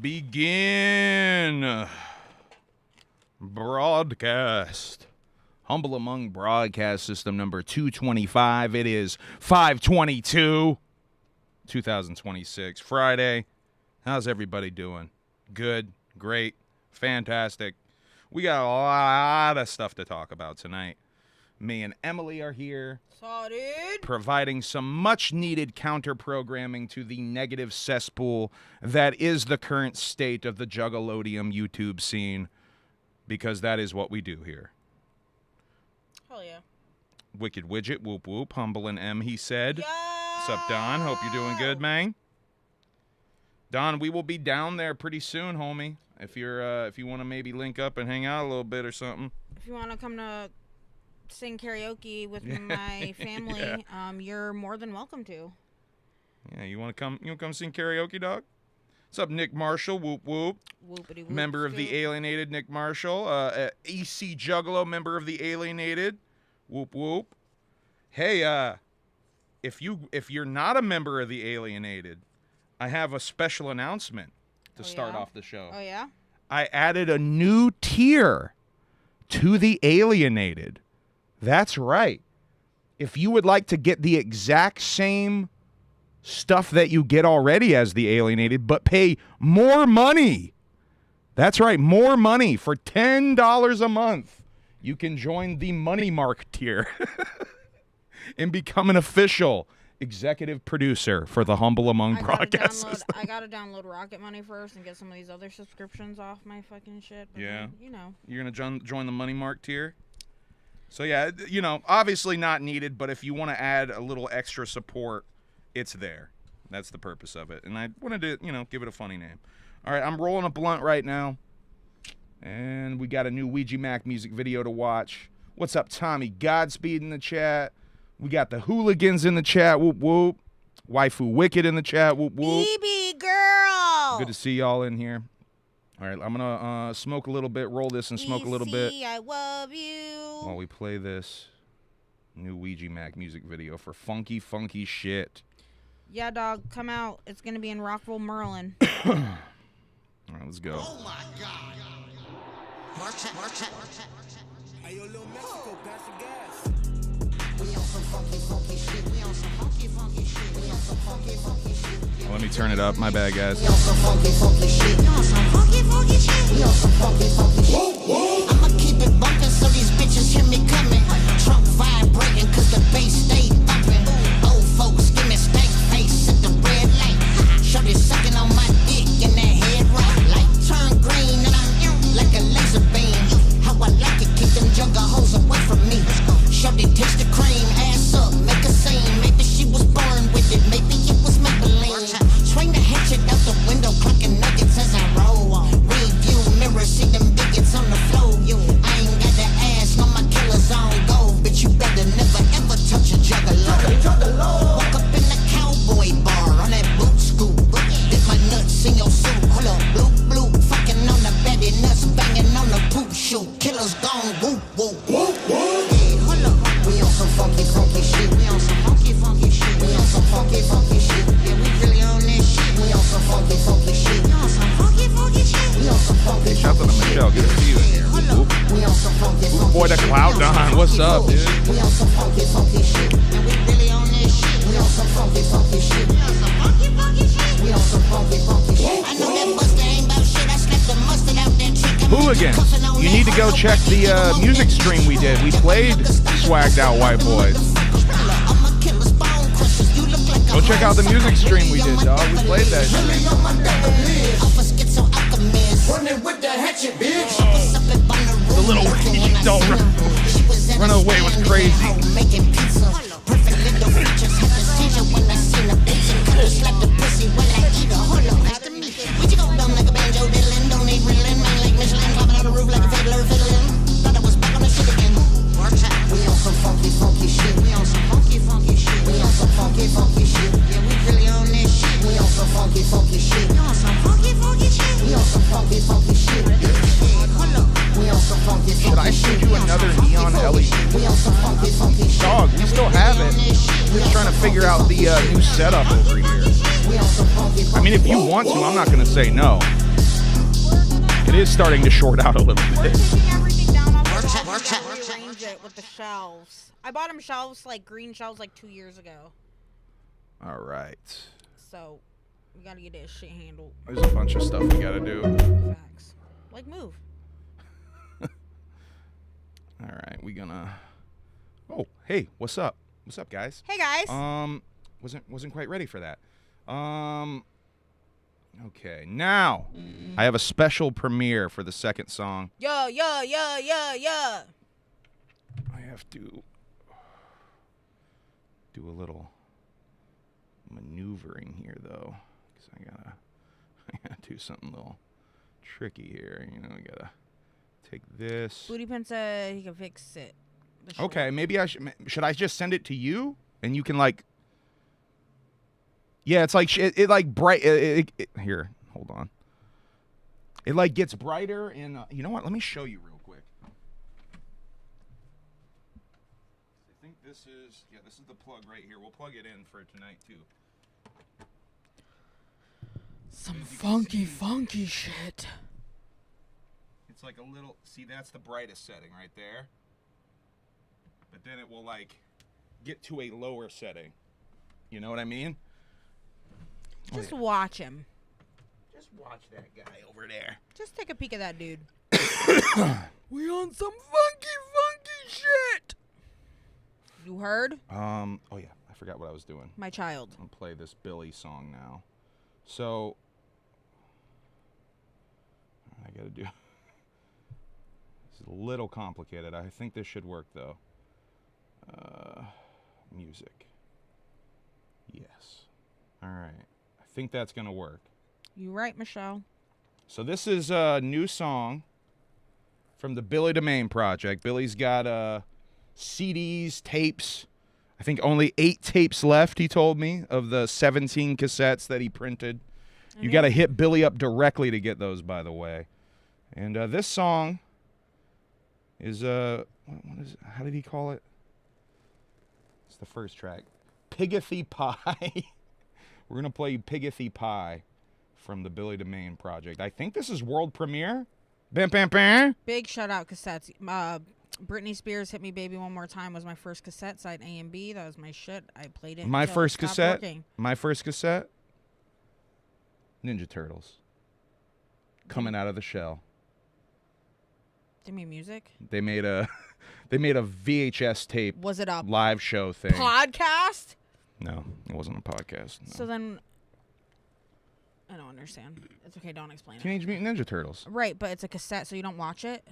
Begin broadcast. Humble Among broadcast system number 225. It is 5/22, 2026, Friday. How's everybody doing? Good, great, fantastic. We got a lot of stuff to talk about tonight. Me and Emily are here, providing some much-needed counter-programming to the negative cesspool that is the current state of the Juggalodium YouTube scene, because that is what we do here. Hell yeah. Wicked Widget, whoop whoop, humble and M, he said. What's up, Don? Hope you're doing good, man. Don, we will be down there pretty soon, homie. If you want to maybe link up and hang out a little bit or something. If you want to come to sing karaoke with my family, you're more than welcome to. Yeah, you want to come? You want to come sing karaoke, dog? What's up, Nick Marshall? Whoop whoop. Whoopity whoop. Member of the Alienated, Nick Marshall. EC Juggalo, member of the Alienated. Whoop whoop. Hey, if you're not a member of the Alienated, I have a special announcement to start off the show. Oh yeah. I added a new tier to the Alienated. That's right. If you would like to get the exact same stuff that you get already as the Alienated, but pay more money. That's right, more money for $10 a month. You can join the Money Mark tier and become an official executive producer for the Humble Among broadcast system. I gotta download Rocket Money first and get some of these other subscriptions off my fucking shit. But yeah. Then, you know. You're gonna join the Money Mark tier? So yeah, you know, obviously not needed, but if you want to add a little extra support, it's there. That's the purpose of it. And I wanted to, you know, give it a funny name. All right, I'm rolling a blunt right now. And we got a new Ouija Mac music video to watch. What's up, Tommy Godspeed in the chat? We got the Hooligans in the chat. Whoop, whoop. Waifu Wicked in the chat. Whoop, whoop. BB girl. Good to see y'all in here. All right, I'm going to smoke a little bit, roll this and smoke a little bit. I love you. While we play this new Ouija Mac music video for funky, funky shit. Yeah, dog, come out. It's going to be in Rockville, Maryland. All right, let's go. Oh, my God. Hey, yo, Lil Mexico, pass the gas. We on some funky, funky shit. We on some funky, funky shit. We on some funky, funky shit. Let me turn it up. My bad, guys. We on some funky, funky shit. We on some funky, funky shit. We on some funky, funky shit. I'ma keep it bumpin' so these bitches hear me coming. Trunk vibrating cause the bass stay thumping. Old folks give me stank face at the red light. Shorty sucking on my dick in that head right. Light turn green and I'm like a laser beam. How I like it, keep them Juggalos away from me. Shorty taste the cream, ass up, make a scene. Maybe she was born with it, maybe it was Maybelline. Swing the hatchet out the window, clucking nuggets as I roll. Real view, mirror, see them bigots on the floor. I ain't got the ass, no my killers on go. But you better never ever touch a Juggalo. Walk up in the cowboy bar on that boot scoop. Dip my nuts in your soup. Hold up, blue, blue, fucking on the betty nuts, banging on the poop shoot. Killers gone, whoop, whoop, whoop, whoop. Yeah, hold up. We on some funky, funky shit. We on some funky, funky shit. We on some funky, funky shit. Yeah, we really on this shit. We on some funky, funky shit. We on some funky, funky shit. We on some funky, Shout out to Michelle. Good to see you in here. Whoop, whoop. we on some funky, funky Boy, that shit. cloud Don. What's up, dude? We on some funky, funky shit. And we really on this shit. We on some funky, funky shit. We on some funky, funky shit. We on some funky, funky shit. I know that Buster ain't about shit. I slapped the mustard out that chick. Hooligans, you need to go check the music stream we did. We played Swagged Out White Boys. Go check out the music stream we did, dog. We played that shit. The little don't run away was crazy. We on some funky, funky shit. We on some funky, funky shit. We on some funky, funky shit. Yeah, we really on this shit. We on some funky, funky shit. We on some funky, funky shit. We on some funky, funky shit. We on some funky, funky shit. Should I send you another neon LED? We on some funky, funky shit. Dog, we still have it. We're just trying to figure out the new setup over here. I mean, if you want to, I'm not going to say no. It is starting to short out a little We're bit. taking everything down off the shelves and rearrange it with the shelves. I bought him shelves, like green shelves, like 2 years ago. All right. So we gotta get this shit handled. There's a bunch of stuff we gotta do. Facts. Like move. All right, we gonna. Oh, hey, what's up? What's up, guys? Hey guys. Wasn't quite ready for that. Okay, now I have a special premiere for the second song. Yeah. I have to do a little maneuvering here, though, because I gotta do something a little tricky here. You know, I gotta take this. Booty Pin said he can fix it. Okay, maybe I should I just send it to you and you can like. Yeah, it's like it like bright. Here, hold on. It like gets brighter and you know what? Let me show you real quick. I think this is the plug right here. We'll plug it in for tonight too. Some funky shit. It's like a little. See, that's the brightest setting right there. But then it will like get to a lower setting. You know what I mean? Just watch him. Just watch that guy over there. Just take a peek at that dude. We on some funky shit. You heard? Oh yeah, I forgot what I was doing. My child. I'm gonna play this Billy song now. So I gotta do. It's a little complicated. I think this should work though. Music. Yes. All right. I think that's gonna work. You right, Michelle. So this is a new song from the Billy Domain Project. Billy's got CDs, tapes. I think only 8 tapes left, he told me, of the 17 cassettes that he printed. You got to hit Billy up directly to get those, by the way. And this song is, what is it? How did he call it? It's the first track. Pigothy Pie. We're going to play Pigothy Pie from the Billy Domain Project. I think this is world premiere. Bam, bam, bam. Big shout out cassettes. Britney Spears' Hit Me Baby One More Time was my first cassette, side A and B. That was my shit. I played it. My until it first stopped cassette. working. My first cassette. Ninja Turtles. Coming out of the shell. Give me music. They made a VHS tape. Was it a live show thing? podcast? No, it wasn't a podcast. No. So then, I don't understand. It's okay. Don't explain it. Teenage Mutant Ninja Turtles. Right, but it's a cassette, so you don't watch it.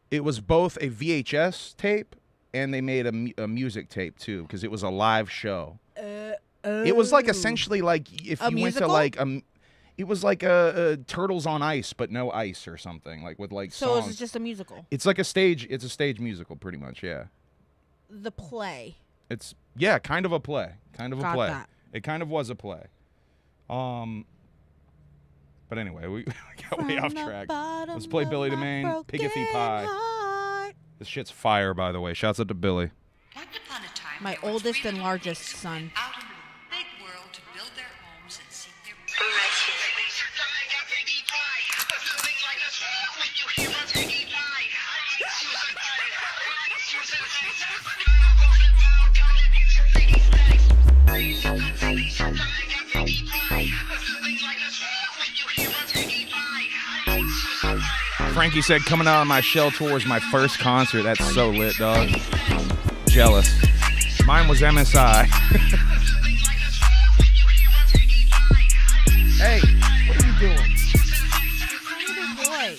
It was both a VHS tape and they made a music tape too because it was a live show. It was like essentially like if A you musical? went to like it was like a Turtles on Ice but no ice or something like with like So songs. it's just a musical. It's like a stage. It's a stage musical pretty much. Yeah. The play. It's kind of a play. Kind of a Got play. that. It kind of was a play. But anyway, we got way off track. Let's play Billy Domain, Pigothy Pie. This shit's fire, by the way. Shouts out to Billy. Once upon a time, My there were oldest 3 and little largest boys son. out in the big world to build their homes and seek their Frankie said, coming out of my shell tour was my first concert. That's so lit, dog. Jealous. Mine was MSI. Hey, what are you doing? Boy.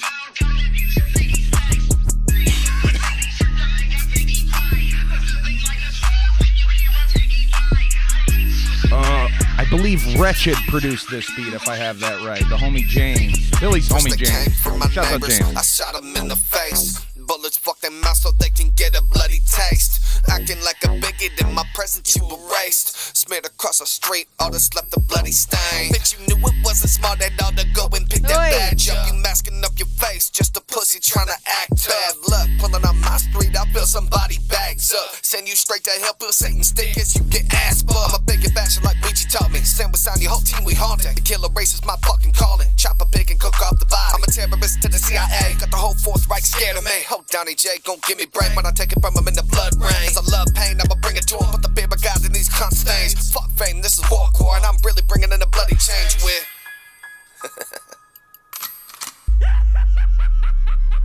I believe Wretched produced this beat, if I have that right. The homie James. Billy's homie James. Shout out James. I shot him in the face. Bullets fuck their mouth so they can get a bloody taste. Acting like a bigot in my presence, you erased. Smeared across the street, all that's left a bloody stain. Bitch, you knew it wasn't smart at all to go and pick that badge up. You masking up your face, just a pussy trying to act bad luck. Pulling on my street, I feel somebody bags up. Send you straight to hell, feel Satan stick as you get ass butt. I'm a big basher like Ouija taught me. Stand beside your whole team, we haunting. The killer race is my fucking calling. Chop a pig and cook off the body. I'm a terrorist to the CIA. Got the whole fourth Reich scared of me. Hope Donnie J gon' give me brain when I take it from him in the blood rain. Cause I love pain, I'ma bring it to him. Put the beer of God in these cunt stains. Fuck fame, this is warcore, and I'm really bringing in a bloody change with.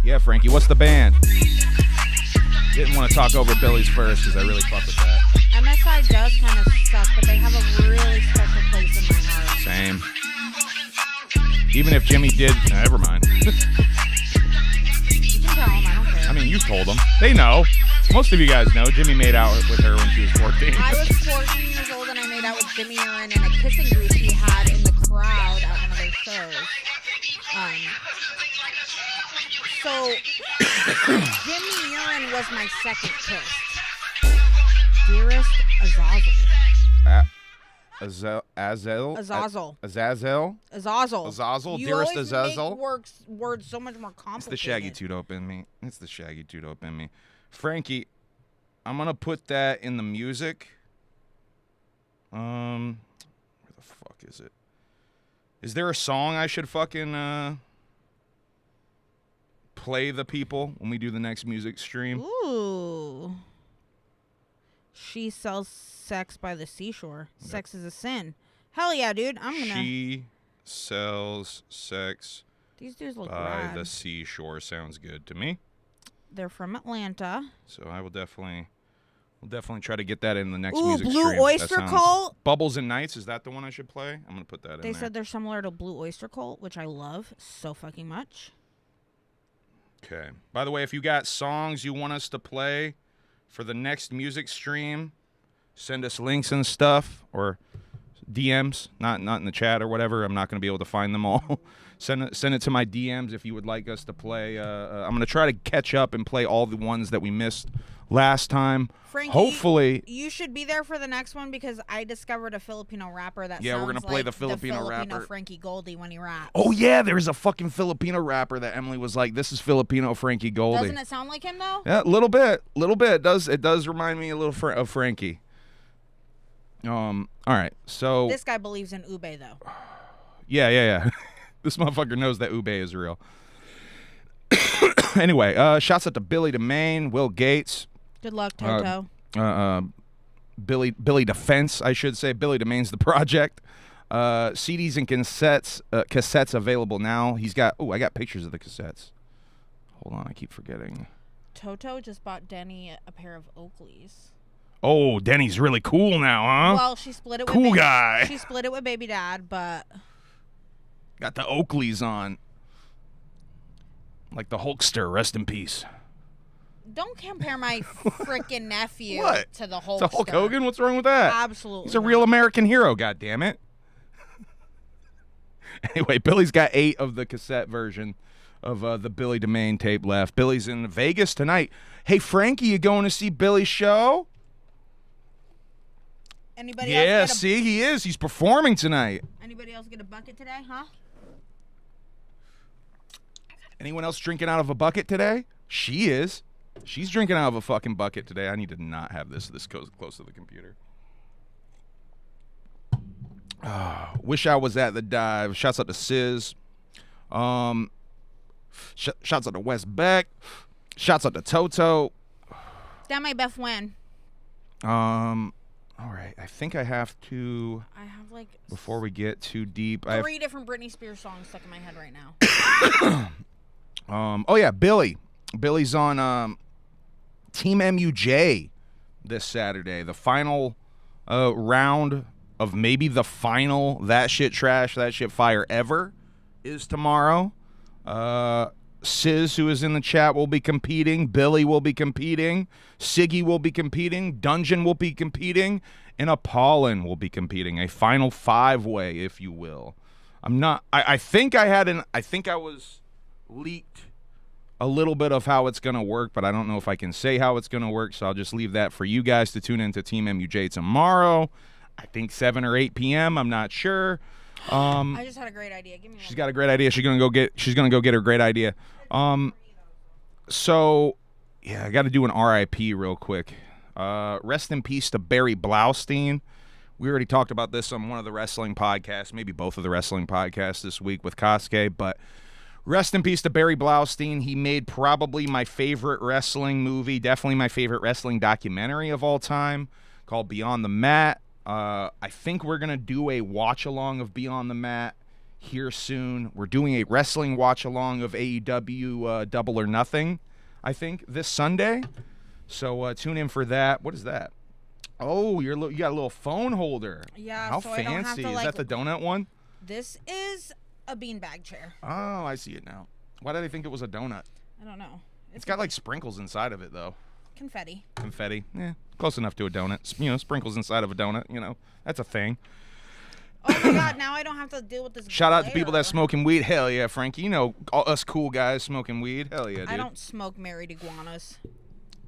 Yeah, Frankie, what's the band? Didn't want to talk over Billy's first because I really fuck with that. MSI does kind of suck, but they have a really special place in my heart. Same. Even if Jimmy did, never mind. You can tell them, I don't care. I mean, you told them. They know. Most of you guys know. Jimmy made out with her when she was 14. I was 14 years old and I made out with Jimmy Urine in a kissing booth he had in the crowd at one of their shows. So, Jimmy Urine was my second kiss. Dearest Azazel. Azazel? Azazel. Azazel? Azazel. Azazel? You Dearest always Azazel? make words so much more complicated. It's the Shaggy two-dope in me. It's the Shaggy two-dope in me. Frankie, I'm going to put that in the music. Where the fuck is it? Is there a song I should fucking play the people when we do the next music stream? Ooh. She sells sex by the seashore. Yep. Sex is a sin. Hell yeah, dude. I'm gonna. She sells sex These dudes look by rad. the seashore. Sounds good to me. They're from Atlanta. So I will definitely try to get that in the next Ooh, music Blue stream. Oyster That sounds- Cult. Bubbles and Nights, is that the one I should play? I'm going to put that in They there. said they're similar to Blue Oyster Cult, which I love so fucking much. Okay. By the way, if you got songs you want us to play for the next music stream, send us links and stuff or DMs, not in the chat or whatever. I'm not going to be able to find them all. Send it to my DMs if you would like us to play. I'm going to try to catch up and play all the ones that we missed last time. Frankie, Hopefully, you should be there for the next one because I discovered a Filipino rapper that Yeah, we're sounds gonna play like the Filipino rapper. Frankie Goldie when he raps. oh yeah, there's a fucking Filipino rapper that Emily was like, "This is Filipino Frankie Goldie." Doesn't it sound like him though? Yeah, a little bit. It does remind me a little of Frankie. All right, so This guy believes in ube though. yeah. This motherfucker knows that ube is real. Anyway, shouts out to Billy DeMaine, Will Gates, Good luck, Toto. Billy Defense, I should say. Billy DeMaine's the project. CDs and cassettes available now. He's got. Oh, I got pictures of the cassettes. Hold on, I keep forgetting. Toto just bought Denny a pair of Oakleys. Oh, Denny's really cool now, huh? Well, she split it with Cool guy. She split it with baby dad, but Got the Oakleys on. Like the Hulkster, rest in peace. don't compare my freaking nephew What? to the Hulk. To Hulk Hogan? What's wrong with that? Absolutely. He's a not. real American hero, goddammit. Anyway, Billy's got 8 of the cassette version of the Billy DeMaine tape left. Billy's in Vegas tonight. Hey, Frankie, you going to see Billy's show? Anybody Yeah, else get see, he is. He's performing tonight. Anybody else get a bucket today, huh? Anyone else drinking out of a bucket today? She is. She's drinking out of a fucking bucket today. I need to not have this close to the computer. Wish I was at the dive. Shouts out to Sizz. Shouts out to Wes Beck. Shouts out to Toto. That my best win. All right. I think I have to, I have like before we get too deep, 3 different Britney Spears songs stuck in my head right now. oh yeah, Billy. Billy's on Team MUJ this Saturday. The final round of maybe the final That Shit Trash, That Shit Fire ever is tomorrow. Sizz, who is in the chat, will be competing. Billy will be competing. Siggy will be competing. Dungeon will be competing. And Apollon will be competing. A final 5-way, if you will. I think I was leaked a little bit of how it's going to work, but I don't know if I can say how it's going to work, so I'll just leave that for you guys to tune into Team MUJ tomorrow. I think 7 or 8 p.m. I'm not sure. I just had a great idea. Give me She's got a great idea. She's gonna go get her great idea. So yeah, I got to do an RIP real quick. Rest in peace to Barry Blaustein. We already talked about this on one of the wrestling podcasts, maybe both of the wrestling podcasts this week with Kosuke, but rest in peace to Barry Blaustein. He made probably my favorite wrestling movie, definitely my favorite wrestling documentary of all time, called Beyond the Mat. I think we're going to do a watch-along of Beyond the Mat here soon. We're doing a wrestling watch-along of AEW Double or Nothing, I think, this Sunday. So tune in for that. What is that? Oh, you got a little phone holder. Yeah, How so I don't have fancy. to, Is like, that the donut one? This is a beanbag chair. Oh, I see it now. Why did I think it was a donut? I don't know. It's got like sprinkles inside of it, though. Confetti. Confetti. Close enough to a donut. You know, sprinkles inside of a donut. You know, that's a thing. Oh my God! Now I don't have to deal with this. Shout out to people that glare. smoking weed. Hell yeah, Frankie. You know, all us cool guys smoking weed. Hell yeah, dude. I don't smoke married iguanas.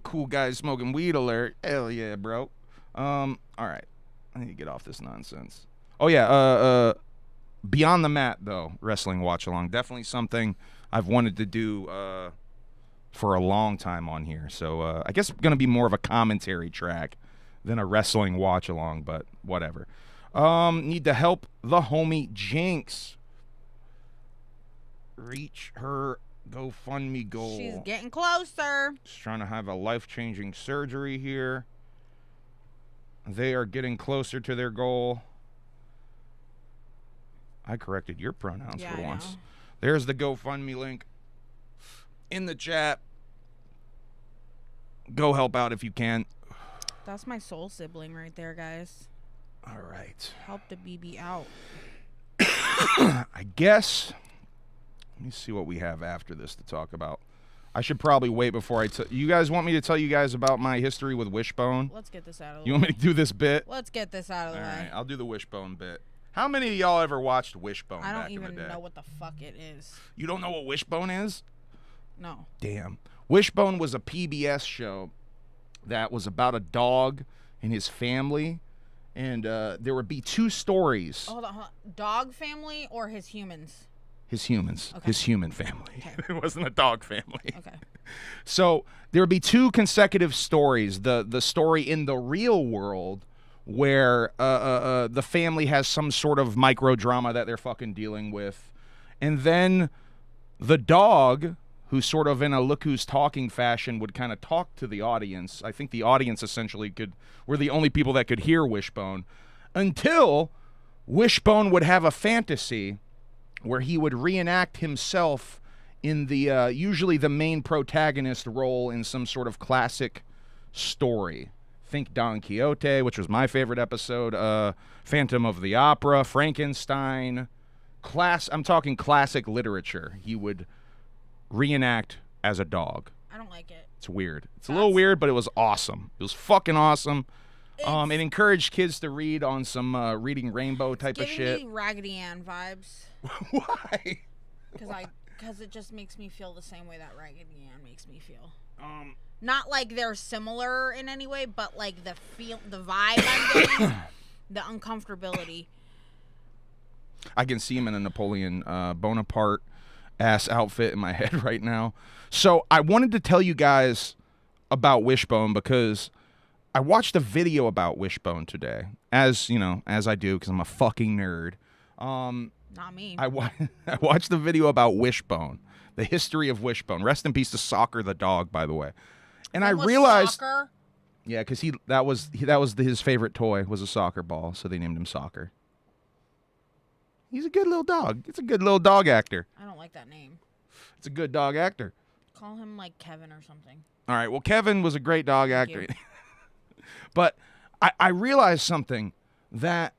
Cool guys smoking weed alert. Hell yeah, bro. All right. I need to get off this nonsense. Oh yeah, Beyond the Mat though, wrestling watch along. Definitely something I've wanted to do for a long time on here. So I guess it's gonna be more of a commentary track than a wrestling watch along, but whatever. Need to help the homie Jinx reach her GoFundMe goal. She's getting closer. She's trying to have a life-changing surgery here. They are getting closer to their goal. I corrected your pronouns Yeah, for I once. know. There's the GoFundMe link in the chat. Go help out if you can. That's my soul sibling right there, guys. All right. Help the BB out. I guess. Let me see what we have after this to talk about. I should probably wait before you guys want me to tell you guys about my history with Wishbone? Let's get this out of the You way. want me to do this bit? Let's get this out of the All way. right, I'll do the Wishbone bit. How many of y'all ever watched Wishbone I back don't in the even day? know what the fuck it is. You don't know what Wishbone is? No. Damn. Wishbone was a PBS show that was about a dog and his family, and there would be two stories. Hold on. Dog family or his humans? His humans. Okay. His human family. Okay. It wasn't a dog family. Okay. So there would be two consecutive stories. The story in the real world where the family has some sort of micro drama that they're fucking dealing with. And then the dog, who's sort of in a look who's talking fashion, would kind of talk to the audience. I think the audience essentially were the only people that could hear Wishbone, until Wishbone would have a fantasy where he would reenact himself in the usually the main protagonist role in some sort of classic story. Think Don Quixote, which was my favorite episode, Phantom of the Opera, Frankenstein. I'm talking classic literature. He would reenact as a dog. I don't like it. It's weird. It's a little weird, but it was awesome. It was fucking awesome. It encouraged kids to read on some Reading Rainbow type of Giving shit. me Raggedy Ann vibes. Why? Because it just makes me feel the same way that Raggedy Ann makes me feel. Not like they're similar in any way, but like the vibe I'm getting, the uncomfortability. I can see him in a Napoleon Bonaparte ass outfit in my head right now. So I wanted to tell you guys about Wishbone because I watched a video about Wishbone today, as you know, as I do because I'm a fucking nerd. Not me. I watched the video about Wishbone, the history of Wishbone. Rest in peace to Soccer the dog, by the way. And I realized, Soccer? yeah, because that was his favorite toy was a soccer ball, so they named him Soccer. He's a good little dog. It's a good little dog actor. I don't like that name. It's a good dog actor. Call him like Kevin or something. All right. Well, Kevin was a great dog Thank actor. you. But I realized something that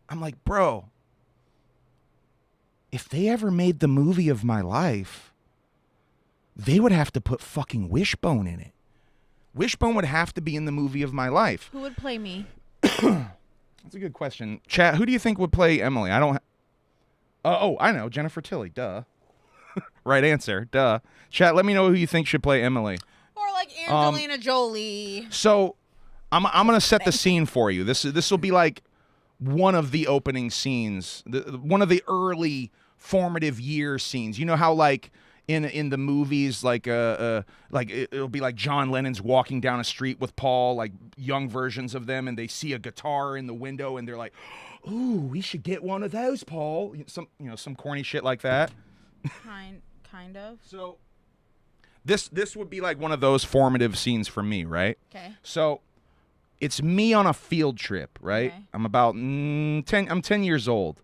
I'm like, bro, if they ever made the movie of my life, they would have to put fucking Wishbone in it. Wishbone would have to be in the movie of my life. Who would play me? That's a good question. Chat, who do you think would play Emily? I don't... I know. Jennifer Tilly. Duh. Right answer. Duh. Chat, let me know who you think should play Emily. Or like Angelina Jolie. So, I'm going to set the scene for you. This will be like one of the opening scenes, one of the early formative year scenes. You know how like in the movies, like it'll be like John Lennon's walking down a street with Paul, like young versions of them, and they see a guitar in the window, and they're like, "Ooh, we should get one of those, Paul." Some corny shit like that. Kind of. So this would be like one of those formative scenes for me, right? Okay. So it's me on a field trip, right? Okay. I'm about 10 years old.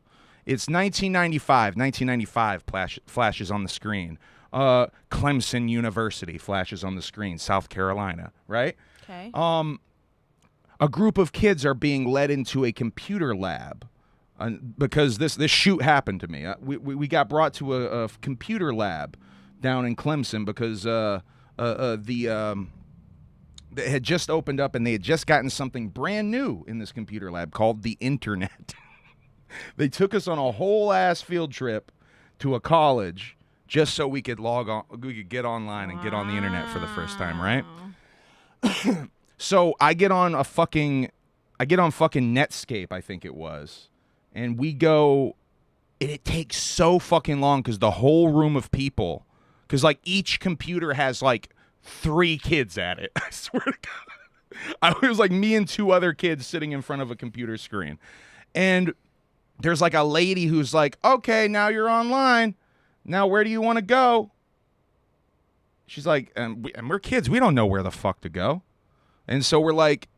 It's 1995. 1995 flashes on the screen. Clemson University flashes on the screen, South Carolina, right? Okay. A group of kids are being led into a computer lab because this shoot happened to me. We got brought to a computer lab down in Clemson because they had just opened up and they had just gotten something brand new in this computer lab called the internet. They took us on a whole ass field trip to a college just so we could log on, we could get online and get on the internet for the first time, right? So I get on fucking Netscape, I think it was, and we go, and it takes so fucking long because the whole room of people, because like each computer has like 3 kids at it. I swear to God, I was like me and 2 other kids sitting in front of a computer screen, and there's like a lady who's like, "Okay, now you're online. Now where do you want to go?" She's like, and we're kids. We don't know where the fuck to go. And so we're like,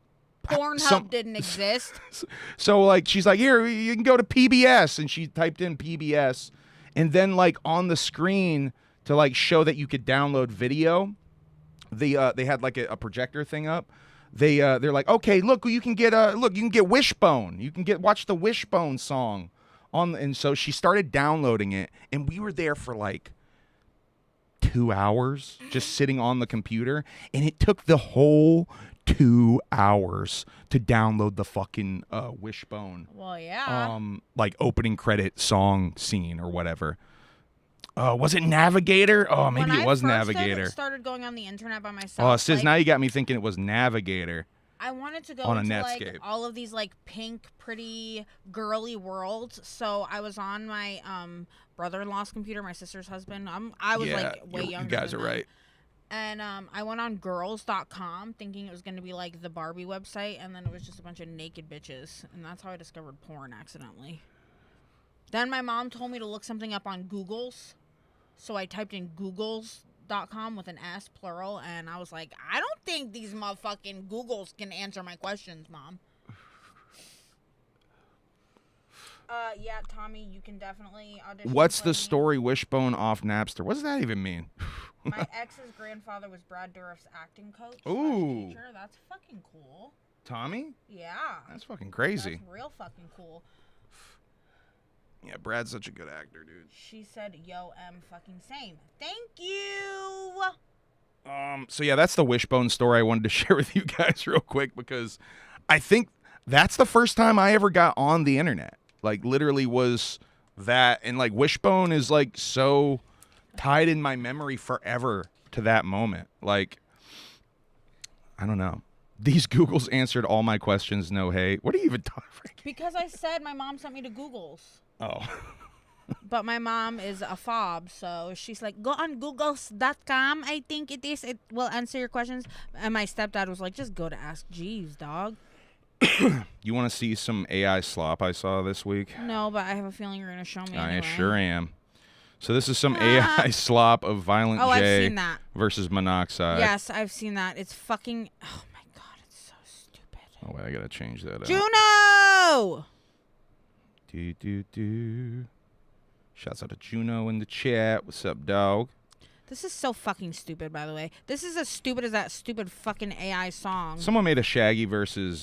Pornhub didn't exist. So like, she's like, "Here, you can go to PBS." And she typed in PBS. And then like on the screen to like show that you could download video, they had like a projector thing up. They're like, "Okay, look, you can get Wishbone. You can watch the Wishbone song on." And so she started downloading it, and we were there for like 2 hours just sitting on the computer, and it took the whole 2 hours to download the fucking Wishbone. Well, yeah. Like opening credit song scene or whatever. Was it Navigator? Oh, maybe it was Navigator. When I started going on the internet by myself. Oh, sis, now you got me thinking it was Navigator. I wanted to go on into Netscape. like all of these like pink, pretty, girly worlds. So I was on my brother-in-law's computer, my sister's husband. I was like way younger. You guys are right. And I went on girls.com thinking it was going to be like the Barbie website, and then it was just a bunch of naked bitches, and that's how I discovered porn accidentally. Then my mom told me to look something up on Google's. So I typed in Googles.com with an S, plural, and I was like, I don't think these motherfucking Googles can answer my questions, Mom. Yeah, Tommy, you can definitely audition. What's the me. story Wishbone off Napster? What does that even mean? My ex's grandfather was Brad Dourif's acting coach. Ooh. Teacher. That's fucking cool. Tommy? Yeah. That's fucking crazy. That's real fucking cool. Yeah, Brad's such a good actor, dude. She said, "Yo, fucking same." Thank you. So yeah, that's the Wishbone story I wanted to share with you guys real quick because I think that's the first time I ever got on the internet. Like literally was that, and like Wishbone is like so tied in my memory forever to that moment. Like, I don't know. These Googles answered all my questions. No hate. What are you even talking about? Because I said my mom sent me to Google's. Oh. But my mom is a fob, so she's like, go on googles.com. I think it is. It will answer your questions. And my stepdad was like, just go to Ask Jeeves, dog. You want to see some AI slop I saw this week? No, but I have a feeling you're going to show me I anyway. sure am. So this is some AI slop of Violent I've J seen that. versus Monoxide. Yes, I've seen that. It's fucking... Oh, my God. It's so stupid. Oh, wait, I got to change that up. Juno! Shouts out to Juno in the chat. What's up, dog? This is so fucking stupid, by the way. This is as stupid as that stupid fucking AI song. Someone made a Shaggy versus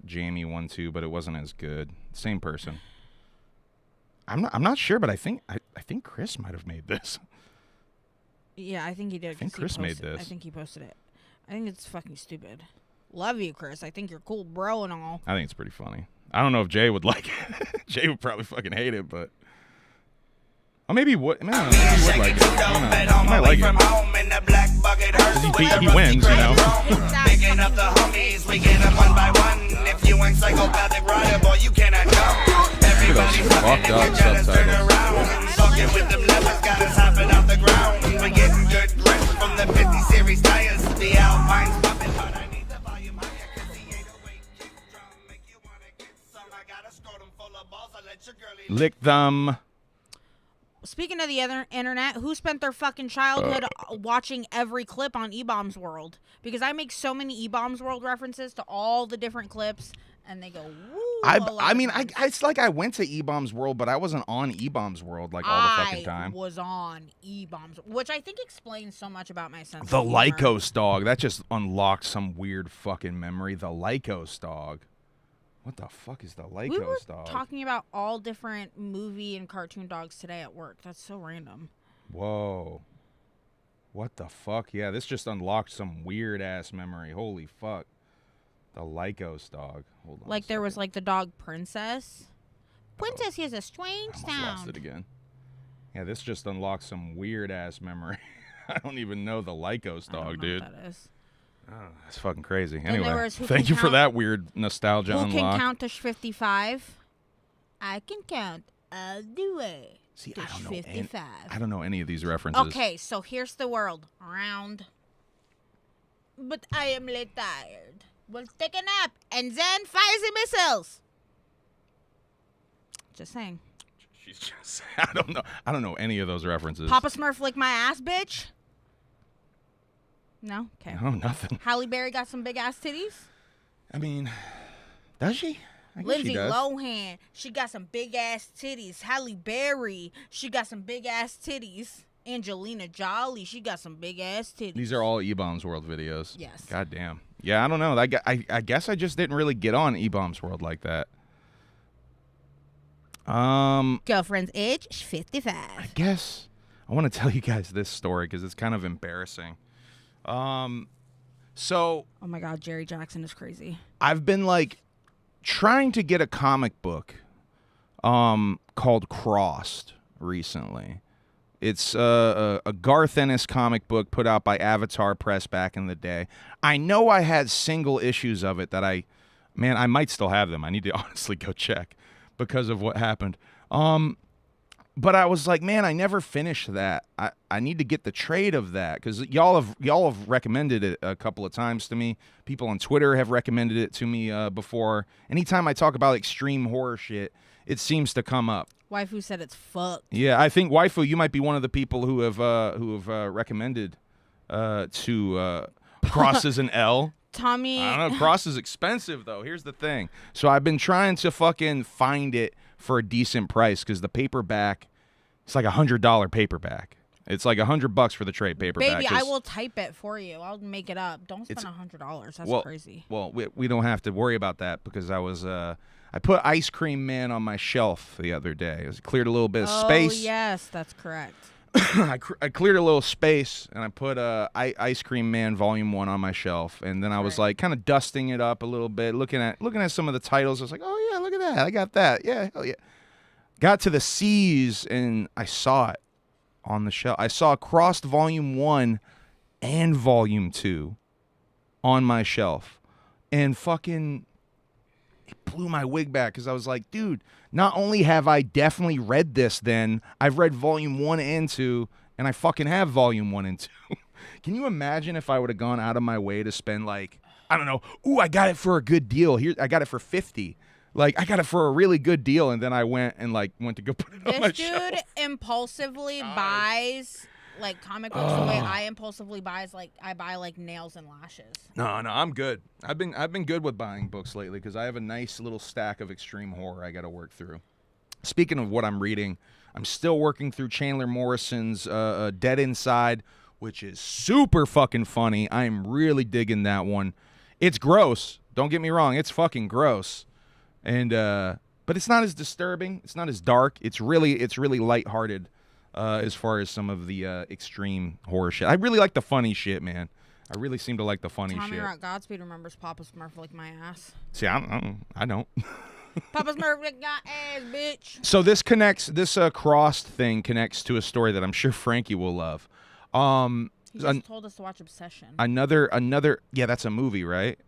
Jamie one too, but it wasn't as good. Same person. I'm not sure, but I think Chris might have made this. Yeah, I think he did. I think Chris made this. I think he posted it. I think it's fucking stupid. Love you, Chris. I think you're cool, bro, and all. I think it's pretty funny. I don't know if Jay would like it. Jay would probably fucking hate it, but... Oh, maybe he would. Maybe he would like it. I don't know. He might like it. He wins, you know. Picking up the homies, we get them one by one. If you ain't psychopathic rider, boy, you cannot go. Everybody fucked up subtitles. Fucking with them levels, got us hopping off the ground. We Lick them. Speaking of the other internet, who spent their fucking childhood watching every clip on E-Bombs World? Because I make so many E-Bombs World references to all the different clips, and they go, woo. It's like I went to E-Bombs World, but I wasn't on E-Bombs World like all the fucking time. I was on E-Bombs, which I think explains so much about my sense The of humor. Lycos dog. That just unlocked some weird fucking memory. The Lycos dog. What the fuck is the Lycos We were dog? talking about all different movie and cartoon dogs today at work. That's so random. Whoa. What the fuck? Yeah, this just unlocked some weird ass memory. Holy fuck. The Lycos dog. Hold on. Like there was like the dog Princess. Princess has a strange I almost lost sound. it again. Yeah, this just unlocked some weird ass memory. I don't even know the Lycos I don't dog, know dude. what that is. Oh, that's fucking crazy. Then there Anyway, was Who thank Can you for Count- that weird nostalgia Who unlock. can count to 55? I can count all the way See, to I don't know 55. I don't know any of these references. Okay, so here's the world. Round. But I am late tired. We'll take a nap and then fire the missiles. Just saying. She's just I don't know any of those references. Papa Smurf lick my ass, bitch. No? Okay. No, nothing. Halle Berry got some big ass titties. I mean, does she? I guess Lindsay she does. Lohan, she got some big ass titties. Halle Berry, she got some big ass titties. Angelina Jolie, she got some big ass titties. These are all E-Bombs World videos. Yes. God damn. Yeah, I don't know. I guess I just didn't really get on E-Bombs World like that. Girlfriend's age, 55. I guess I want to tell you guys this story because it's kind of embarrassing. So Oh my God, Jerry Jackson is crazy. I've been like trying to get a comic book called Crossed recently. It's a Garth Ennis comic book put out by Avatar Press back in the day. I know I had single issues of it that I might still have them. I need to honestly go check because of what happened. But I was like, man, I never finished that. I need to get the trade of that because y'all have recommended it a couple of times to me. People on Twitter have recommended it to me before. Anytime I talk about extreme horror shit, it seems to come up. Waifu said it's fucked. Yeah, I think Waifu, you might be one of the people who have recommended to Cross as an L. Tommy. I don't know. Cross is expensive though. Here's the thing. So I've been trying to fucking find it for a decent price because the paperback, it's like $100 paperback. It's like $100 for the trade paperback. Baby, I will type it for you. I'll make it up. Don't spend $100. That's crazy. Well, we don't have to worry about that because I put Ice Cream Man on my shelf the other day. It cleared a little bit of space. Oh, yes, that's correct. I cleared a little space and I put Ice Cream Man Volume 1 on my shelf, and then I was like kind of dusting it up a little bit, looking at some of the titles. I was like, oh yeah, look at that, I got that, yeah, hell yeah. Got to the C's and I saw it on the shelf. I saw Crossed Volume 1 and Volume 2 on my shelf, and fucking it blew my wig back because I was like, dude, not only have I definitely read this, then I've read Volume 1 and 2, and I fucking have Volume 1 and 2. Can you imagine if I would have gone out of my way to spend like, I don't know, ooh, I got it for a good deal. Here, I got it for $50. Like, I got it for a really good deal, and then I went to go put it on my shelf. This dude impulsively buys like comic books the way I impulsively buys, like I buy like nails and lashes. No, I'm good. I've been good with buying books lately because I have a nice little stack of extreme horror I got to work through. Speaking of what I'm reading, I'm still working through Chandler Morrison's Dead Inside, which is super fucking funny. I'm really digging that one. It's gross. Don't get me wrong. It's fucking gross. And but it's not as disturbing. It's not as dark. It's really lighthearted as far as some of the extreme horror shit. I really like the funny shit, man. I really seem to like the funny Tommy shit. Rock Godspeed remembers Papa Smurf lick my ass. See, I don't. Papa Smurf lick my ass, bitch. So this Crossed thing connects to a story that I'm sure Frankie will love. He just told us to watch Obsession. Another, yeah, that's a movie, right?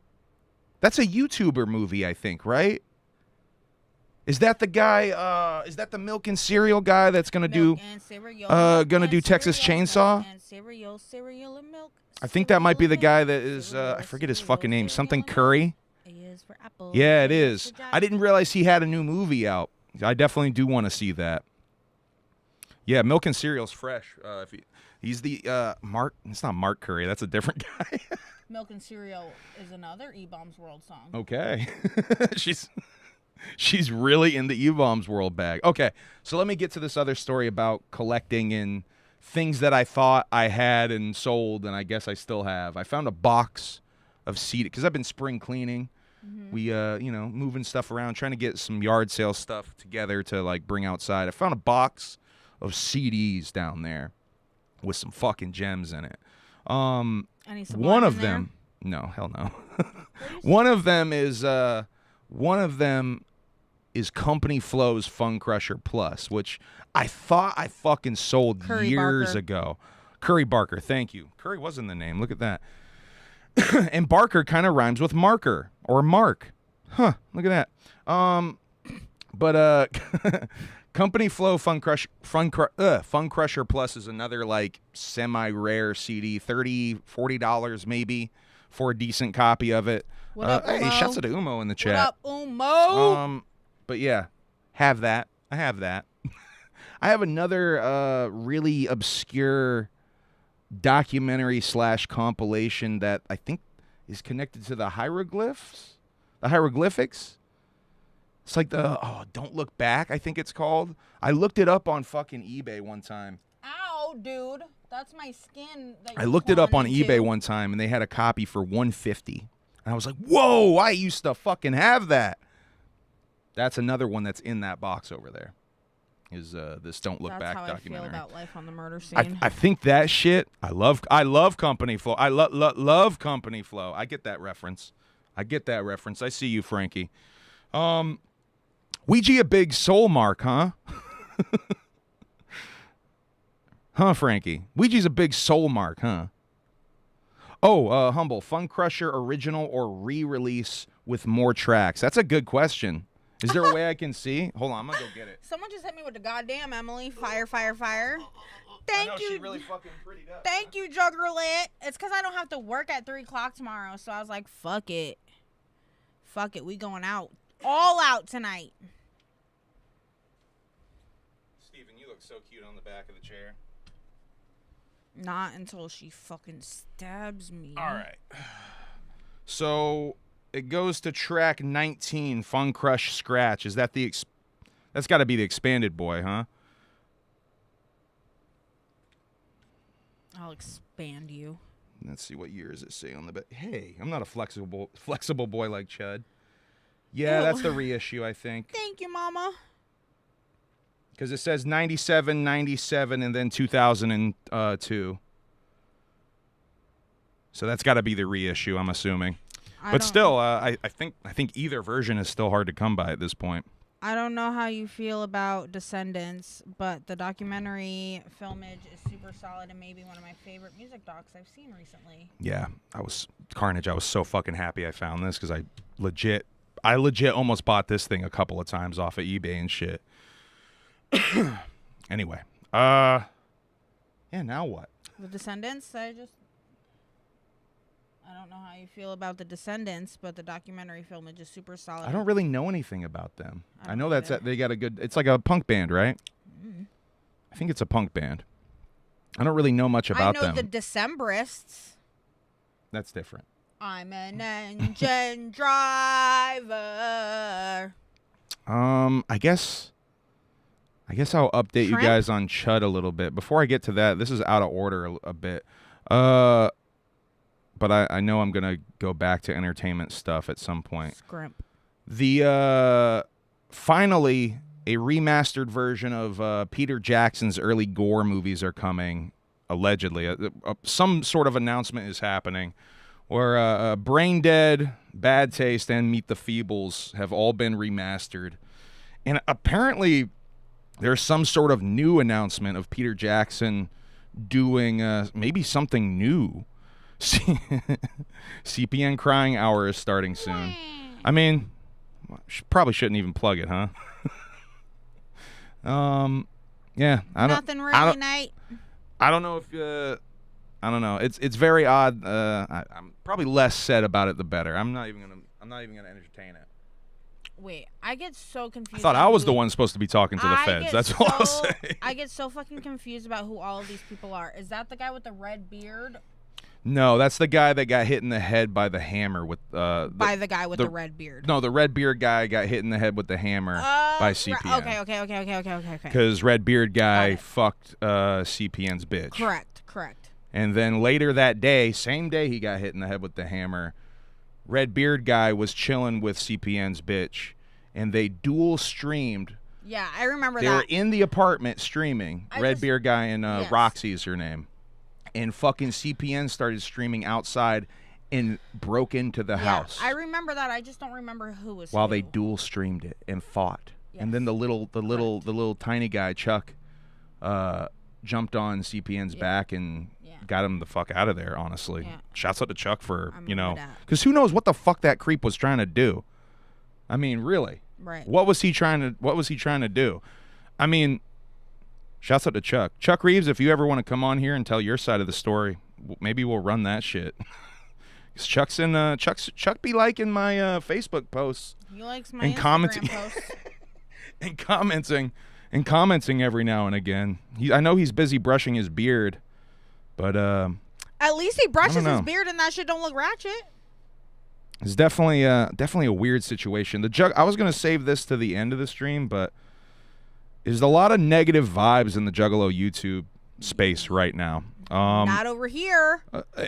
That's a YouTuber movie, I think, right? Is that the guy? Is that the milk and cereal guy that's gonna do Texas Chainsaw? Cereal and milk. I think that might be the guy that is. I forget his fucking name. Something Curry. Yeah, it is. I didn't realize he had a new movie out. I definitely do want to see that. Yeah, Milk and Cereal's fresh. He's the Mark. It's not Mark Curry. That's a different guy. Milk and Cereal is another E-Bombs World song. Okay. She's really in the E-Bombs World bag. Okay, so let me get to this other story about collecting and things that I thought I had and sold, and I guess I still have. I found a box of CD because I've been spring cleaning. We, moving stuff around, trying to get some yard sale stuff together to like bring outside. I found a box of CDs down there with some fucking gems in it. Any One of them, no, hell no. One of them is Company Flow's Fun Crusher Plus, which I thought I fucking sold years ago. Curry Barker, thank you. Curry was in the name. Look at that. And Barker kind of rhymes with marker or mark. Huh, look at that. Company Flow Fun Crusher Plus is another like semi-rare CD, $30, $40 maybe for a decent copy of it. What up, hey, Umo? shouts to Umo in the chat. What up, Umo? But yeah, have that. I have that. I have another really obscure documentary / compilation that I think is connected to the hieroglyphs. The hieroglyphics. It's like Don't Look Back, I think it's called. I looked it up on fucking eBay one time. Ow, dude. That's my skin. I looked it up on eBay one time, and they had a copy for $150. And I was like, whoa, I used to fucking have that. That's another one that's in that box over there. Is this Don't Look Back documentary. That's how I feel about life on the murder scene. I think that shit, I love Company Flow. I love Company Flow. I get that reference. I see you, Frankie. Ouija a big soul mark, huh? Huh, Frankie? Ouija's a big soul mark, huh? Oh, Humble, Fun Crusher original or re-release with more tracks? That's a good question. Is there a way I can see? Hold on, I'm gonna go get it. Someone just hit me with the goddamn Emily. Fire, fire, fire. Thank you. She really fucking prettied up. Thank you, Juggalos. It's because I don't have to work at 3 o'clock tomorrow, so I was like, fuck it. Fuck it, we going out. All out tonight. Steven, you look so cute on the back of the chair. Not until she fucking stabs me. All right. So it goes to track 19, Fun Crush Scratch. Is that the... That's got to be the expanded boy, huh? I'll expand you. Let's see, what year does it say on the back? Hey, I'm not a flexible boy like Chud. Yeah, Ew. that's the reissue, I think. Thank you, Mama. Because it says 97, 97, and then 2002. So that's got to be the reissue, I'm assuming. But still, I think either version is still hard to come by at this point. I don't know how you feel about Descendants, but the documentary filmage is super solid and maybe one of my favorite music docs I've seen recently. Yeah, Carnage. I was so fucking happy I found this because I legit almost bought this thing a couple of times off of eBay and shit. Anyway, yeah, now what? The Descendants, I don't know how you feel about the Descendants, but the documentary filmage is super solid. I don't really know anything about them. I know either. they got a good. It's like a punk band, right? Mm. I think it's a punk band. I don't really know much about them. I know the Decemberists. That's different. I'm an engine driver. I guess I'll update you Shrimp? guys on Chud a little bit. Before I get to that, this is out of order a bit. But I know I'm going to go back to entertainment stuff at some point. Scrimp. The finally, a remastered version of Peter Jackson's early Gore movies are coming, allegedly. Some sort of announcement is happening where Brain Dead, Bad Taste, and Meet the Feebles have all been remastered. And apparently there's some sort of new announcement of Peter Jackson doing maybe something new. CPN Crying Hour is starting soon. I mean, probably shouldn't even plug it, huh? Yeah, Nothing really, Nate. I don't know if I don't know. It's very odd. I'm probably less said about it the better. I'm not even gonna entertain it. Wait, I get so confused. I thought I was the one supposed to be talking to the feds. That's all I'll say. I get so fucking confused about who all of these people are. Is that the guy with the red beard? No, that's the guy that got hit in the head by the hammer with by the guy with the red beard. No, the red beard guy got hit in the head with the hammer by CPN. Okay. Because red beard guy fucked CPN's bitch. Correct. And then later that day, same day he got hit in the head with the hammer, red beard guy was chilling with CPN's bitch, and they dual streamed. Yeah, I remember they that. They were in the apartment streaming. Red beard guy and Roxy is her name. And fucking CPN started streaming outside and broke into the house. I remember that. I just don't remember who was while who. they dual streamed it and fought. Yes. And then the little tiny guy Chuck jumped on CPN's back and got him the fuck out of there. Honestly, shouts out to Chuck for because who knows what the fuck that creep was trying to do. I mean, really, right? What was he trying to do? I mean. Shouts out to Chuck. Chuck Reeves, if you ever want to come on here and tell your side of the story, maybe we'll run that shit. Cause Chuck be liking my Facebook posts. He likes my Instagram posts. and commenting every now and again. I know he's busy brushing his beard, but at least he brushes his beard and that shit don't look ratchet. It's definitely a weird situation. I was gonna save this to the end of the stream, but there's a lot of negative vibes in the Juggalo YouTube space right now. Not over here.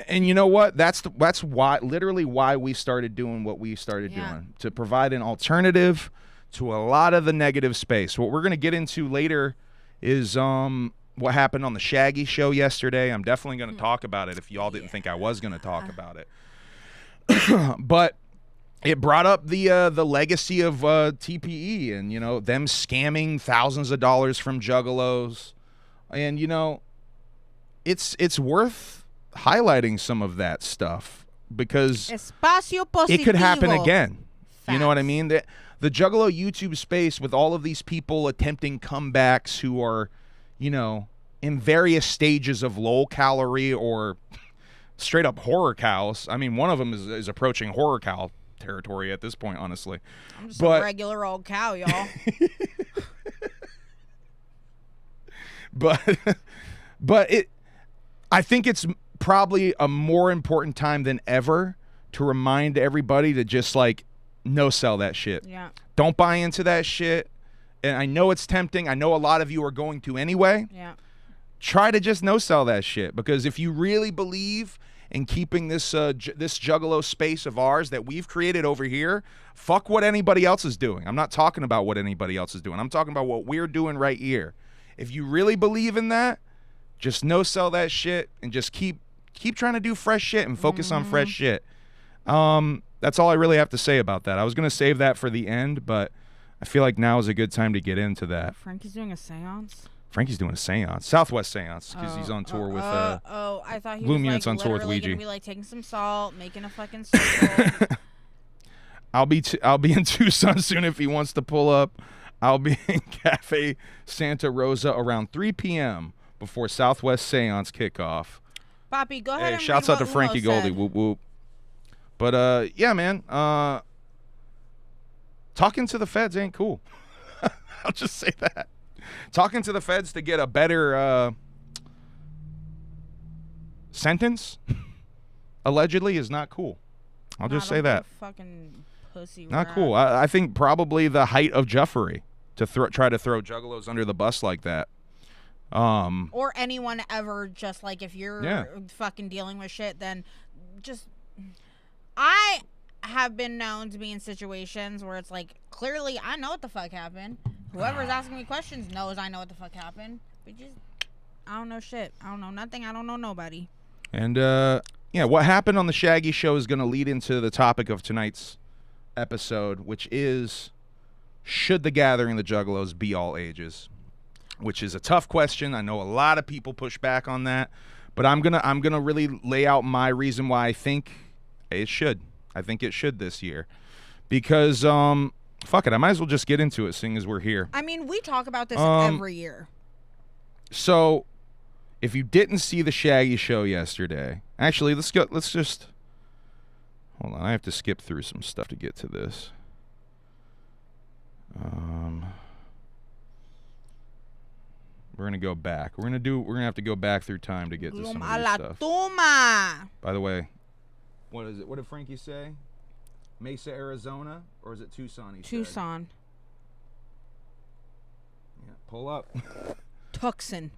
And you know what? That's literally why we started doing what we started doing, to provide an alternative to a lot of the negative space. What we're going to get into later is what happened on the Shaggy show yesterday. I'm definitely going to talk about it if y'all didn't think I was going to talk about it. But it brought up the legacy of TPE and, them scamming thousands of dollars from Juggalos. And, it's worth highlighting some of that stuff because it could happen again. Facts. You know what I mean? The Juggalo YouTube space with all of these people attempting comebacks who are, in various stages of low calorie or straight up horror cows. I mean, one of them is approaching horror cow territory at this point, honestly. I'm just a regular old cow, y'all. but I think it's probably a more important time than ever to remind everybody to just no sell that shit. Yeah. Don't buy into that shit. And I know it's tempting. I know a lot of you are going to anyway. Yeah. Try to just no sell that shit, because if you really believe in keeping this this Juggalo space of ours that we've created over here, fuck what anybody else is doing. I'm not talking about what anybody else is doing. I'm talking about what we're doing right here. If you really believe in that, just no sell that shit and just keep trying to do fresh shit and focus on fresh shit. That's all I really have to say about that. I was going to save that for the end, but I feel like now is a good time to get into that. Frankie's doing a seance? Frankie's doing a seance, Southwest seance, because he's on tour with I thought he Bloom was Units on tour with Ouija. Gonna be taking some salt, making a fucking circle. I'll be in Tucson soon if he wants to pull up. I'll be in Cafe Santa Rosa around 3 p.m. before Southwest seance kickoff. Poppy, go ahead and shouts read out to what Frankie Umo Goldie, said. whoop whoop. But yeah, man, talking to the feds ain't cool. I'll just say that. Talking to the feds to get a better sentence, allegedly, is not cool. I'll just say that. Fucking pussy. Not rat. cool. I think probably the height of Juffery to try to throw Juggalos under the bus like that. Or anyone ever, just if you're fucking dealing with shit, then just... I have been known to be in situations where it's clearly I know what the fuck happened. Whoever's asking me questions knows I know what the fuck happened. But just, I don't know shit. I don't know nothing. I don't know nobody. And, yeah, what happened on the Shaggy show is going to lead into the topic of tonight's episode, which is, should the gathering of the Juggalos be all ages? Which is a tough question. I know a lot of people push back on that. But I'm gonna really lay out my reason why I think it should. I think it should this year. Because, fuck it, I might as well just get into it, seeing as we're here. I mean, we talk about this every year. So, if you didn't see the Shaggy show yesterday, actually, let's just hold on. I have to skip through some stuff to get to this. We're gonna go back. We're gonna have to go back through time to get to some of these stuff. Toma. By the way, what is it? What did Frankie say? Mesa, Arizona, or is it Tucson? Tucson. Yeah, pull up. Tucson.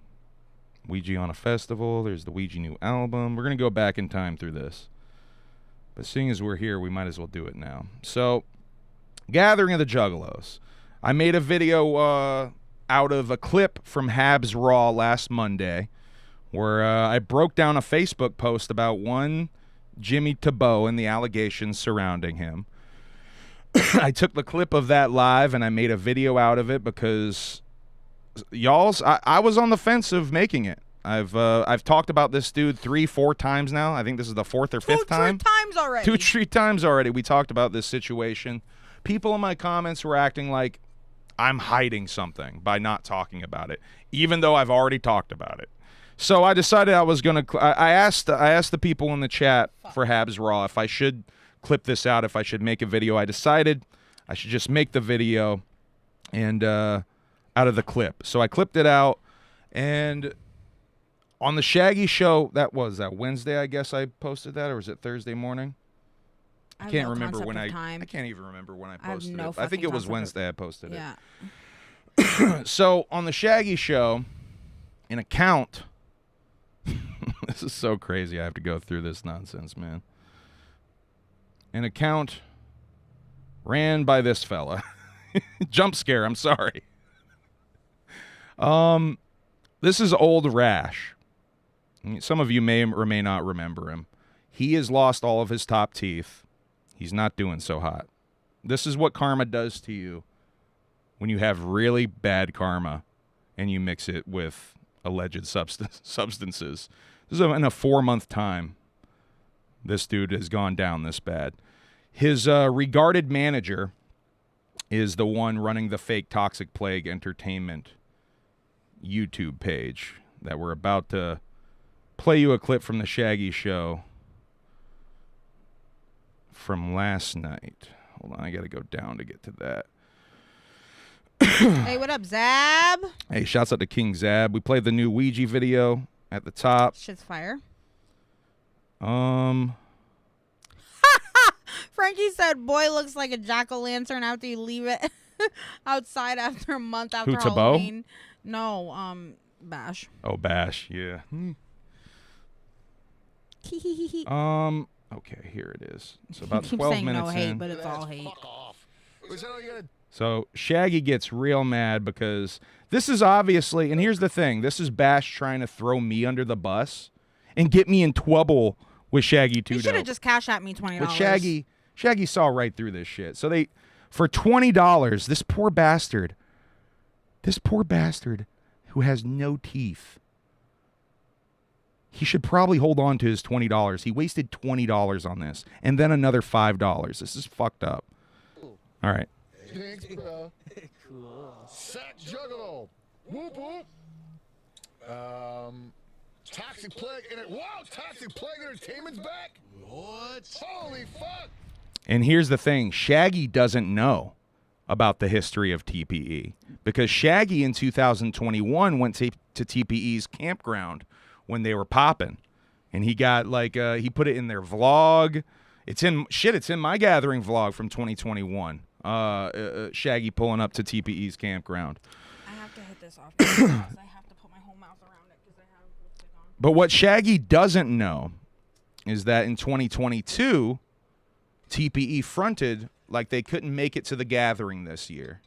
Ouija on a Festival. There's the Ouija new album. We're gonna go back in time through this. But seeing as we're here, we might as well do it now. So, Gathering of the Juggalos. I made a video out of a clip from HABS Raw last Monday where I broke down a Facebook post about one Jimmy Tebeau and the allegations surrounding him. I took the clip of that live and I made a video out of it because I was on the fence of making it. I've talked about this dude 3-4 times now. I think this is the fourth or fifth time. 2 times already. 2-3 times already. We talked about this situation. People in my comments were acting like I'm hiding something by not talking about it, even though I've already talked about it. So I decided I was gonna. I asked the people in the chat for HABS Raw if I should clip this out, if I should make a video. I decided I should just make the video and out of the clip. So I clipped it out, and on the Shaggy show, that Wednesday, I guess I posted that, or was it Thursday morning? I can't remember when I can't even remember when I posted it. I think it was Wednesday I posted it. So on the Shaggy show, an account. This is so crazy. I have to go through this nonsense, man. An account ran by this fella. Jump scare. I'm sorry. This is Old Rash. Some of you may or may not remember him. He has lost all of his top teeth. He's not doing so hot. This is what karma does to you when you have really bad karma and you mix it with alleged substances. This is in a 4-month time. This dude has gone down this bad. His regarded manager is the one running the fake Toxic Plague Entertainment YouTube page that we're about to play you a clip from the Shaggy show from last night. Hold on, I gotta go down to get to that. Hey, what up, Zab? Hey, shouts out to King Zab. We played the new Ouija video at the top. Shit's fire. Frankie said, "Boy looks like a jack-o'-lantern after you leave it outside after a month after Who, Tebeau? Halloween." No, Bash. Oh, Bash, yeah. Okay, here it is. So about 12 minutes no hate, in. but it's all hate. So Shaggy gets real mad because this is obviously, and here's the thing, this is Bash trying to throw me under the bus and get me in trouble with Shaggy too. You should have just cash at me $20. But Shaggy saw right through this shit. So they, for $20, this poor bastard who has no teeth, he should probably hold on to his $20. He wasted $20 on this, and then another $5. This is fucked up. All right. Thanks, bro. Cool. Set Juggalo. Whoop whoop. Toxic Plague and wow, Toxic Plague Entertainment's back. What? Holy fuck! And here's the thing: Shaggy doesn't know about the history of TPE because Shaggy in 2021 went to TPE's campground when they were popping, and he got like he put it in their vlog. It's in my gathering vlog from 2021. Shaggy pulling up to TPE's campground. I have to hit this off because I have to put my whole mouth around it because I have lipstick on. But what Shaggy doesn't know is that in 2022, TPE fronted like they couldn't make it to the gathering this year,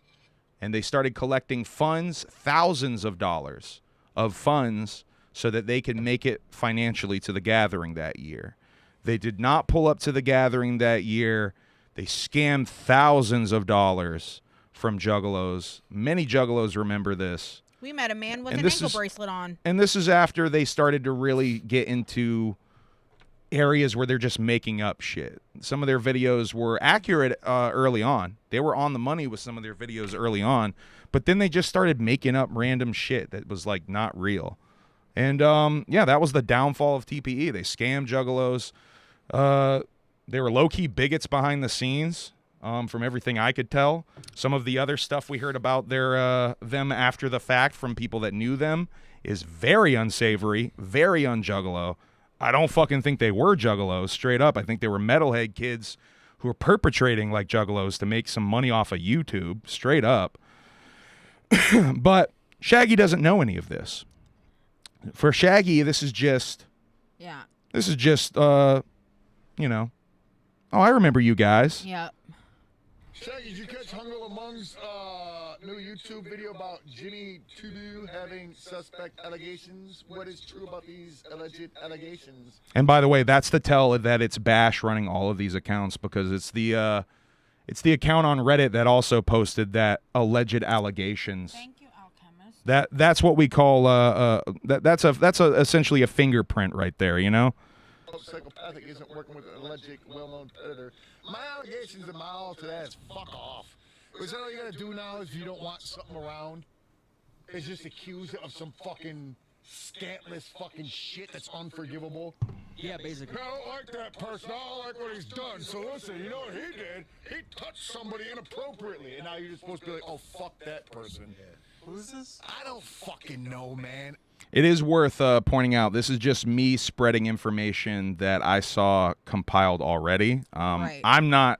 and they started collecting funds, thousands of dollars of funds, so that they could make it financially to the gathering that year. They did not pull up to the gathering that year. They scammed thousands of dollars from Juggalos. Many Juggalos remember this. We met a man with an ankle bracelet on. And this is after they started to really get into areas where they're just making up shit. Some of their videos were accurate early on. They were on the money with some of their videos early on. But then they just started making up random shit that was like not real. And yeah, that was the downfall of TPE. They scammed Juggalos. They were low-key bigots behind the scenes. from everything I could tell. Some of the other stuff we heard about them after the fact from people that knew them is very unsavory, very un-Juggalo. I don't fucking think they were Juggalos, straight up. I think they were metalhead kids who were perpetrating like Juggalos to make some money off of YouTube, straight up. But Shaggy doesn't know any of this. For Shaggy, this is just, you know, oh, I remember you guys. Yeah. Shaggy, did you catch Hungle Among's new YouTube video about Jimmy Tebeau having suspect allegations? What is true about these alleged allegations? And by the way, that's to tell that it's Bash running all of these accounts, because it's the account on Reddit that also posted that alleged allegations. Thank you, Alchemist. That's what we call that's essentially a fingerprint right there, you know? Psychopathic isn't working with an alleged well-known predator. My allegations and my all to that is fuck off. Is that all you gotta do now if you don't want something around? Is just accuse it of some fucking scantless fucking shit that's unforgivable? Yeah, basically. I don't like that person. I don't like what he's done. So listen, you know what he did? He touched somebody inappropriately, and now you're just supposed to be like, oh, fuck that person. Who's this? I don't fucking know, man. It is worth pointing out, this is just me spreading information that I saw compiled already. Right. I'm not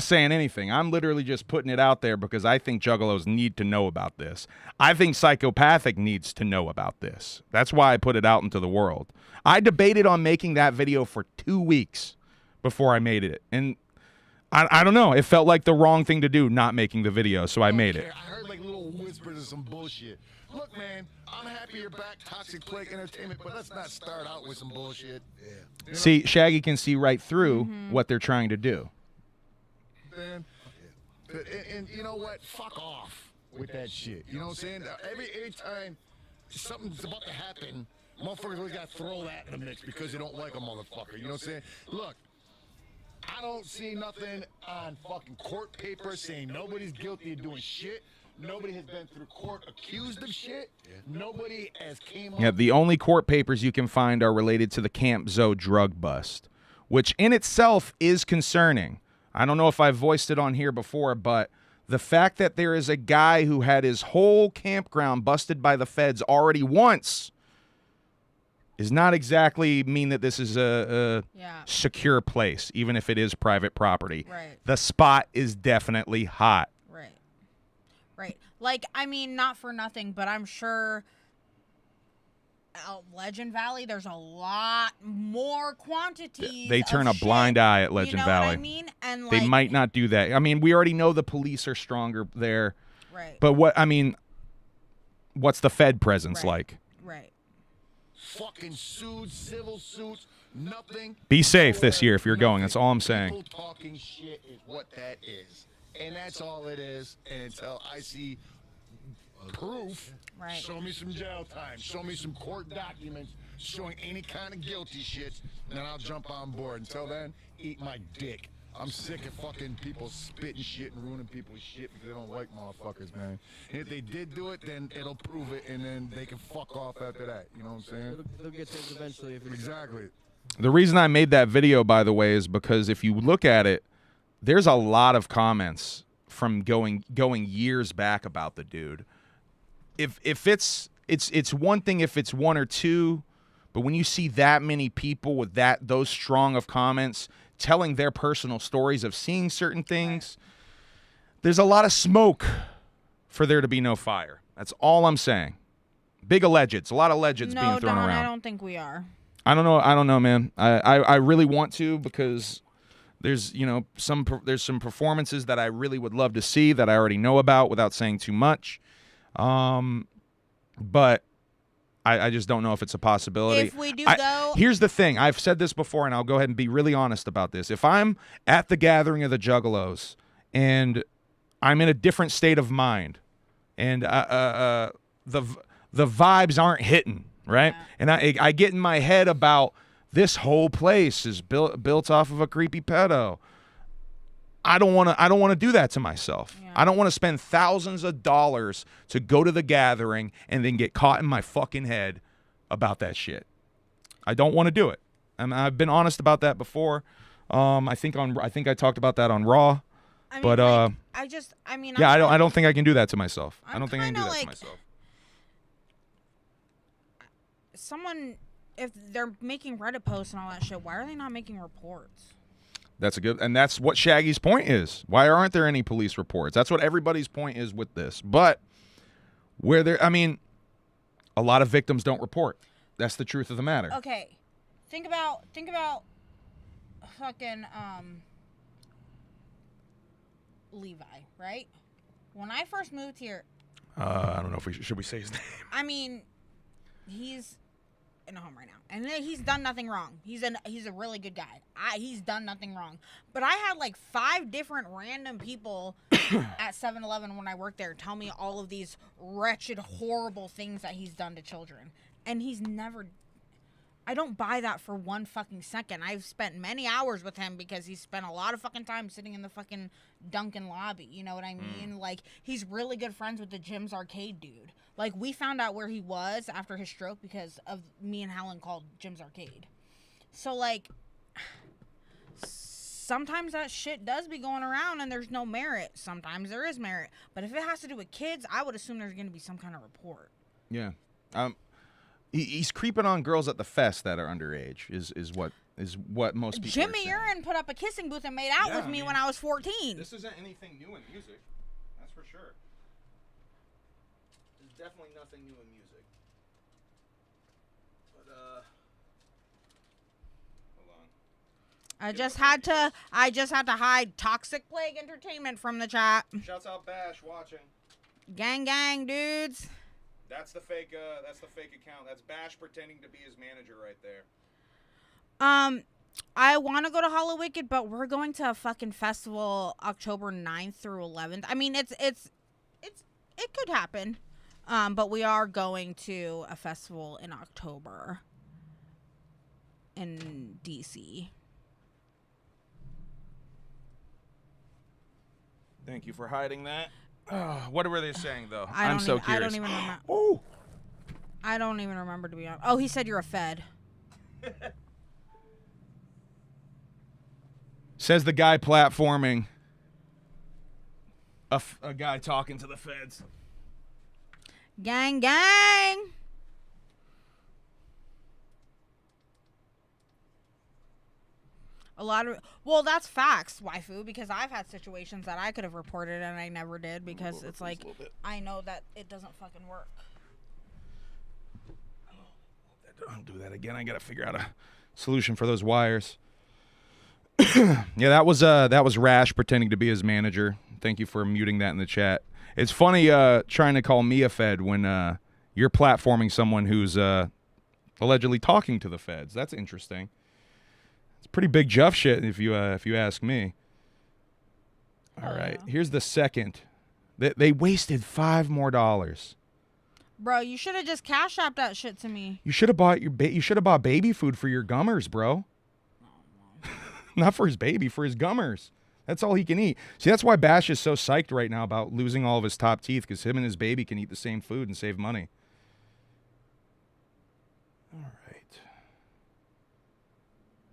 saying anything. I'm literally just putting it out there because I think Juggalos need to know about this. I think Psychopathic needs to know about this. That's why I put it out into the world. I debated on making that video for 2 weeks before I made it. And I don't know. It felt like the wrong thing to do, not making the video, so I made it. I heard like little whispers of some bullshit. Look, man, I'm happy you're back, Toxic Plague Entertainment, but let's not start out with some bullshit. Yeah. You know? See, Shaggy can see right through what they're trying to do. Man, and you know what? Fuck off with that shit. You know what I'm saying? Every time something's about to happen, motherfuckers always got to throw that in the mix because they don't like a motherfucker. You know what I'm saying? Look, I don't see nothing on fucking court paper saying nobody's guilty of doing shit. Nobody has been through court accused of shit. Nobody has came up. Yeah, the only court papers you can find are related to the Camp Zoe drug bust, which in itself is concerning. I don't know if I've voiced it on here before, but the fact that there is a guy who had his whole campground busted by the feds already once does not exactly mean that this is a secure place, even if it is private property. Right. The spot is definitely hot. Right. Like, I mean, not for nothing, but I'm sure Legend Valley, there's a lot more quantities. They turn of a blind shit, eye at Legend you know Valley. What I mean? And like, they might not do that. I mean, we already know the police are stronger there. Right. But what's the Fed presence like? Right. Fucking suits, civil suits, nothing. Be safe this year if you're going. That's all I'm saying. People talking shit is what that is. And that's all it is. And until I see proof, show me some jail time, show me some court documents showing any kind of guilty shit, then I'll jump on board. Until then, eat my dick. I'm sick of fucking people spitting shit and ruining people's shit because they don't like motherfuckers, man. And if they did do it, then it'll prove it, and then they can fuck off after that. You know what I'm saying? It'll get taken eventually. If it's Exactly. The reason I made that video, by the way, is because if you look at it, there's a lot of comments from going years back about the dude. If it's one thing if it's one or two, but when you see that many people with those strong of comments telling their personal stories of seeing certain things, there's a lot of smoke for there to be no fire. That's all I'm saying. Big allegeds, a lot of allegeds being thrown around. I don't think we are. I don't know, man. I really want to, because there's some performances that I really would love to see that I already know about without saying too much. But I just don't know if it's a possibility. If we do go... Here's the thing. I've said this before, and I'll go ahead and be really honest about this. If I'm at the gathering of the Juggalos and I'm in a different state of mind and the vibes aren't hitting, right? Yeah. And I get in my head about this whole place is built off of a creepy pedo. I don't want to do that to myself. Yeah. I don't want to spend thousands of dollars to go to the gathering and then get caught in my fucking head about that shit. I don't want to do it. And I've been honest about that before. I think I talked about that on Raw. I mean, But like, yeah, I don't think I can do that to myself. I don't think I can do kinda that to like- myself. Someone, if they're making Reddit posts and all that shit, why are they not making reports? That's a good, and that's what Shaggy's point is. Why aren't there any police reports? That's what everybody's point is with this. But where there, I mean, a lot of victims don't report. That's the truth of the matter. Okay, think about fucking Levi, right? When I first moved here, I don't know if should we say his name. I mean, he's in a home right now, and he's done nothing wrong. He's a really good guy. He's done nothing wrong. But I had like 5 different random people at 7-Eleven when I worked there tell me all of these wretched, horrible things that he's done to children, and he's never. I don't buy that for one fucking second. I've spent many hours with him because he's spent a lot of fucking time sitting in the fucking Dunkin' lobby. You know what I mean? Like, he's really good friends with the Jim's Arcade dude. Like, we found out where he was after his stroke because of me and Helen called Jim's Arcade. So, like, sometimes that shit does be going around and there's no merit. Sometimes there is merit. But if it has to do with kids, I would assume there's going to be some kind of report. Yeah. He's creeping on girls at the fest that are underage. Is what most people. Jimmy are saying. Urine put up a kissing booth and made out with me when I was 14. This isn't anything new in music. That's for sure. There's definitely nothing new in music. But hold on. I just had to hide Toxic Plague Entertainment from the chat. Shouts out Bash watching. Gang, dudes. That's the fake account. That's Bash pretending to be his manager right there. I want to go to Hollow Wicked, but we're going to a fucking festival October 9th through 11th. I mean, it could happen. But we are going to a festival in October in DC. Thank you for hiding that. What were they saying though? I'm so I curious. don't even remember. Oh. I don't even remember, to be honest. Oh, he said you're a Fed. Says the guy platforming. A guy talking to the feds. Gang. Well, that's facts, waifu, because I've had situations that I could have reported and I never did because it's like, I know that it doesn't fucking work. Don't do that again. I gotta figure out a solution for those wires. Yeah, that was Rash pretending to be his manager. Thank you for muting that in the chat. It's funny trying to call me a Fed when you're platforming someone who's allegedly talking to the feds. That's interesting. It's pretty big Juff shit if you ask me. All right, here's the second. They wasted $5 more. Bro, you should have just cash apped that shit to me. You should have bought baby food for your gummers, bro. Not for his baby, for his gummers. That's all he can eat. See, that's why Bash is so psyched right now about losing all of his top teeth, because him and his baby can eat the same food and save money. All right.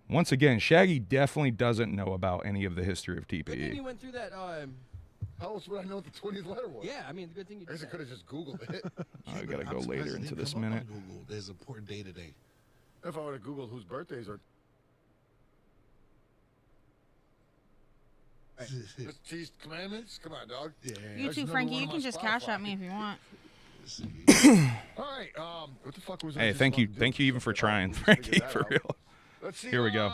Once again, Shaggy definitely doesn't know about any of the history of Good thing TPE. you went through that. How else would I know what the 20th letter was? Yeah, I mean, the good thing you I guess I did. could have just Googled it. I gotta go I'm surprised later it into didn't this come up minute. on Google. There's an important day today. If I would have Googled whose birthdays are. Let's tease commandments? Come on, dog. Yeah. You That's too, another Frankie. one You on can my just cash Spotify. at me if you want. Let's see. All right. What the fuck was I Hey, just thank you. about to do? Thank you even for Okay, trying, let's figure Frankie, that for out. real. Let's see. Here we go.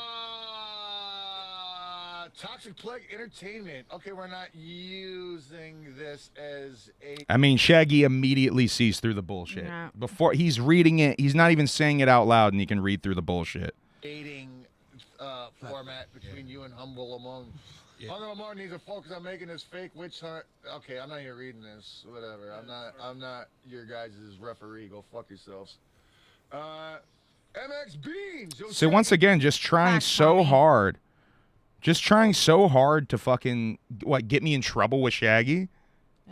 Toxic Plague Entertainment. Okay, we're not using this as a. I mean, Shaggy immediately sees through the bullshit. Yeah. Before he's reading it, he's not even saying it out loud, and he can read through the bullshit. Dating format between you and Humble Among. Yeah. Humble Among needs to focus on making this fake witch hunt. Okay, I'm not even reading this. Whatever. I'm not your guys' referee. Go fuck yourselves. MX Beans. So once again, just trying That's so funny. hard. Just trying so hard to fucking, get me in trouble with Shaggy?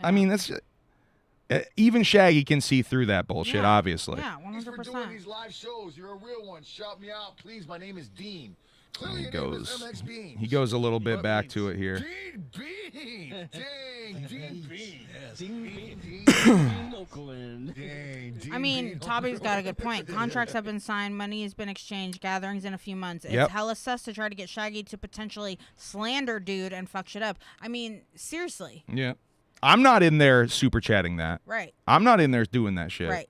I mean, that's... even Shaggy can see through that bullshit, Yeah. obviously. Yeah, Thanks for doing 100%. these live shows. You're a real one. Shout me out, please. My name is Dean. Clearly He your name is goes. MX Beans. He goes a little bit back to it here. Dean Beans. Dang, Dean Beans. Oakland. Dang, Dean I mean, Beans. Toby's got a good point. Contracts have been signed, money has been exchanged, gatherings in a few months. It's Yep. hella sus to try to get Shaggy to potentially slander dude and fuck shit up. I mean, seriously. Yeah. I'm not in there super chatting that. Right. I'm not in there doing that shit. Right.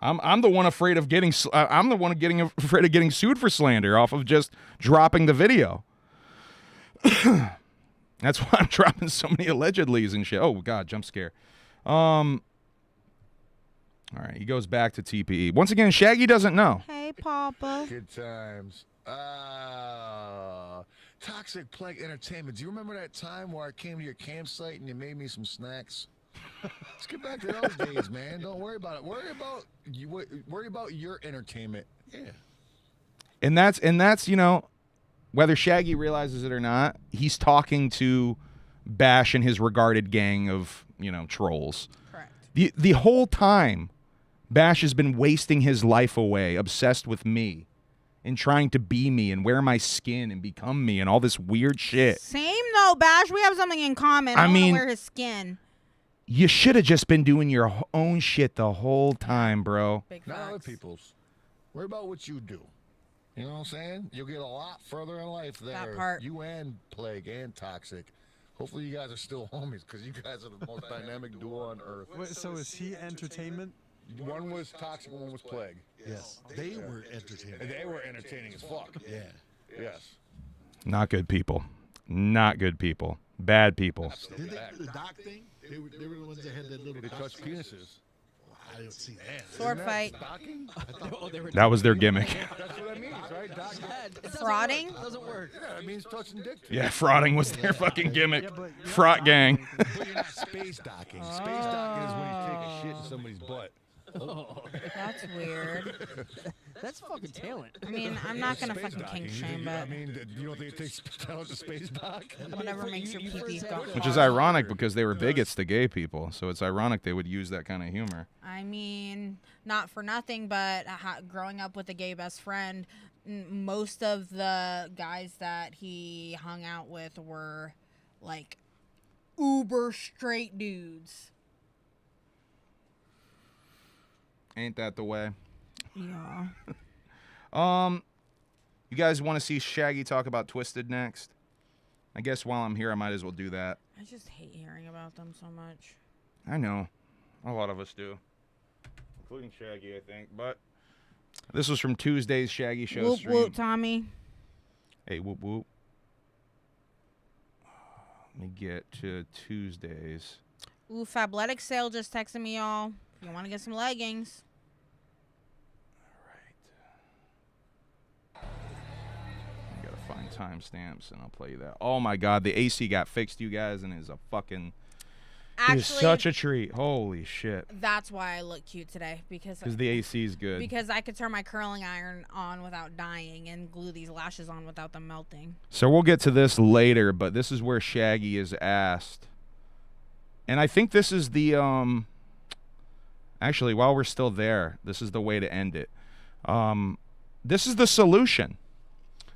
I'm the one afraid of getting. I'm the one afraid of getting sued for slander off of just dropping the video. That's why I'm dropping so many allegedlys and shit. Oh God, jump scare. All right, he goes back to TPE once again. Shaggy doesn't know. Hey, Papa. Good times. Toxic Plague Entertainment. Do you remember that time where I came to your campsite and you made me some snacks? Let's get back to those days, man. Don't worry about it. Worry about your entertainment. Yeah. And that's whether Shaggy realizes it or not, he's talking to Bash and his regarded gang of trolls. Correct. The whole time, Bash has been wasting his life away, obsessed with me, and trying to be me and wear my skin and become me and all this weird shit. Same though, Bash. We have something in common. I mean, want to wear his skin. You should have just been doing your own shit the whole time, bro. Big Not other facts. people's. Worry about what you do. You know what I'm saying? You'll get a lot further in life there. That part. You and Plague and Toxic. Hopefully you guys are still homies because you guys are the most dynamic duo on earth. Wait, so is he entertainment? One was Toxic, one was Plague. Yes, they were entertaining. And they were entertaining as fuck. Yeah. Yes. Not good people. Not good people. Bad people. Did they do the doc thing? They were the ones that had that little. They doc touched thing? penises. I didn't see that. Sword fight. Stocking? That was their gimmick. That's what that means, right? Frauding? Doesn't work. Yeah, it means touching dick. Yeah, frauding was their fucking gimmick. Fraught gang. But you're not space docking. Space docking is when you take a shit in somebody's butt. That's weird. That's fucking talent. I mean, I'm not gonna Space fucking docking. kink shame, but I mean, you don't think it takes talent to space dock? whatever makes your pee go. Which is ironic because they were bigots to gay people. So it's ironic they would use that kind of humor. I mean, not for nothing, but growing up with a gay best friend, most of the guys that he hung out with were like uber straight dudes. Ain't that the way? Yeah. You guys want to see Shaggy talk about Twiztid next? I guess while I'm here, I might as well do that. I just hate hearing about them so much. I know. A lot of us do. Including Shaggy, I think. But this was from Tuesday's Shaggy Show Whoop stream. whoop, Tommy. Hey, whoop whoop. Let me get to Tuesdays. Ooh, Fabletics sale just texted me, y'all. If you want to get some leggings. I gotta find timestamps and I'll play you that. Oh my God, the AC got fixed, you guys, and is a fucking. It is such a treat. Holy shit. That's why I look cute today because the AC is good. Because I could turn my curling iron on without dying and glue these lashes on without them melting. So we'll get to this later, but this is where Shaggy is asked, and I think this is the Actually, while we're still there, this is the way to end it. This is the solution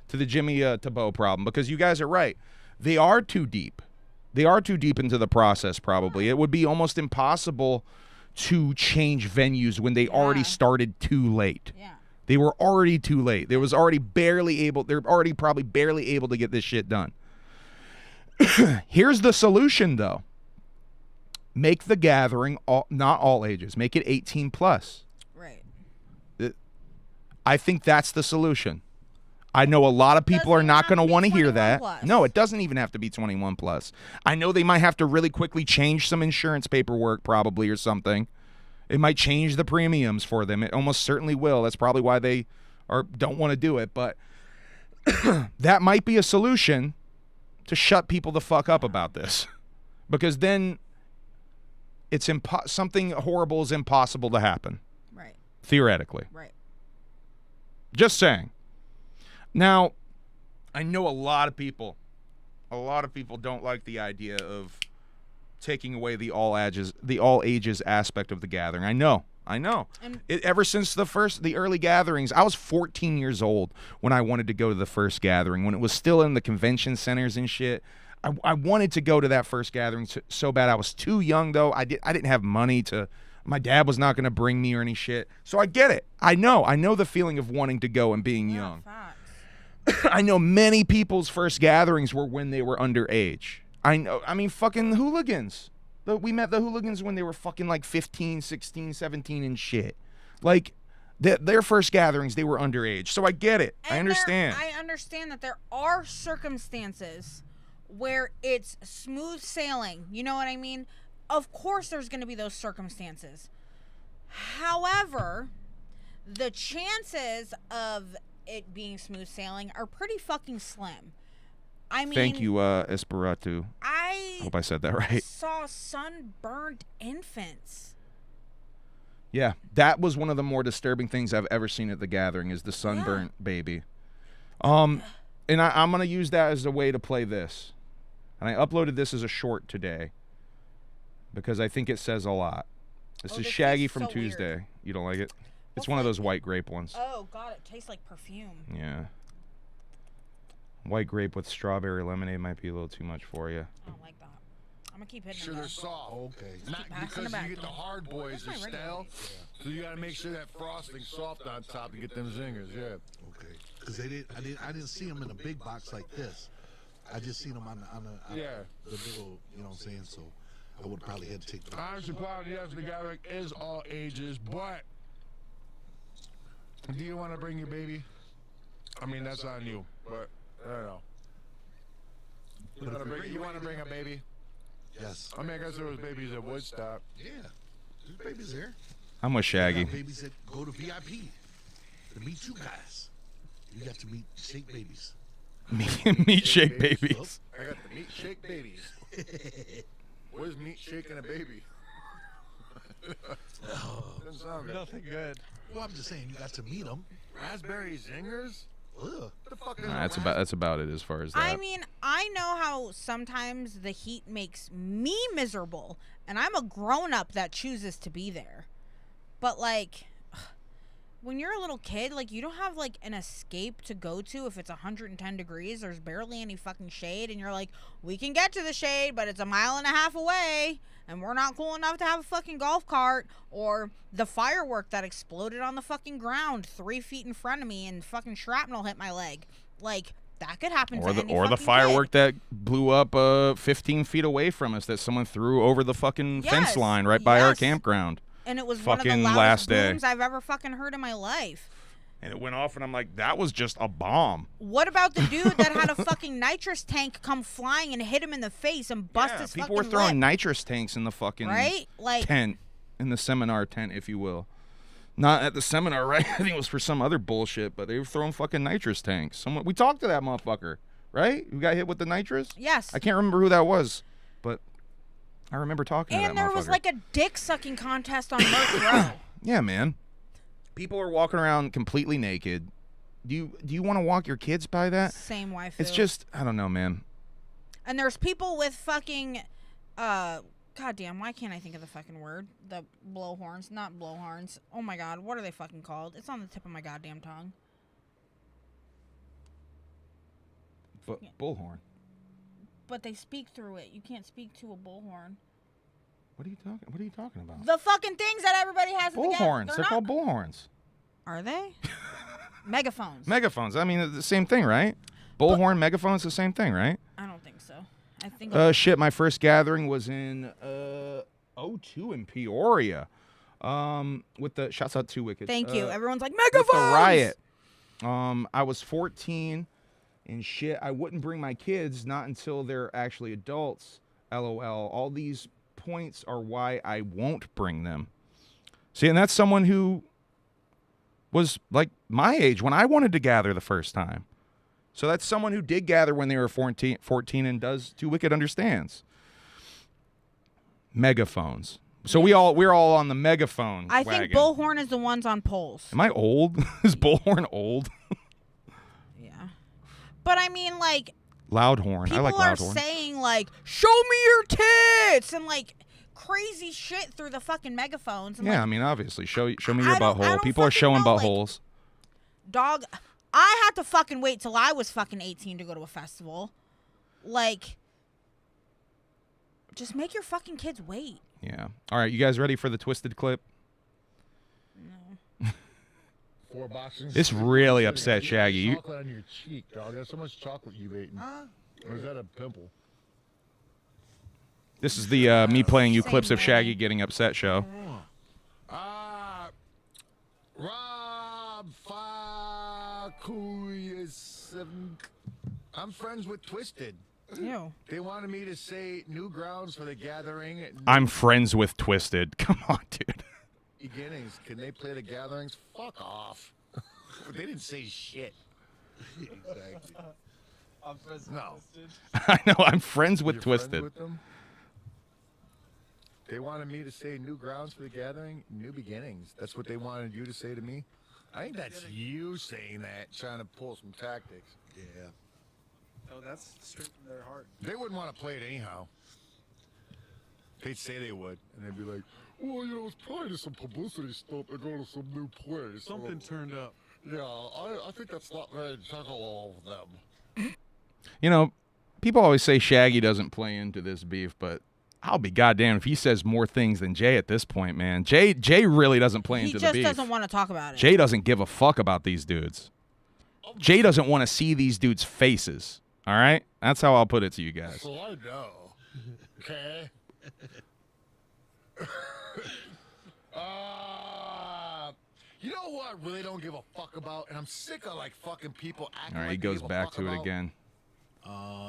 to the Jimmy Tebeau problem, because you guys are right. They are too deep. They are too deep into the process, probably. It would be almost impossible to change venues when they already started too late. Yeah. They were already too late. They're already probably barely able to get this shit done. Here's the solution, though. Make the gathering not all ages. Make it 18 plus. Right. I think that's the solution. I know a lot of people are not going to want to hear that. Plus. No, it doesn't even have to be 21 plus. I know they might have to really quickly change some insurance paperwork probably or something. It might change the premiums for them. It almost certainly will. That's probably why they don't want to do it. But that might be a solution to shut people the fuck up about this. Because then it's something horrible is impossible to happen. Right. Theoretically. Right. Just saying. Now, I know a lot of people don't like the idea of taking away the all ages aspect of the gathering. I know. I know. And- Ever since the early gatherings, I was 14 years old when I wanted to go to the first gathering, when it was still in the convention centers and shit. I wanted to go to that first gathering so bad. I was too young, though. I didn't have money to. My dad was not going to bring me or any shit. So I get it. I know the feeling of wanting to go and being young. I know many people's first gatherings were when they were underage. I mean, fucking hooligans. We met the hooligans when they were fucking like 15, 16, 17 and shit. Like, their first gatherings, they were underage. So I get it. And I understand. I understand that there are circumstances where it's smooth sailing. You know what I mean? Of course there's going to be those circumstances. However, the chances of it being smooth sailing are pretty fucking slim. I mean, Thank you, Esperatu. I hope I said that right. saw sunburned infants. Yeah, that was one of the more disturbing things I've ever seen at the gathering is the sunburnt baby. And I'm going to use that as a way to play this. And I uploaded this as a short today because I think it says a lot. This is Shaggy from Tuesday. Weird. You don't like it? It's one of those white grape ones. Oh, God, it tastes like perfume. Yeah. White grape with strawberry lemonade might be a little too much for you. I don't like that. I'm going to keep hitting Sure, they're soft. Okay. Not because you get the hard boys, they're stale. Yeah. So you got to make sure that frosting's soft on top to get them zingers, yeah. Okay. Because I didn't see them in a big box like this. I just seen them on the little, you know what I'm saying? So I would probably had to take them. Honestly, yes, the gathering is all ages, but do you want to bring your baby? I mean, that's on you, but I don't know. You want to bring a baby? Yes. I mean, I guess there was babies at Woodstock. Yeah, there's babies there. I'm with Shaggy. Babies that go to VIP to meet you guys. You got to meet shake babies. Meat shake babies. I got the meat shake babies. What is meat shaking a baby? Doesn't sound good. Nothing good. Well, I'm just saying you got to meet them. Raspberry zingers? Ugh. What the fuck is That's about it as far as that. I mean, I know how sometimes the heat makes me miserable, and I'm a grown-up that chooses to be there. But, like, when you're a little kid, like, you don't have, like, an escape to go to if it's 110 degrees. There's barely any fucking shade, and you're like, we can get to the shade, but it's 1.5 miles away, and we're not cool enough to have a fucking golf cart, or the firework that exploded on the fucking ground 3 feet in front of me and fucking shrapnel hit my leg. Like, that could happen to any Or the fucking firework kid. that blew up 15 feet away from us that someone threw over the fucking fence line right by our campground. And it was fucking one of the loudest last day. booms I've ever fucking heard in my life. And it went off, and I'm like, that was just a bomb. What about the dude that had a fucking nitrous tank come flying and hit him in the face and bust his fucking people were throwing lip? nitrous tanks in the fucking Like, tent, in the seminar tent, if you will. Not at the seminar, right? I think it was for some other bullshit, but they were throwing fucking nitrous tanks. We talked to that motherfucker, right? Who got hit with the nitrous? Yes. I can't remember who that was, but I remember talking to that motherfucker. And there was like a dick sucking contest on Merck Row. Yeah, man. People are walking around completely naked. Do you want to walk your kids by that? Same wife. It's just, I don't know, man. And there's people with fucking, goddamn, why can't I think of the fucking word? The blowhorns, not blowhorns. Oh my god, what are they fucking called? It's on the tip of my goddamn tongue. Bullhorn. But they speak through it. You can't speak to a bullhorn. What are you talking about? The fucking things that everybody has. Bullhorns. They're called bullhorns. Are they? Megaphones. Megaphones. I mean, the same thing, right? Bullhorn, megaphone's the same thing, right? I don't think so. I think. Shit. My first gathering was in 02 in Peoria. With the shouts out to Wicked. Thank you. Everyone's like megaphones. With the riot. I was 14 and shit. I wouldn't bring my kids not until they're actually adults. LOL. All these points are why I won't bring them. See, and that's someone who was like my age when I wanted to gather the first time. So that's someone who did gather when they were 14 and does Too Wicked understands. Megaphones. So we're all on the megaphone I wagon. think bullhorn is the ones on poles. Am I old? Is bullhorn old? Yeah. But I mean, like, Loudhorn. I like people are Loudhorn. saying, like, show me your tits! And, like, crazy shit through the fucking megaphones. Yeah, like, I mean, obviously, show me your I don't butthole. People are fucking showing know, like, buttholes. dog, I had to fucking wait till I was fucking 18 to go to a festival. Like, just make your fucking kids wait. Yeah. All right, you guys ready for the Twiztid clip? No. 4 boxes. This really upset Shaggy. You, Chocolate on your cheek, dog. There's so much chocolate you've eaten. Or is that a pimple? this is the me playing you Same clips of way. Shaggy getting upset show. Rob Fakuyas. I'm friends with Twiztid. Ew. They wanted me to say new grounds for the gathering. I'm friends with Twiztid. Come on, dude. Beginnings. Can they play the gatherings? Fuck off. They didn't say shit. Exactly. No. I know. I'm friends with You're friends Twiztid. with them? They wanted me to say new grounds for the gathering, new beginnings. That's what they wanted you to say to me. I think that's you saying that, trying to pull some tactics. Yeah. Oh, that's straight from their heart. They wouldn't want to play it anyhow. They'd say they would, and they'd be like, well, you know, it's probably just some publicity stuff to go to some new place. Something turned up. Yeah, I think that's not very Juggalo of them. You know, people always say Shaggy doesn't play into this beef, but I'll be goddamn if he says more things than Jay at this point, man. Jay really doesn't play into the beef. He just doesn't want to talk about it. Jay doesn't give a fuck about these dudes. Jay doesn't want to see these dudes' faces. All right? That's how I'll put it to you guys. So I know. Okay? You know who I really don't give a fuck about? And I'm sick of, like, fucking people acting All right, like he they goes give a back fuck to it about again.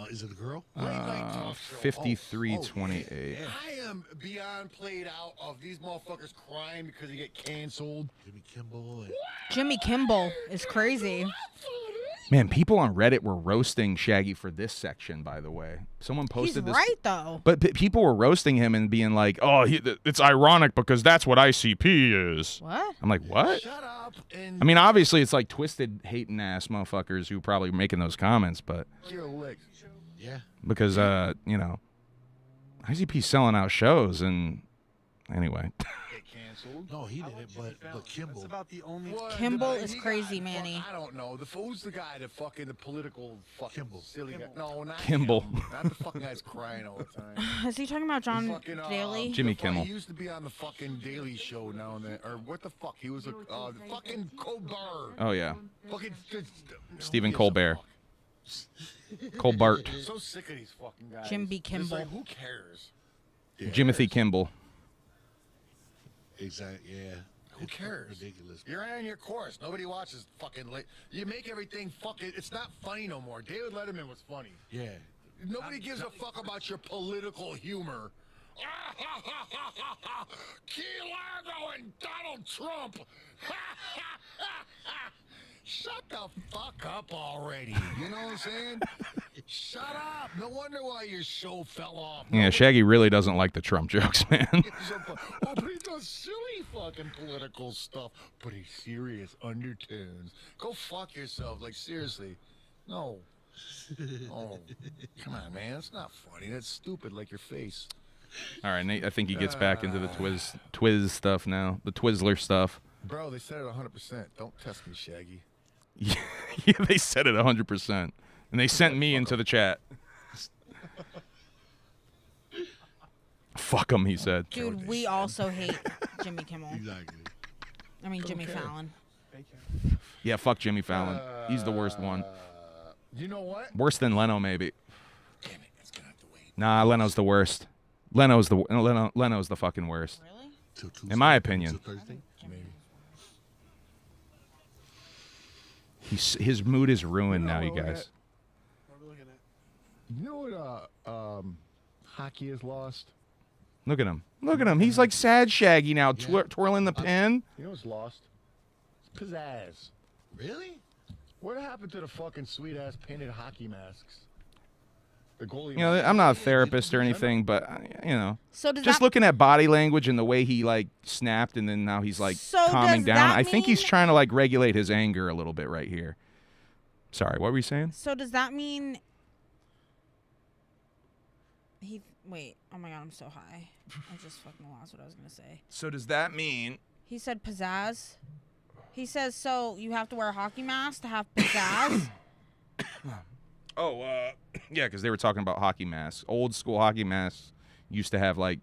Is it a girl? 53-28. I am beyond played out of these motherfuckers crying because they get canceled. Jimmy Kimball. And Jimmy Kimball is crazy. Man, people on Reddit were roasting Shaggy for this section, by the way. Someone He's posted this. right, though. But people were roasting him and being like, oh, it's ironic because that's what ICP is. What? I'm like, what? Shut up and I mean, obviously, it's like Twiztid hating ass motherfuckers who probably making those comments, but your licks. yeah. because, you know, ICP's selling out shows and anyway. Get canceled. No, he didn't, but Kimball. That's about the only. What? Kimball He is got crazy, fuck- Manny. I don't know. Who's the guy that fucking the political fucking Kimball. silly guy? No, not Kimball. him. Not the fucking guy's crying all the time. Is he talking about John Fucking, Daly? Jimmy the fuck- Kimmel. He used to be on the fucking Daily Show now and then, or what the fuck? He was a the fucking Corbell. Oh, yeah. Fucking Stephen who gives a Colbert. fuck? Colbert. I'm so sick of these fucking guys. Jim B. It's Kimball. like, who cares? Yeah. Jimothy Kimball. Exactly. Yeah. Who cares? Ridiculous. You're on your course. Nobody watches fucking late. You make everything fucking. It's not funny no more. David Letterman was funny. Yeah. Nobody gives a fuck about your political humor. Key Largo and Donald Trump. Shut the fuck up already. You know what I'm saying? Shut up. No wonder why your show fell off. Yeah, Shaggy really doesn't like the Trump jokes, man. Oh, but he does silly fucking political stuff. But he's serious undertones. Go fuck yourself. Like, seriously. No. Oh, come on, man. That's not funny. That's stupid like your face. All right, Nate, I think he gets back into the Twiz stuff now, the Twizzler stuff. Bro, they said it 100%. Don't test me, Shaggy. Yeah, they said it 100%. And they sent me into the chat. Fuck him, he said. Dude, we also hate Jimmy Kimmel. Exactly. I mean, Jimmy Fallon. Yeah, fuck Jimmy Fallon. He's the worst one. You know what? Worse than Leno, maybe. Damn it, it's gonna have to wait. Nah, Leno's the worst. Leno's the fucking worst. Really? Till Tuesday. In my opinion. Till Thursday. Maybe. His mood is ruined now, you What are we guys. What are we looking at? You know what hockey has lost? Look at him. Look at him. He's like sad Shaggy now, twirling the pin. You know what's lost? It's pizzazz. Really? What happened to the fucking sweet-ass painted hockey masks? The goalie You know, masks? I'm not a therapist or anything, but, you know. So does Just that looking at body language and the way he, like, snapped and then now he's, like, So calming does down. that I think he's mean- trying to, like, regulate his anger a little bit right here. Sorry, what were you saying? So does that mean Wait. Oh my god, I'm so high. I just fucking lost what I was gonna say. So does that mean? He said pizzazz. He says so. You have to wear a hockey mask to have pizzazz. Oh, yeah, because they were talking about hockey masks. Old school hockey masks used to have like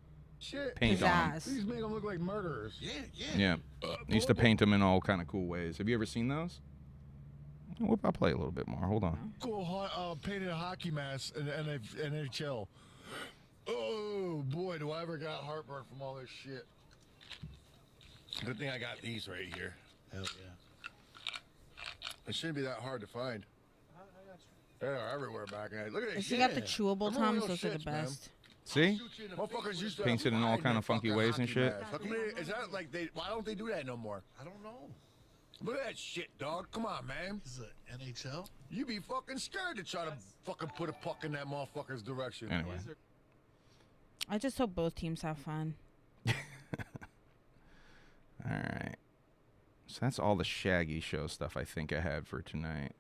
paint on them. These make them look like murderers. Yeah. They used to paint them in all kind of cool ways. Have you ever seen those? I'll play a little bit more. Hold on. Cool painted hockey mask in NHL. Oh boy, do I ever got heartburn from all this shit. Good thing I got these right here. Hell yeah. It shouldn't be that hard to find. They are everywhere back in the day. Look at If this you shit. got the chewable Tums, those are the best. See? Motherfuckers used to Paints it in all kind of funky ways and shit. Is that like why don't they do that no more? I don't know. Look at that shit, dog. Come on, man. This is an NHL. You be fucking scared to try to fucking put a puck in that motherfucker's direction. Anyway. I just hope both teams have fun. All right. So that's all the Shaggy show stuff I think I had for tonight.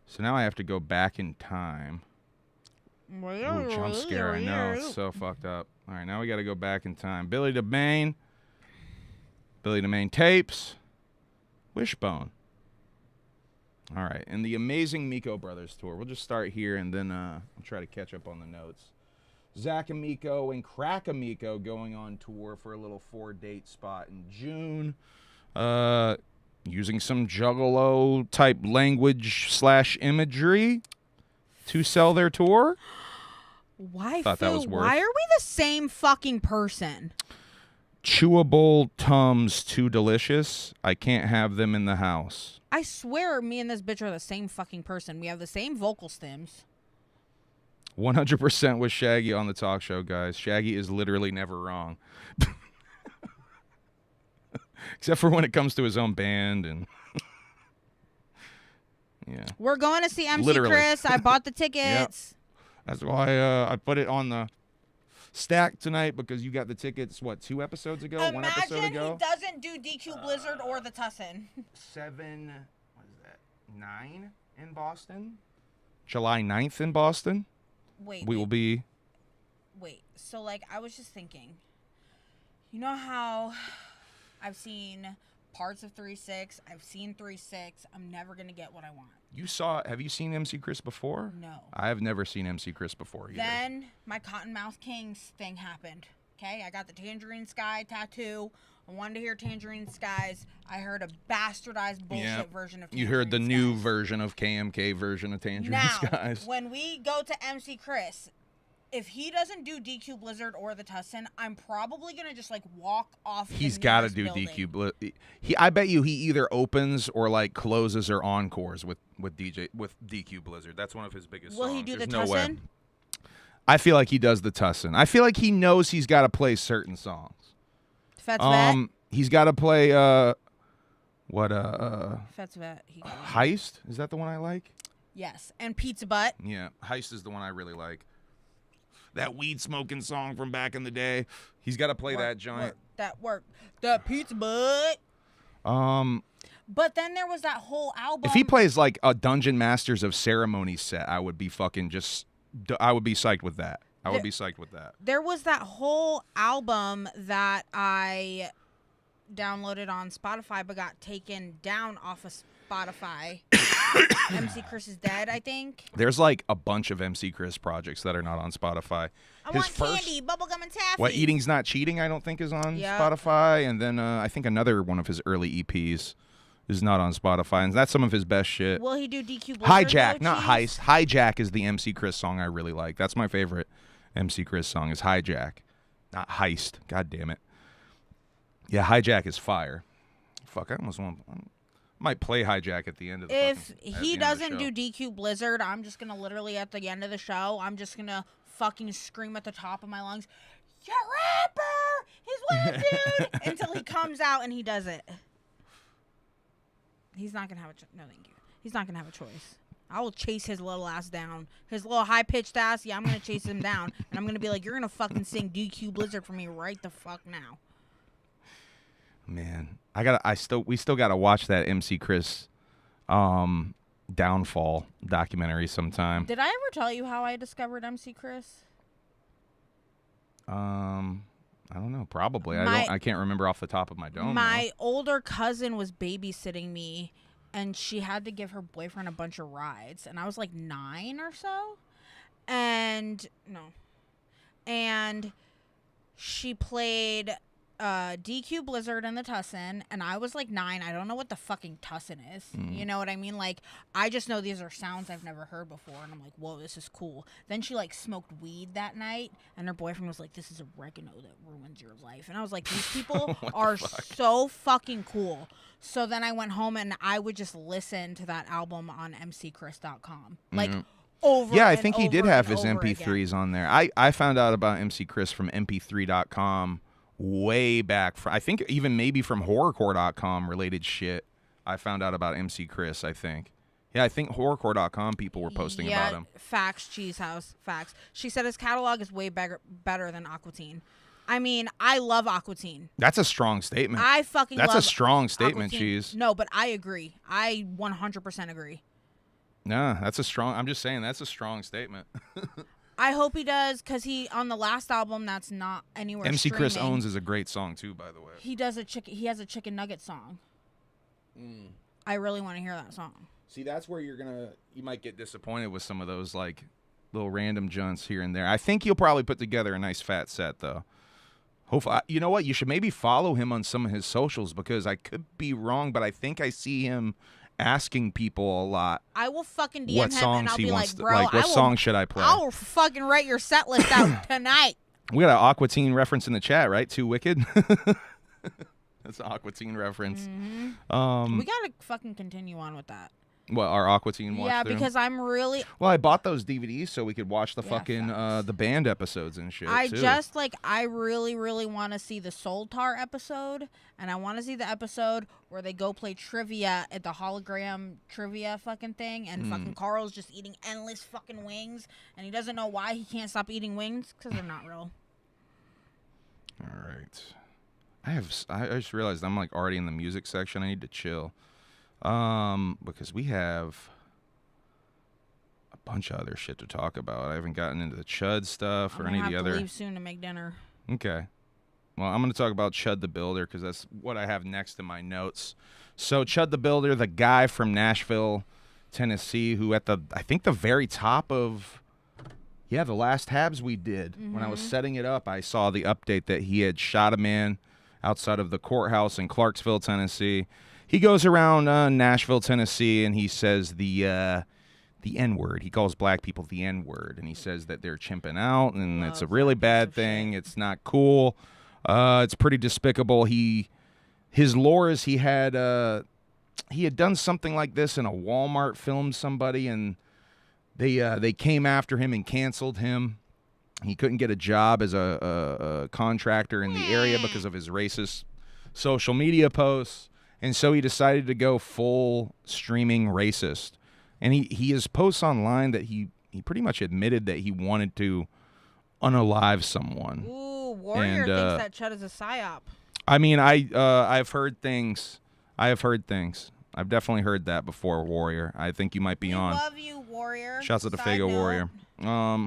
So now I have to go back in time. Ooh, jump scare, I know. It's so fucked up. All right, now we got to go back in time. Billy DeMaine. Billy DeMaine tapes. Wishbone. All right, and the Amazing Miko Brothers tour. We'll just start here, and then I'll try to catch up on the notes. Zach and Miko and Crack Miko going on tour for a little 4-date spot in June. Using some Juggalo type language / imagery to sell their tour. Why, Thought that was worth. Why are we the same fucking person? Chewable Tums too delicious. I can't have them in the house. I swear me and this bitch are the same fucking person. We have the same vocal stems. 100% with Shaggy on the talk show, guys. Shaggy is literally never wrong. Except for when it comes to his own band and yeah. We're going to see MC Literally. Chris. I bought the tickets. Yep. That's why I put it on the stack tonight because you got the tickets, what, 2 episodes ago? 1 episode ago? Imagine he doesn't do DQ Blizzard or the Tussin. 7, what is that, 9 in Boston? July 9th in Boston? Wait. We will be... Wait, so like I was just thinking, you know how I've seen parts of 3-6, I've seen 3-6, I'm never going to get what I want. Have you seen MC Chris before? No. I have never seen MC Chris before either. Then my Cottonmouth Kings thing happened. Okay, I got the Tangerine Sky tattoo. I wanted to hear Tangerine Skies. I heard a bastardized bullshit version of Tangerine You heard the Skies. new version of KMK version of Tangerine Skies. When we go to MC Chris, if he doesn't do DQ Blizzard or the Tussin, I'm probably going to just like walk off. He's got to do DQ Blizzard. I bet you he either opens or like closes or encores with DQ Blizzard. That's one of his biggest songs. Will he do There's the no way. Tussin? I feel like he does the Tussin. I feel like he knows he's got to play certain songs. Fet's Vet? He's got to play Fet's Vet. Heist? Is that the one I like? Yes, and Pizza Butt. Yeah, Heist is the one I really like. That weed smoking song from back in the day. He's got to play that giant. That work. The Pizza Butt. But then there was that whole album. If he plays like a Dungeon Masters of Ceremony set, I would be fucking I would be psyched with that. I would be psyched with that. There was that whole album that I downloaded on Spotify but got taken down off of Spotify. MC Chris is Dead, I think. There's like a bunch of MC Chris projects that are not on Spotify. I want candy, bubblegum, and taffy. What, Eating's Not Cheating, I don't think is on Spotify. And then I think another one of his early EPs is not on Spotify. And that's some of his best shit. Will he do DQ Blizzard? Hijack, not Heist. Hijack is the MC Chris song I really like. That's my favorite MC Chris song is Hijack, not Heist. God damn it. Yeah, Hijack is fire. Fuck, I almost want... might play Hijack at the end of the If he doesn't do DQ Blizzard, I'm just going to literally at the end of the show, I'm just going to fucking scream at the top of my lungs, "You're a rapper! He's one dude!" until he comes out and he does it. He's not going to have a no, thank you. He's not going to have a choice. I will chase his little ass down. His little high-pitched ass, I'm going to chase him down. And I'm going to be like, "You're going to fucking sing DQ Blizzard for me right the fuck now." Man, we still gotta watch that MC Chris downfall documentary sometime. Did I ever tell you how I discovered MC Chris? I don't know. Probably. I can't remember off the top of my dome. My older cousin was babysitting me, and she had to give her boyfriend a bunch of rides, and I was like 9 or so, and she played DQ Blizzard in the Tussin, and I was like 9. I don't know what the fucking Tussin is. You know what I mean? Like, I just know these are sounds I've never heard before, and I'm like, whoa, this is cool. Then she, like, smoked weed that night, and her boyfriend was like, this is oregano that ruins your life. And I was like, these people are so fucking cool. So then I went home, and I would just listen to that album on mcchris.com. Like, over I think he did have his over MP3s again. on there. I found out about MC Chris from mp3.com way back. I think even maybe from horrorcore.com related shit. I found out about MC Chris, I think. Yeah, I think horrorcore.com people were posting about him. Facts, Cheese House, facts. She said his catalog is way better than Aquatine. I mean, I love Aquatine. That's a strong statement. I fucking That's love a strong statement, Aquatine. Cheese. No, but I agree. I 100% agree. Nah, I'm just saying that's a strong statement. I hope he does, because on the last album that's not anywhere MC Chris streaming, Owns is a great song too, by the way. he has a chicken nugget song. I really want to hear that song. See, that's where you might get disappointed with some of those like little random junts here and there. I think you'll probably put together a nice fat set though. Hopefully, you know what? You should maybe follow him on some of his socials, because I could be wrong, but I think I see him asking people a lot. I will fucking DM what him songs and I'll he be wants like, to, bro, like what song should I play? I'll fucking write your set list out tonight. We got an Aquatine reference in the chat, right? Too Wicked. That's an Aquatine reference. We gotta fucking continue on with that. What, our Aquatine watch? Yeah, through? because I'm really. Well, I bought those DVDs so we could watch the Yeah, fucking facts. the band episodes and shit. Too. I really, really want to see the Soul Tar episode, and I want to see the episode where they go play trivia at the hologram trivia fucking thing, and fucking Carl's just eating endless fucking wings, and he doesn't know why he can't stop eating wings, because they're not real. All right. I just realized I'm like already in the music section. I need to chill. Because we have a bunch of other shit to talk about. I haven't gotten into the Chud stuff or any of the other. I'm gonna leave soon to make dinner. Okay. Well, I'm going to talk about Chud the Builder because that's what I have next in my notes. So Chud the Builder, the guy from Nashville, Tennessee, who at I think the very top of, the last HABS we did, when I was setting it up, I saw the update that he had shot a man outside of the courthouse in Clarksville, Tennessee. He goes around Nashville, Tennessee, and he says the N-word. He calls black people the N-word, and he says that they're chimping out, and it's a really bad thing. It's not cool. It's pretty despicable. His lore is he had done something like this in a Walmart, filmed somebody, and they came after him and canceled him. He couldn't get a job as a contractor in the area because of his racist social media posts. And so he decided to go full streaming racist. And he has posts online that he pretty much admitted that he wanted to unalive someone. Ooh, Warrior thinks that Chud is a psyop. I mean, I've heard things. I've definitely heard that before, Warrior. I think you might be on. Love you, Warrior. Shouts out to Side Fago note. Warrior.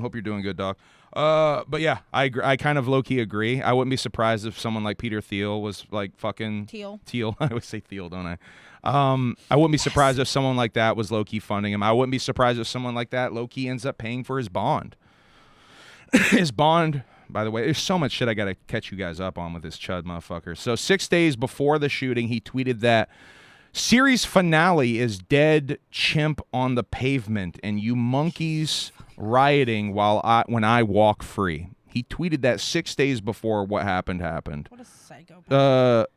Hope you're doing good, dog. But yeah, I kind of low-key agree. I wouldn't be surprised if someone like Peter Thiel was like fucking Teal. I always say Thiel, don't I? I wouldn't be surprised if someone like that was low-key funding him. I wouldn't be surprised if someone like that low-key ends up paying for his bond. His bond, by the way, there's so much shit I got to catch you guys up on with this Chud motherfucker. So 6 days before the shooting, he tweeted that series finale is dead chimp on the pavement and you monkeys rioting when I walk free. He tweeted that 6 days before what happened. What a psychopath.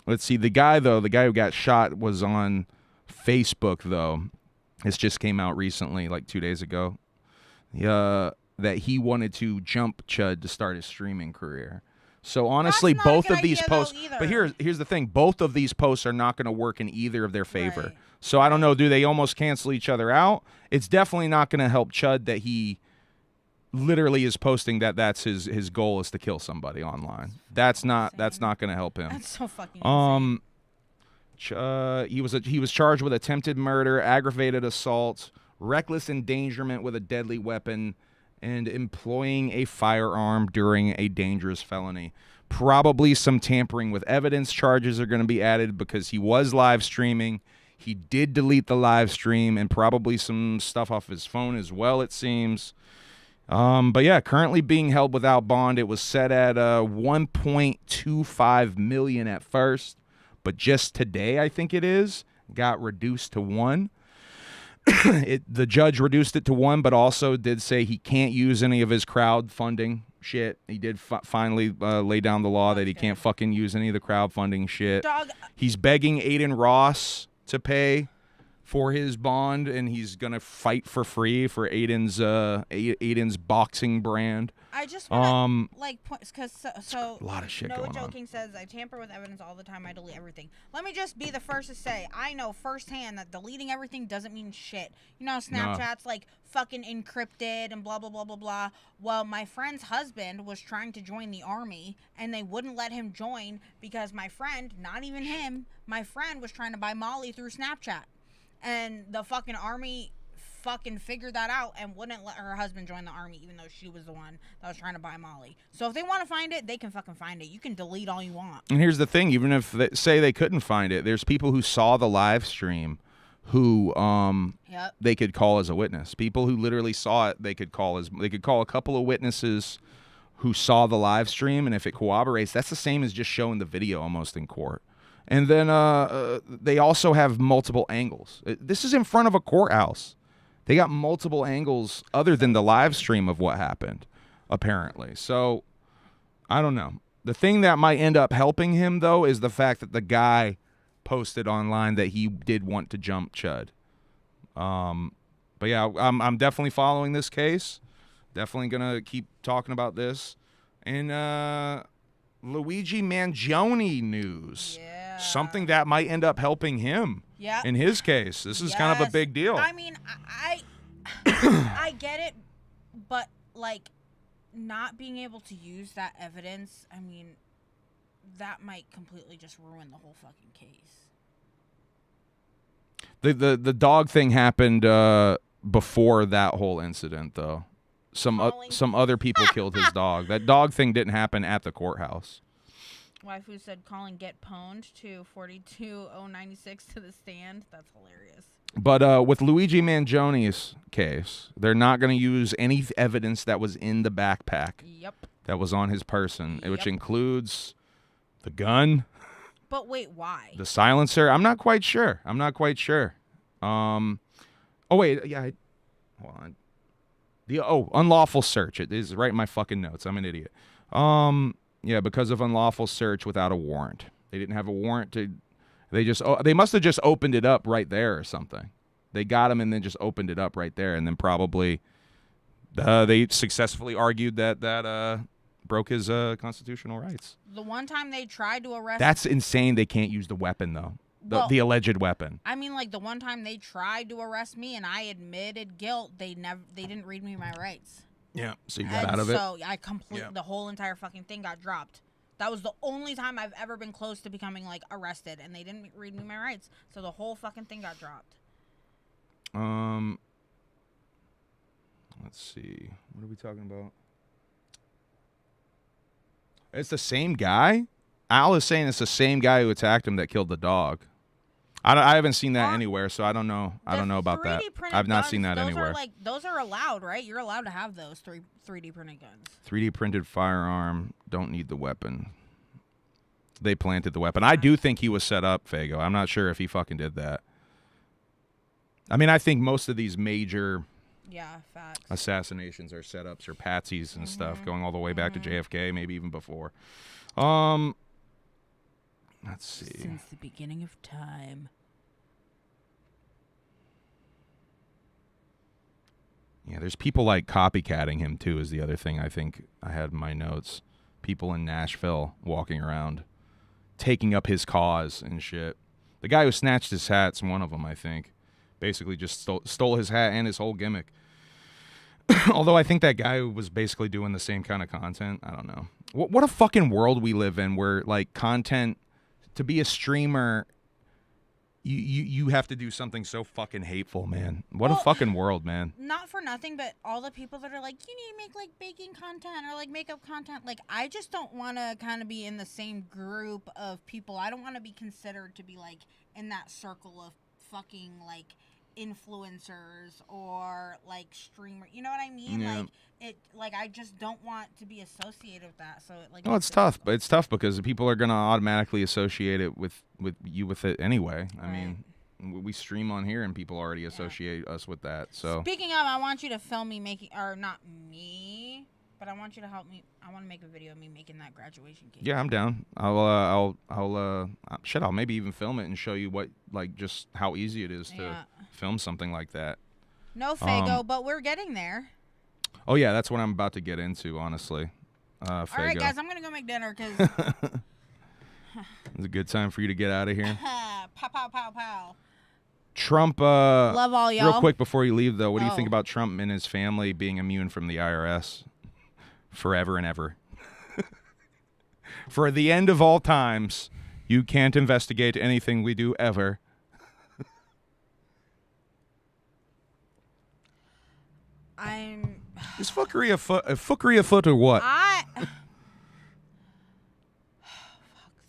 Let's see. The guy who got shot was on Facebook, though. This just came out recently, like 2 days ago. That he wanted to jump Chud to start his streaming career. So honestly, That's not a both good of these idea, posts, though, but either. here's the thing: both of these posts are not going to work in either of their favor. Right. So I don't know. Do they almost cancel each other out? It's definitely not going to help Chud that he literally is posting that that's his goal is to kill somebody online. That's not going to help him. That's so fucking insane. He was charged with attempted murder, aggravated assault, reckless endangerment with a deadly weapon, and employing a firearm during a dangerous felony. Probably some tampering with evidence charges are going to be added because he was live streaming. He did delete the live stream and probably some stuff off his phone as well, it seems. But yeah, currently being held without bond. It was set at $1.25 million at first, but just today, I think it is, got reduced to $1 million. The judge reduced it to $1 million, but also did say he can't use any of his crowdfunding shit. He did finally lay down the law that he can't fucking use any of the crowdfunding shit. Dog. He's begging Aiden Ross to pay for his bond, and he's gonna fight for free for Aiden's boxing brand. I just want to because so a lot of shit Noah going on. Joking says I tamper with evidence all the time. I delete everything. Let me just be the first to say I know firsthand that deleting everything doesn't mean shit. You know, Snapchat's like fucking encrypted and blah blah blah blah blah. Well, my friend's husband was trying to join the army, and they wouldn't let him join because my friend, not even him, my friend was trying to buy Molly through Snapchat, and the fucking army fucking figured that out and wouldn't let her husband join the army, even though she was the one that was trying to buy Molly. So if they want to find it, they can fucking find it. You can delete all you want. And here's the thing, even if they say they couldn't find it, there's people who saw the live stream who they could call as a witness. People who literally saw it, they could call a couple of witnesses who saw the live stream, and if it corroborates, that's the same as just showing the video almost in court. And then they also have multiple angles. This is in front of a courthouse. They got multiple angles other than the live stream of what happened, apparently. So, I don't know. The thing that might end up helping him, though, is the fact that the guy posted online that he did want to jump Chud. But yeah, I'm definitely following this case. Definitely going to keep talking about this. And Luigi Mangione news. Yeah. Something that might end up helping him. Yeah. In his case, this is kind of a big deal. I mean, I get it, but like not being able to use that evidence, I mean, that might completely just ruin the whole fucking case. The dog thing happened before that whole incident, though. Some other people killed his dog. That dog thing didn't happen at the courthouse. Waifu said calling get pwned to 42096 to the stand. That's hilarious. But with Luigi Mangione's case, they're not going to use any evidence that was in the backpack. Yep. That was on his person, which includes the gun. But wait, why? The silencer. I'm not quite sure. Oh wait, yeah. Hold on. Unlawful search. It is right in my fucking notes. I'm an idiot. Yeah, because of unlawful search without a warrant. They didn't have a warrant to. They must have just opened it up right there or something. They got him and then just opened it up right there, and then probably they successfully argued that broke his constitutional rights. The one time they tried to arrest. That's insane. They can't use the weapon though. The alleged weapon. I mean, like the one time they tried to arrest me and I admitted guilt, they didn't read me my rights. Yeah, so you got out of it. So I the whole entire fucking thing got dropped. That was the only time I've ever been close to becoming like arrested, and they didn't read me my rights. So the whole fucking thing got dropped. Let's see. What are we talking about? It's the same guy? Al is saying it's the same guy who attacked him that killed the dog. I haven't seen that anywhere, so I don't know. I don't know about that. I've not seen that anywhere. Those are allowed, right? You're allowed to have those 3D printed guns. 3D printed firearm. Don't need the weapon. They planted the weapon. I do think he was set up, Fago. I'm not sure if he fucking did that. I mean, I think most of these major assassinations are setups or patsies and stuff, going all the way back to JFK, maybe even before. Let's see. Since the beginning of time. Yeah, there's people like copycatting him too is the other thing I think I had in my notes. People in Nashville walking around, taking up his cause and shit. The guy who snatched his hat's one of them, I think. Basically just stole his hat and his whole gimmick. Although I think that guy was basically doing the same kind of content. I don't know. What a fucking world we live in where like content... To be a streamer, you have to do something so fucking hateful, man. What a fucking world, man. Not for nothing, but all the people that are like, you need to make like baking content or like makeup content. Like, I just don't want to kind of be in the same group of people. I don't want to be considered to be like in that circle of fucking like influencers or like streamer. You know what I mean? Yeah. Like I just don't want to be associated with that. So it like. Well, it's tough, but it's tough because people are gonna automatically associate it with it anyway. I mean, we stream on here and people already associate us with that. So speaking of, I want you to film me making, or not me, but I want you to help me. I want to make a video of me making that graduation cake. yeah, I'm down. I'll maybe even film it and show you just how easy it is to film something like that. No Fago, but we're getting there. Oh yeah, that's what I'm about to get into, honestly. All right, guys, I'm gonna go make dinner because it's a good time for you to get out of here. Pow pow pow pow. Trump. Love all y'all. Real quick before you leave, though, what do you think about Trump and his family being immune from the IRS forever and ever? For the end of all times, you can't investigate anything we do ever. Is fuckery afoot or what? Fuck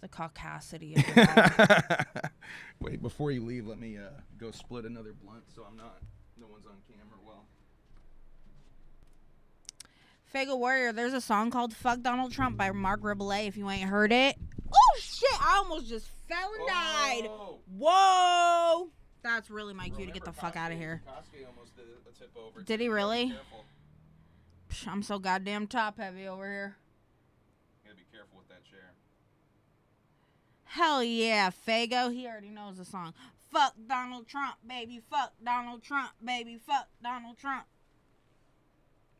the caucasity of it all. Wait, before you leave, let me go split another blunt so no one's on camera well. Fago Warrior, there's a song called Fuck Donald Trump by Mark Riboulet, if you ain't heard it. Oh, shit, I almost just fell and died. Whoa. That's really my cue to get the fuck out of here. Almost did a tip over. Did he really? Psh, I'm so goddamn top heavy over here. You gotta be careful with that chair. Hell yeah, Fago. He already knows the song. Fuck Donald Trump, baby. Fuck Donald Trump, baby. Fuck Donald Trump.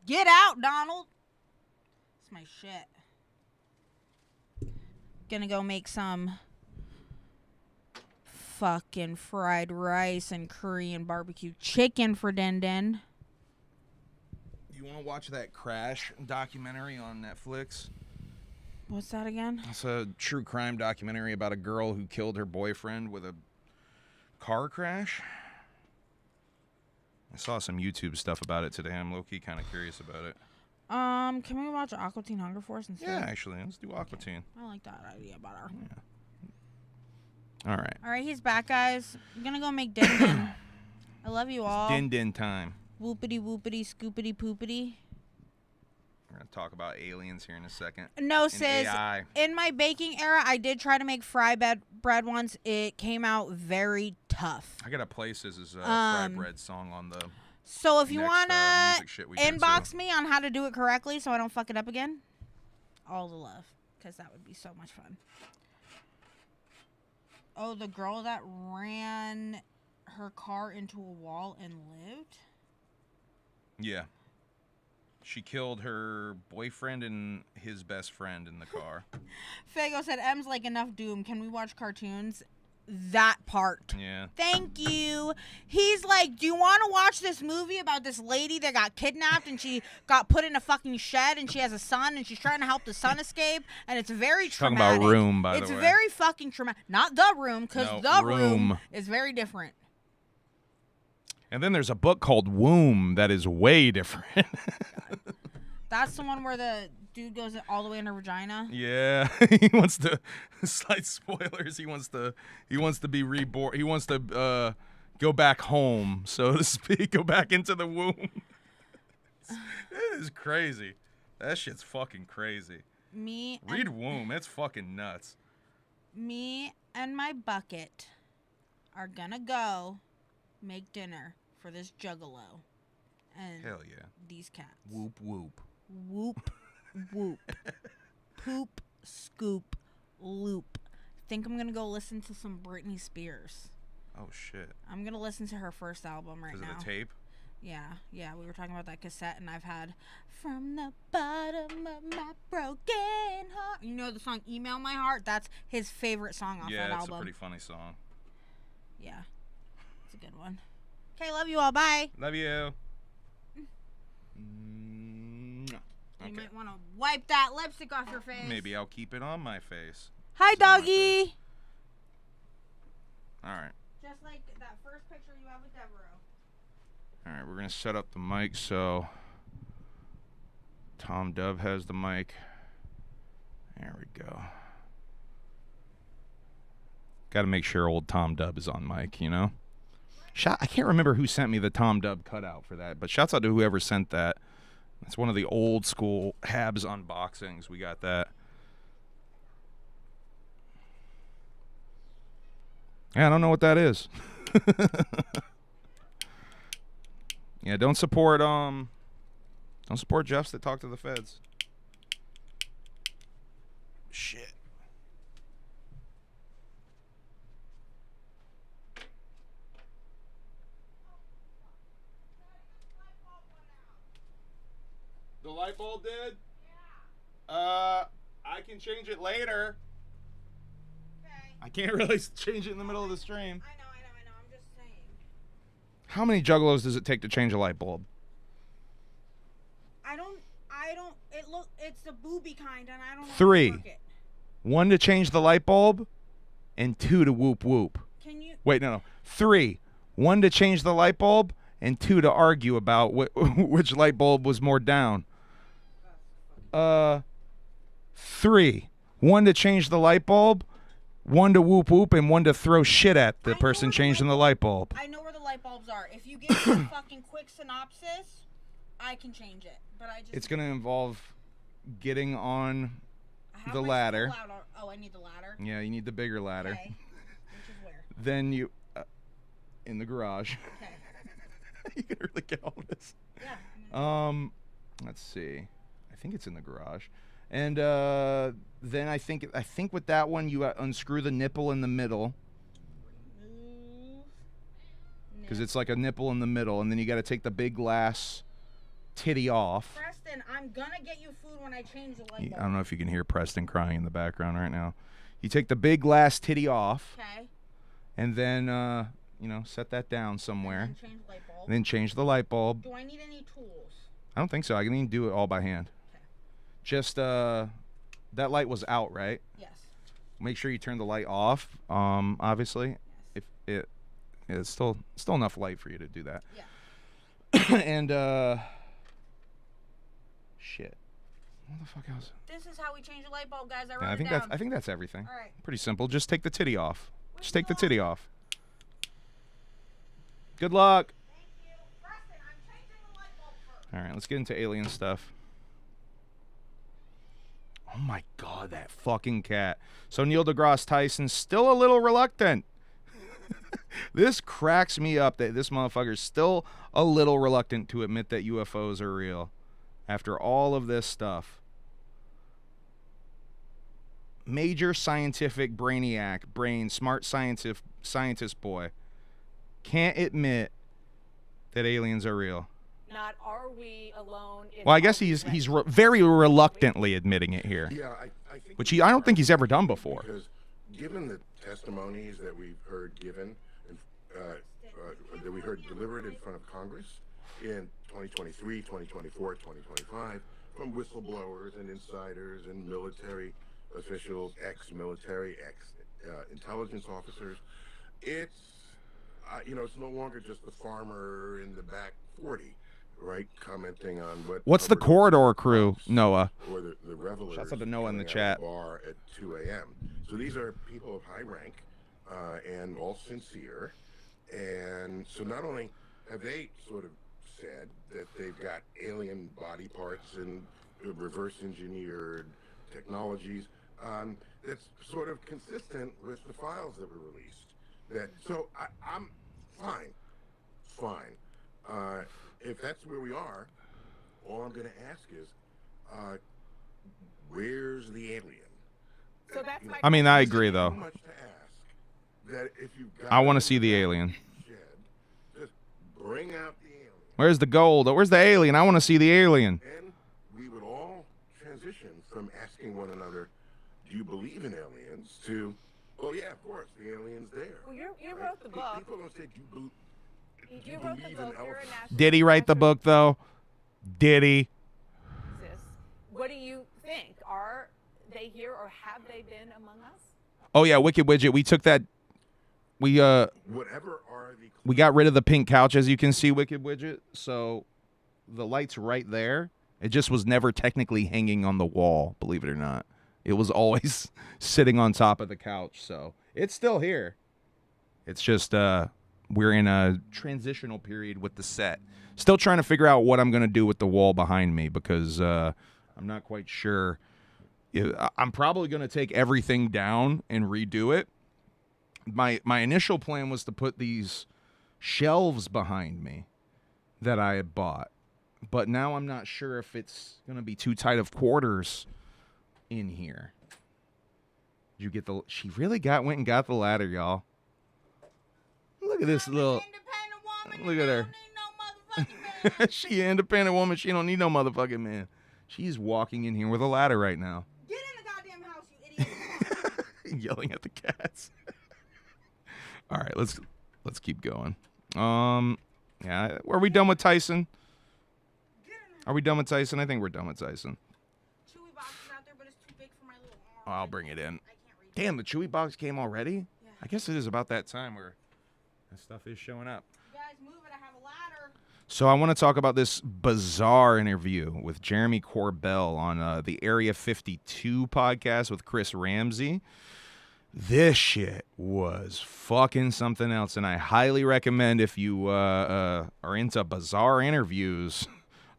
Get out, Donald. It's my shit. Gonna go make some fucking fried rice and Korean barbecue chicken for Din Din. You want to watch that Crash documentary on Netflix? What's that again? It's a true crime documentary about a girl who killed her boyfriend with a car crash. I saw some YouTube stuff about it today. I'm low-key kind of curious about it. Can we watch Aqua Teen Hunger Force instead? Yeah, actually, let's do Aqua Teen. I like that idea better. Yeah. All right. All right, he's back, guys. I'm gonna go make Din Din. I love you all. Din Din time. Whoopity whoopity scoopity poopity. We're gonna talk about aliens here in a second. No, sis. AI. In my baking era, I did try to make fry bread once. It came out very tough. I gotta place this as a fry bread song on the. So if you next, wanna music shit we get inbox to. me on how to do it correctly, so I don't fuck it up again, all the love, because that would be so much fun. Oh, the girl that ran her car into a wall and lived? Yeah. She killed her boyfriend and his best friend in the car. Fago said, M's like enough Doom. Can we watch cartoons? That part. Yeah. Thank you. He's like, do you want to watch this movie about this lady that got kidnapped and she got put in a fucking shed and she has a son and she's trying to help the son escape and it's very traumatic. Talking about Room, by the way. It's very fucking traumatic. Not The Room, because The Room is very different. And then there's a book called Womb that is way different. That's the one where the dude goes all the way in her vagina. Yeah, he wants to. Slight spoilers. He wants to be reborn. He wants to go back home, so to speak. Go back into the womb. It is crazy. That shit's fucking crazy. Read Womb. It's fucking nuts. Me and my bucket are gonna go make dinner for this Juggalo and hell yeah, these cats. Whoop whoop. Whoop whoop. Poop scoop loop. Think I'm gonna go listen to some Britney Spears. Oh shit. I'm gonna listen to her first album right now. Because of the tape? Yeah, we were talking about that cassette and I've had From the Bottom of My Broken Heart. You know the song Email My Heart? That's his favorite song off that album. Yeah, it's a pretty funny song. Yeah. It's a good one. Okay, love you all. Bye. Love you. You might want to wipe that lipstick off your face. Maybe I'll keep it on my face. Hi, doggy. All right. Just first picture you have with Devereaux. All right, we're going to set up the mic so Tom Dove has the mic. There we go. Got to make sure old Tom Dub is on mic, you know? I can't remember who sent me the Tom Dub cutout for that, but shouts out to whoever sent that. It's one of the old school HABS unboxings. We got that. Yeah, I don't know what that is. Yeah, don't support Jeffs that talk to the feds. Shit. The light bulb did? Yeah. I can change it later. Okay. I can't really change it in the middle of the stream. I know. I'm just saying. How many Juggalos does it take to change a light bulb? I don't. It's the booby kind, and I don't know. 3. How to work it. 1 to change the light bulb, and 2 to whoop whoop. Can you? Wait, no. 3. 1 to change the light bulb, and 2 to argue about which light bulb was more down. 3. 1 to change the light bulb, 1 to whoop whoop, and 1 to throw shit at the person changing the light bulb. I know where the light bulbs are. If you give me a fucking quick synopsis, I can change it. But I just. It's gonna involve getting on I have the my ladder. full out- Oh, I need the ladder. Yeah, you need the bigger ladder. Okay. Which is where? Then you, in the garage. Okay. You can really get all this. Yeah. Let's see. I think it's in the garage. And then I think with that one you unscrew the nipple in the middle. Move. Because it's like a nipple in the middle, and then you got to take the big glass titty off. Preston, I'm gonna get you food when I change the light bulb. I don't know if you can hear Preston crying in the background right now. You take the big glass titty off. Okay. And then set that down somewhere. And then change the light bulb. And then change the light bulb. Do I need any tools? I don't think so. I can even do it all by hand. Okay. Just that light was out, right? Yes. Make sure you turn the light off. Obviously, Yes. if it's still enough light for you to do that. Yeah. And shit. What the fuck else? This is how we change a light bulb, guys. I wrote Yeah, it down. I think that's everything. All right. Pretty simple. Just take the titty off. Just take the Which titty off. Good luck. Thank you. Preston, I'm changing the light bulb first. All right, let's get into alien stuff. Oh my God, that fucking cat. So Neil deGrasse Tyson's still a little reluctant. This cracks me up that this motherfucker's still a little reluctant to admit that UFOs are real after all of this stuff. Major scientific brainiac, smart scientist boy, can't admit that aliens are real. Not are we alone? Well, I guess he's very reluctantly admitting it here, Yeah, I think which I don't think he's ever done before. Because given the testimonies that we've heard given, that we heard delivered in front of Congress in 2023, 2024, 2025, from whistleblowers and insiders and military officials, ex-military, ex-intelligence officers, it's no longer just the farmer in the back 40, right, commenting on What's the corridor crew, Noah? or the revelers. Shouts out to Noah in the coming out of chat. the bar at 2 a.m. So these are people of high rank and all sincere. And so not only have they sort of said that they've got alien body parts and reverse engineered technologies, that's sort of consistent with the files that were released. So I'm fine. If that's where we are, all I'm going to ask is, where's the alien? So that's my I mean, I agree though. Too much to ask that if you've got I want to see the alien. shed, just bring out the alien, Where's the gold? Where's the alien? I want to see the alien. and we would all transition from asking one another, "Do you believe in aliens?" to, "Oh yeah, of course, the alien's there." Well, you wrote the book. People don't say, "Do you believe?" You wrote the believe book. in You're a elephants? national Did he write the book though? Did he? physicist. What do you think? Are they here or have they been among us? Oh yeah, Wicked Widget. We took that. We Whatever are we got rid of the pink couch, as you can see, Wicked Widget. So the light's right there. It just was never technically hanging on the wall, believe it or not. It was always sitting on top of the couch. So it's still here. It's just we're in a transitional period with the set. Still trying to figure out what I'm going to do with the wall behind me because I'm not quite sure. I'm probably going to take everything down and redo it. My initial plan was to put these shelves behind me that I had bought, but now I'm not sure if it's going to be too tight of quarters in here. Did you get the? She really went and got the ladder, y'all. Look at this little. Look at her. She an independent woman. She don't need no motherfucking man. She's walking in here with a ladder right now. Get in the goddamn house, you idiot. Yelling at the cats. All right, let's keep going. Yeah, are we done with Tyson? Are we done with Tyson? I think we're done with Tyson. Chewy box is out there, but it's too big for my little arm. Oh, I'll bring it in. Damn, the Chewy box came already? Yeah. I guess it is about that time where that stuff is showing up. You guys move it, I have a ladder. So I want to talk about this bizarre interview with Jeremy Corbell on the Area 52 podcast with Chris Ramsey. This shit was fucking something else, and I highly recommend if you are into bizarre interviews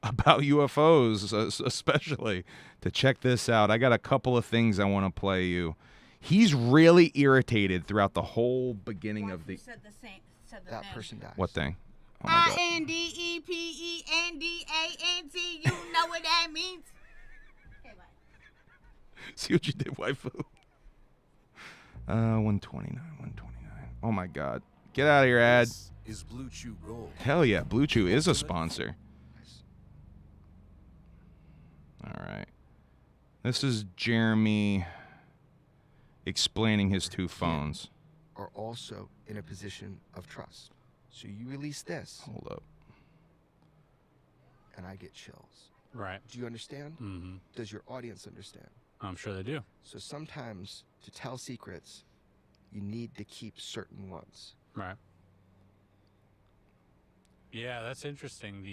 about UFOs, especially, to check this out. I got a couple of things I want to play you. He's really irritated throughout the whole beginning of the... Said the same. Said the That thing. person dies. What thing? Oh my God. INDEPENDANT. You know what that means? Okay, bye. See what you did, waifu? 129. Oh my God. Get out of here, ad. This is Blue Chew Gold. Hell yeah, Blue Chew is a sponsor. All right. This is Jeremy explaining his two phones. Are also in a position of trust. So you release this. Hold up. And I get chills. Right. Do you understand? Mm-hmm. Does your audience understand? I'm sure they do. So sometimes to tell secrets, you need to keep certain ones. Right. Yeah, that's interesting.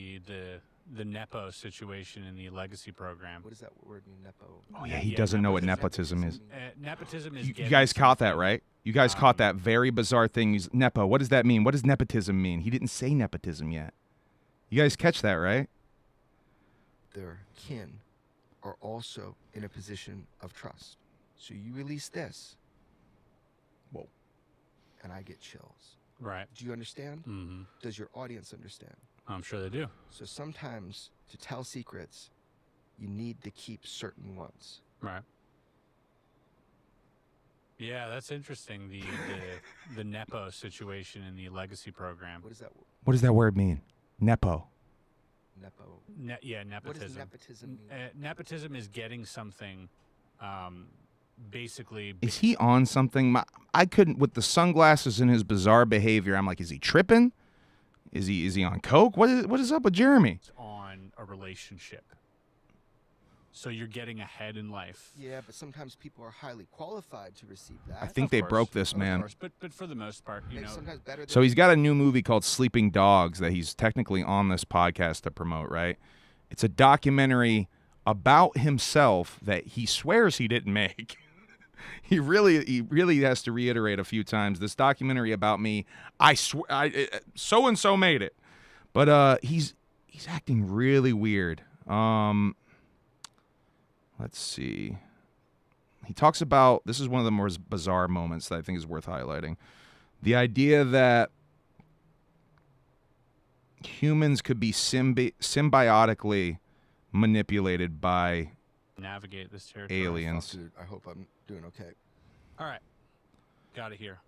The Nepo situation in the legacy program. What does that word mean, Nepo? Oh yeah, he doesn't know what nepotism is. Nepotism is. You guys caught that, right? You guys caught that very bizarre thing. Nepo. What does that mean? What does nepotism mean? He didn't say nepotism yet. You guys catch that, right? Their kin are also in a position of trust. So you release this. Whoa. And I get chills. Right. Do you understand? Mm-hmm. Does your audience understand? I'm sure they do. So sometimes to tell secrets, you need to keep certain ones. Right. Yeah, that's interesting. The Nepo situation in the legacy program. What is that? What does that word mean? Nepo. Nepo. Nepotism. What does nepotism mean? Nepotism is getting something, basically. Is he on something? I couldn't, with the sunglasses and his bizarre behavior, I'm like, is he tripping? Is he on coke? What is up with Jeremy? On a relationship. So you're getting ahead in life. Yeah, but sometimes people are highly qualified to receive that. I think they broke this, man. But for the most part, you know. Sometimes better than So he's got a new movie called Sleeping Dogs that he's technically on this podcast to promote, right? It's a documentary about himself that he swears he didn't make. He really has to reiterate a few times. This documentary about me, I swear, so and so made it, but he's acting really weird. Let's see. He talks about, this is one of the more bizarre moments that I think is worth highlighting. The idea that humans could be symbiotically manipulated by navigate this territory. Aliens. Dude, I hope I'm doing okay. All right. Got it here.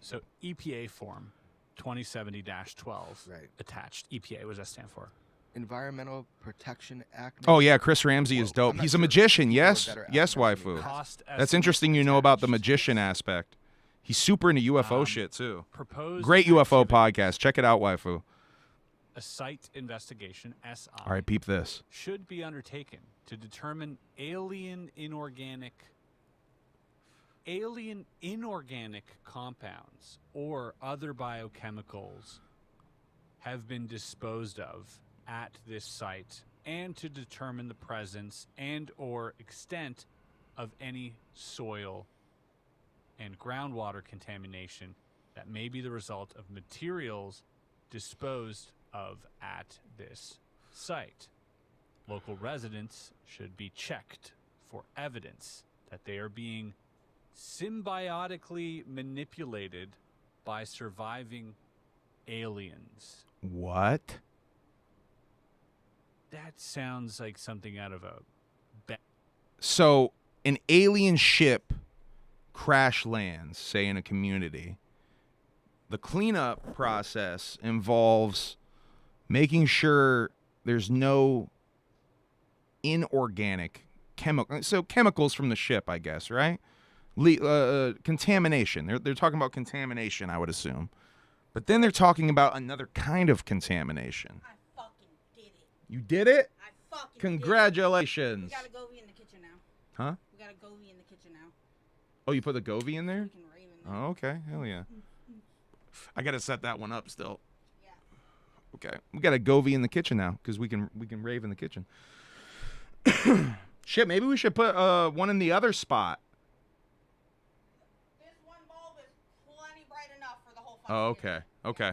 So EPA form 2070-12 attached. EPA, what does that stand for? Environmental Protection Act. Oh yeah, Chris Ramsey is dope. He's a magician. Yes, waifu. That's interesting. You know about the magician aspect. He's super into UFO shit too. Great UFO podcast. Check it out, waifu. A site investigation, SI. All right, peep this. Should be undertaken to determine alien alien inorganic compounds or other biochemicals have been disposed of at this site, and to determine the presence and or extent of any soil and groundwater contamination that may be the result of materials disposed of at this site. Local residents should be checked for evidence that they are being symbiotically manipulated by surviving aliens. What? That sounds like something out of a... So an alien ship crash lands, say in a community. The cleanup process involves making sure there's no inorganic chemicals from the ship, I guess, right? Contamination. They're talking about contamination, I would assume. But then they're talking about another kind of contamination. I fucking did it. You did it? I fucking Congratulations. did it. We got a Govie in the kitchen now. Huh? We got a Govie in the kitchen now. Oh, you put the Govie in there? We can rave in there. Oh, okay. Hell yeah. I got to set that one up still. Yeah. Okay. We got a Govie in the kitchen now because we can rave in the kitchen. Shit, maybe we should put one in the other spot. This one bulb is plenty bright enough for the whole Oh, okay. Okay.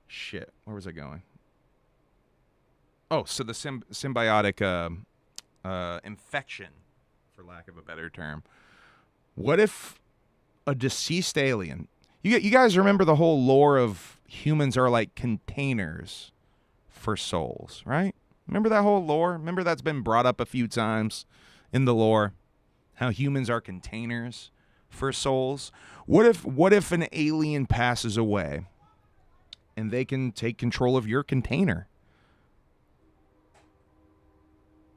Shit. Where was I going? Oh, so the symbiotic infection, for lack of a better term. What if a deceased alien? You guys remember the whole lore of humans are like containers for souls, right? Remember that whole lore? Remember that's been brought up a few times in the lore? How humans are containers for souls? What if an alien passes away and they can take control of your container?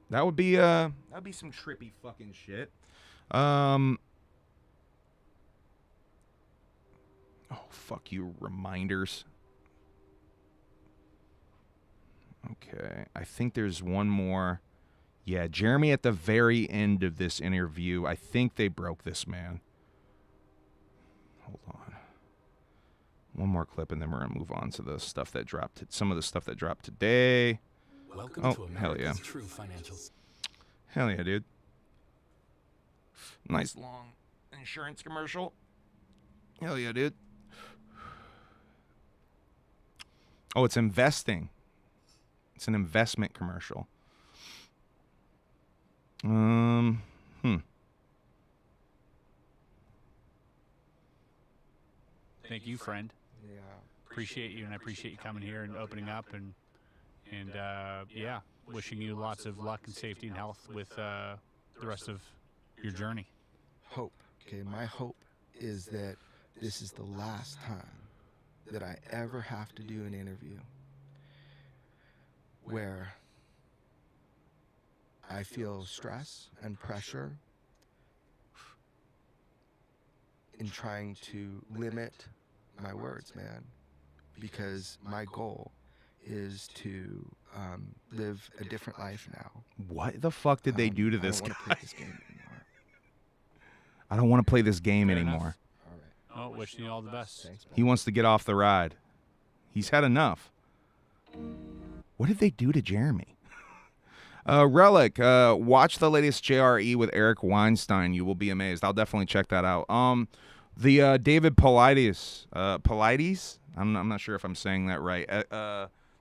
That would be some trippy fucking shit. Oh, fuck you, reminders. Okay, I think there's one more. Yeah, Jeremy at the very end of this interview, I think they broke this man. Hold on. One more clip and then we're going to move on to the stuff that dropped, some of the stuff that dropped today. Welcome to hell yeah. True Financials. Hell yeah, dude. Nice long insurance commercial. Hell yeah, dude. Oh, it's investing. It's an investment commercial. Thank you, friend. Yeah. Appreciate you, and I appreciate you coming here and opening up, and yeah, wishing you lots of luck and safety and health with the rest of your journey. Hope. Okay, my hope is that this is the last time that I ever have to do an interview where I feel stress and pressure in trying to limit my words, man, because my goal is to live a different life now. What the fuck did they do to this guy? I don't want to play this game I anymore. don't want to play this game anymore. Oh, wishing you all the best. Thanks, man. He wants to get off the ride. He's had enough. What did they do to Jeremy? Relic, watch the latest JRE with Eric Weinstein. You will be amazed. I'll definitely check that out. The David Paulides, I'm not sure if I'm saying that right.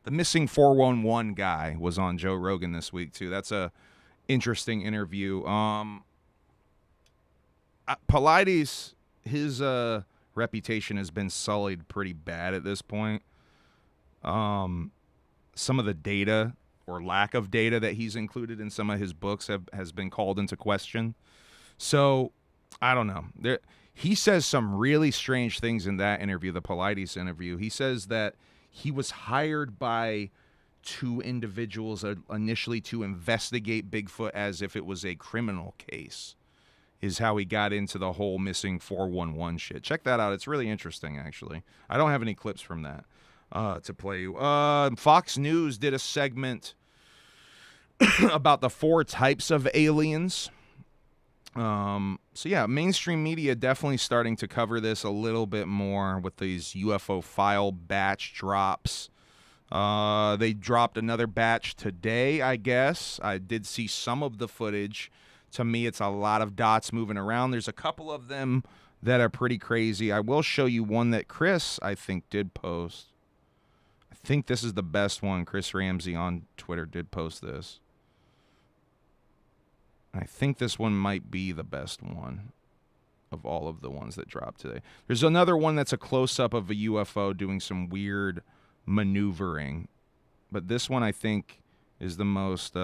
The missing 411 guy was on Joe Rogan this week too. That's a interesting interview. Paulides, his reputation has been sullied pretty bad at this point. Some of the data or lack of data that he's included in some of his books has been called into question. So I don't know. He says some really strange things in that interview, the Paulides interview. He says that he was hired by two individuals initially to investigate Bigfoot as if it was a criminal case, is how he got into the whole missing 411 shit. Check that out. It's really interesting, actually. I don't have any clips from that to play you. Fox News did a segment about the 4 types of aliens. So yeah, mainstream media definitely starting to cover this a little bit more with these UFO file batch drops. They dropped another batch today, I guess. I did see some of the footage. To me, it's a lot of dots moving around. There's a couple of them that are pretty crazy. I will show you one that Chris, I think, did post. I think this is the best one. Chris Ramsey on Twitter did post this. I think this one might be the best one of all of the ones that dropped today. There's another one that's a close-up of a UFO doing some weird maneuvering. But this one, I think, is the most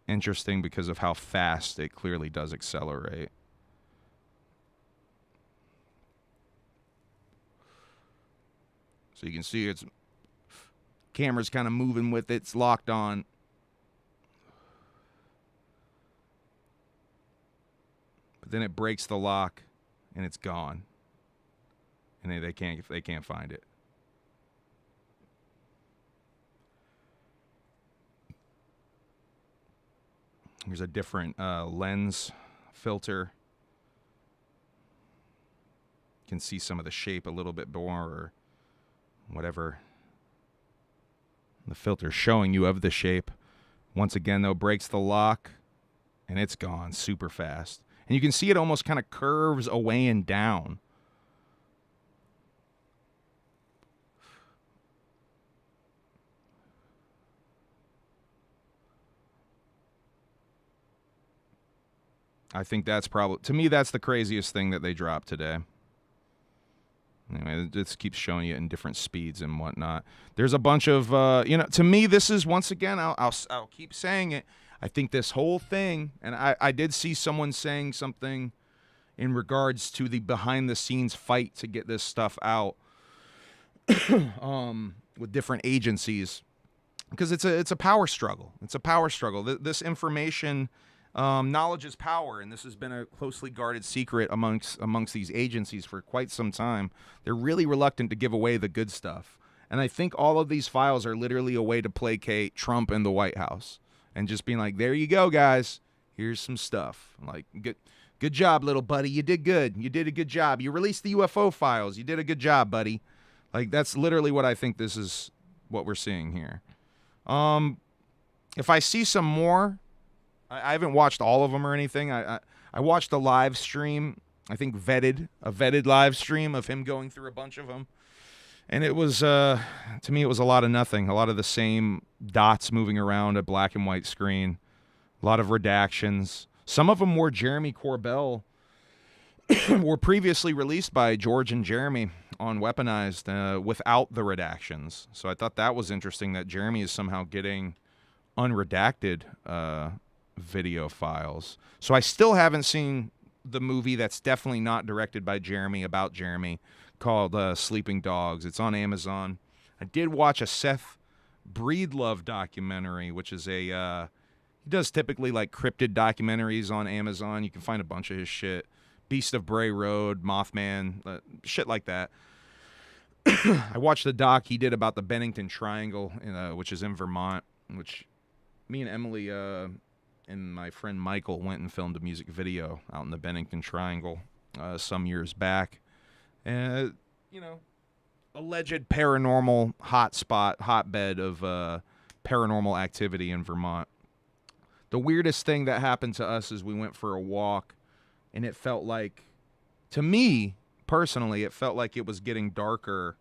interesting because of how fast it clearly does accelerate. So you can see its camera's kind of moving with it. It's locked on. But then it breaks the lock and it's gone. And they can't find it. Here's a different lens filter. You can see some of the shape a little bit more, or whatever the filter's showing you of the shape. Once again, though, breaks the lock, and it's gone super fast. And you can see it almost kind of curves away and down. I think that's probably, to me, that's the craziest thing that they dropped today. Anyway, it just keeps showing you in different speeds and whatnot. There's a bunch of, to me, this is, once again, I'll keep saying it. I think this whole thing, and I did see someone saying something in regards to the behind-the-scenes fight to get this stuff out with different agencies, because it's a power struggle. It's a power struggle. This information... knowledge is power, and this has been a closely guarded secret amongst these agencies for quite some time. They're really reluctant to give away the good stuff. And I think all of these files are literally a way to placate Trump and the White House. And just being like, there you go, guys. Here's some stuff. Like, good job, little buddy. You did good. You did a good job. You released the UFO files. You did a good job, buddy. Like, that's literally what I think this is what we're seeing here. If I see some more... I haven't watched all of them or anything. I watched a live stream, I think a vetted live stream of him going through a bunch of them. And it was, to me, it was a lot of nothing. A lot of the same dots moving around a black and white screen. A lot of redactions. Some of them were Jeremy Corbell, were previously released by George and Jeremy on Weaponized without the redactions. So I thought that was interesting that Jeremy is somehow getting unredacted video files. So I still haven't seen the movie that's definitely not directed by Jeremy, about Jeremy, called Sleeping Dogs. It's on Amazon. I did watch a Seth Breedlove documentary, which is he does typically like cryptid documentaries on Amazon. You can find a bunch of his shit. Beast of Bray Road, Mothman, shit like that. I watched the doc he did about the Bennington Triangle, which is in Vermont, which me and Emily and my friend Michael went and filmed a music video out in the Bennington Triangle some years back. And, alleged paranormal hotbed of paranormal activity in Vermont. The weirdest thing that happened to us is we went for a walk, and it felt like, to me, personally, it felt like it was getting darker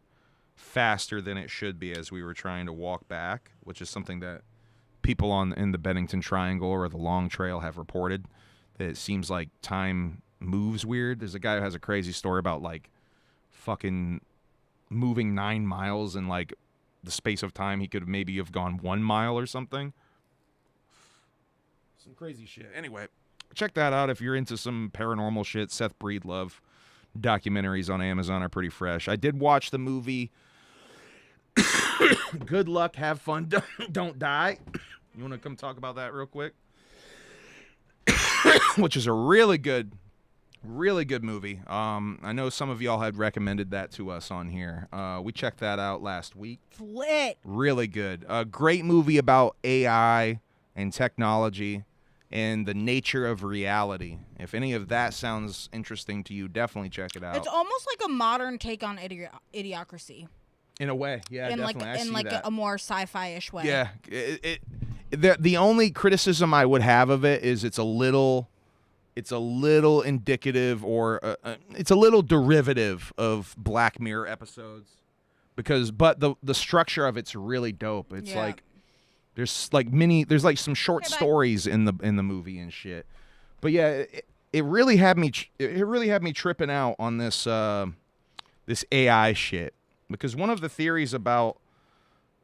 faster than it should be as we were trying to walk back, which is something that people in the Bennington Triangle or the Long Trail have reported, that it seems like time moves weird. There's a guy who has a crazy story about like fucking moving 9 miles in like the space of time he could maybe have gone 1 mile or something. Some crazy shit. Anyway, check that out if you're into some paranormal shit. Seth Breedlove documentaries on Amazon are pretty fresh. I did watch the movie Good Luck, Have Fun, Don't Die. You want to come talk about that real quick? Which is a really good movie. I know some of y'all had recommended that to us on here. We checked that out last week. Lit. Really good. A great movie about AI and technology and the nature of reality. If any of that sounds interesting to you, definitely check it out. It's almost like a modern take on Idiocracy. In a way, yeah, in definitely. I see that. a more sci-fi-ish way. Yeah, the only criticism I would have of it is it's a little indicative, or it's a little derivative of Black Mirror episodes, but the structure of it's really dope. It's like there's like some short stories in the movie and shit. But yeah, it really had me tripping out on this this AI shit, because one of the theories about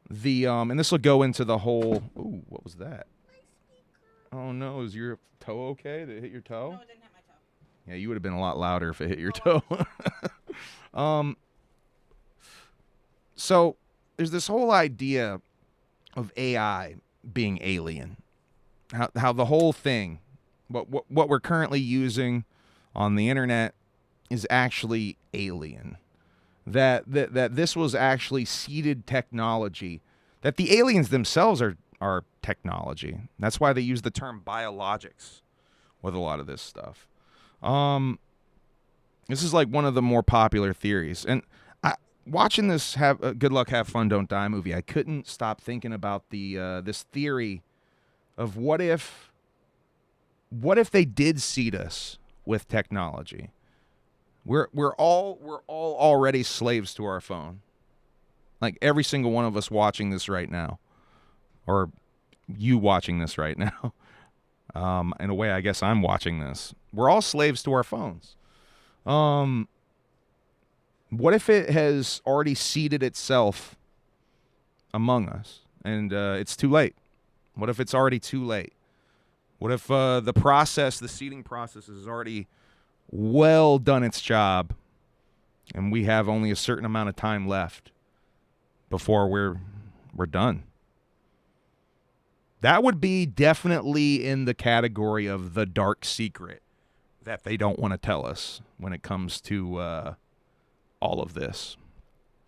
the and this will go into the whole. Ooh, what was that? Oh no, is your toe okay? Did it hit your toe? No, it didn't hit my toe. Yeah, you would have been a lot louder if it hit your toe. So there's this whole idea of AI being alien. How the whole thing, what we're currently using on the internet is actually alien. That this was actually seeded technology. That the aliens themselves are technology. That's why they use the term biologics with a lot of this stuff. This is like one of the more popular theories. And watching this Good Luck, Have Fun, Don't Die movie, I couldn't stop thinking about the this theory of what if they did seed us with technology. We're all already slaves to our phone. Like every single one of us watching this right now, or you watching this right now. In a way, I guess I'm watching this. We're all slaves to our phones. What if it has already seeded itself among us and it's too late? What if it's already too late? What if the seeding process has already well done its job and we have only a certain amount of time left before we're done? That would be definitely in the category of the dark secret that they don't want to tell us when it comes to all of this.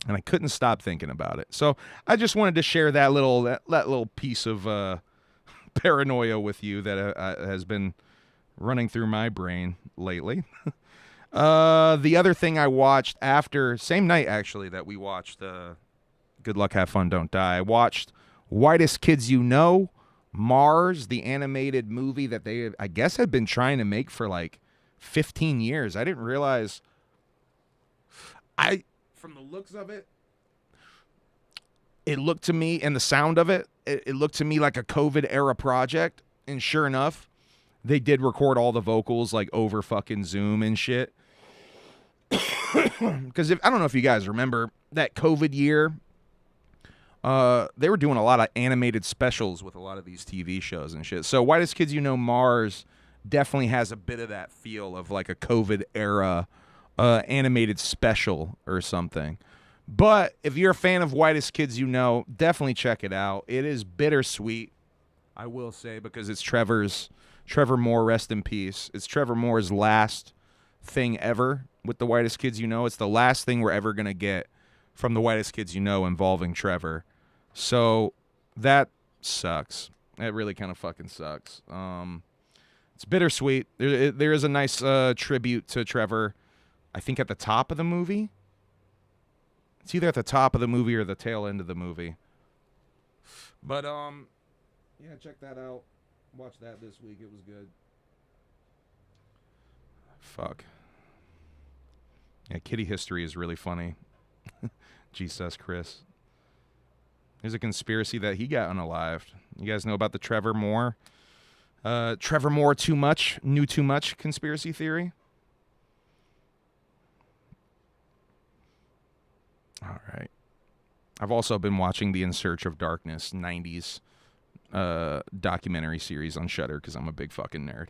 And I couldn't stop thinking about it. So I just wanted to share that little piece of paranoia with you that has been running through my brain lately. The other thing I watched same night actually that we watched Good Luck, Have Fun, Don't Die, I watched Whitest Kids You Know, Mars, the animated movie that they, I guess, had been trying to make for like 15 years. I didn't realize. From the looks of it, it looked to me, and the sound of it, it looked to me like a COVID era project. And sure enough, they did record all the vocals like over fucking Zoom and shit. Because I don't know if you guys remember that COVID year. They were doing a lot of animated specials with a lot of these TV shows and shit. So Whitest Kids You Know, Mars definitely has a bit of that feel of like a COVID era animated special or something. But if you're a fan of Whitest Kids You Know, definitely check it out. It is bittersweet, I will say, because it's Trevor Moore, rest in peace. It's Trevor Moore's last thing ever with the Whitest Kids You Know. It's the last thing we're ever going to get from the Whitest Kids You Know involving Trevor. So that sucks. That really kind of fucking sucks. It's bittersweet. There is a nice tribute to Trevor, I think, at the top of the movie. It's either at the top of the movie or the tail end of the movie. But, yeah, check that out. Watch that this week. It was good. Fuck. Yeah, Kitty History is really funny. Jesus, Chris. There's a conspiracy that he got unalived. You guys know about the Trevor Moore knew too much conspiracy theory? All right. I've also been watching the In Search of Darkness 90s documentary series on Shudder because I'm a big fucking nerd.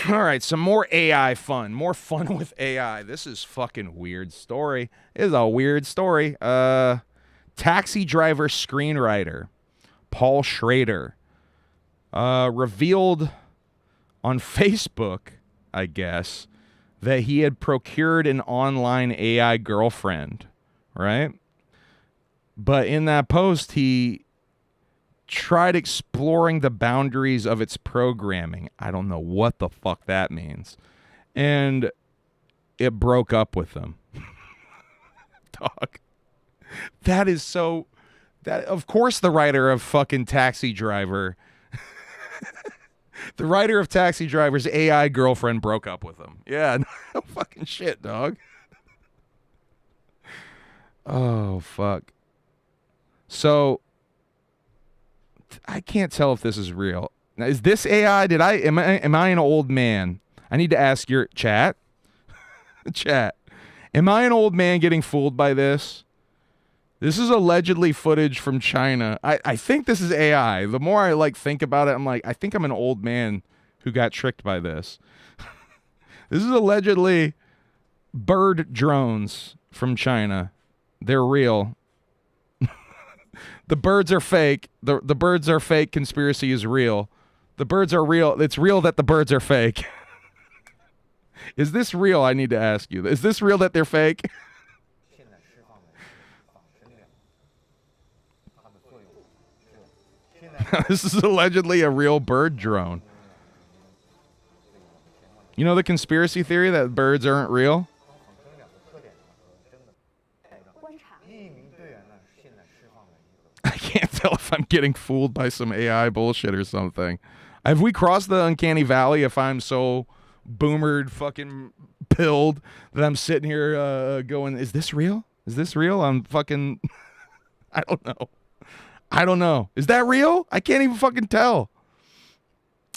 All right, some more AI fun. More fun with AI. This is fucking weird story. It is a weird story. Taxi driver screenwriter Paul Schrader revealed on Facebook, I guess, that he had procured an online AI girlfriend, right? But in that post, he tried exploring the boundaries of its programming. I don't know what the fuck that means. And it broke up with them. Dog. That is so... That, of course the writer of fucking Taxi Driver... the writer of Taxi Driver's AI girlfriend broke up with him. Yeah, no fucking shit, dog. Oh, fuck. So... I can't tell if this is real. Now, is this AI? Am I an old man? I need to ask your chat. Chat. Am I an old man getting fooled by this? This is allegedly footage from China. I think this is AI. The more I think about it, I'm like, I think I'm an old man who got tricked by this. This is allegedly bird drones from China. They're real. The birds are fake. The birds are fake. Conspiracy is real. The birds are real. It's real that the birds are fake. Is this real? I need to ask you. Is this real that they're fake? This is allegedly a real bird drone. You know the conspiracy theory that birds aren't real? I can't tell if I'm getting fooled by some AI bullshit or something. Have we crossed the uncanny valley if I'm so boomered, fucking pilled that I'm sitting here going, is this real? Is this real? I'm fucking... I don't know. I don't know. Is that real? I can't even fucking tell.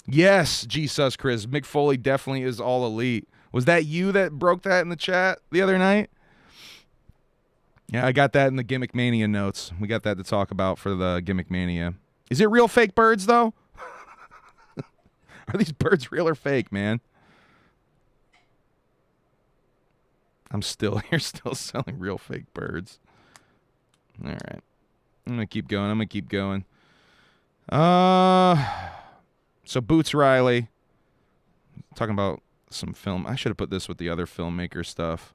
Yes, Jesus, Chris. Mick Foley definitely is all elite. Was that you that broke that in the chat the other night? Yeah, I got that in the Gimmick Mania notes. We got that to talk about for the Gimmick Mania. Is it real fake birds, though? Are these birds real or fake, man? I'm still here, still selling real fake birds. All right. I'm going to keep going. So Boots Riley. Talking about some film. I should have put this with the other filmmaker stuff.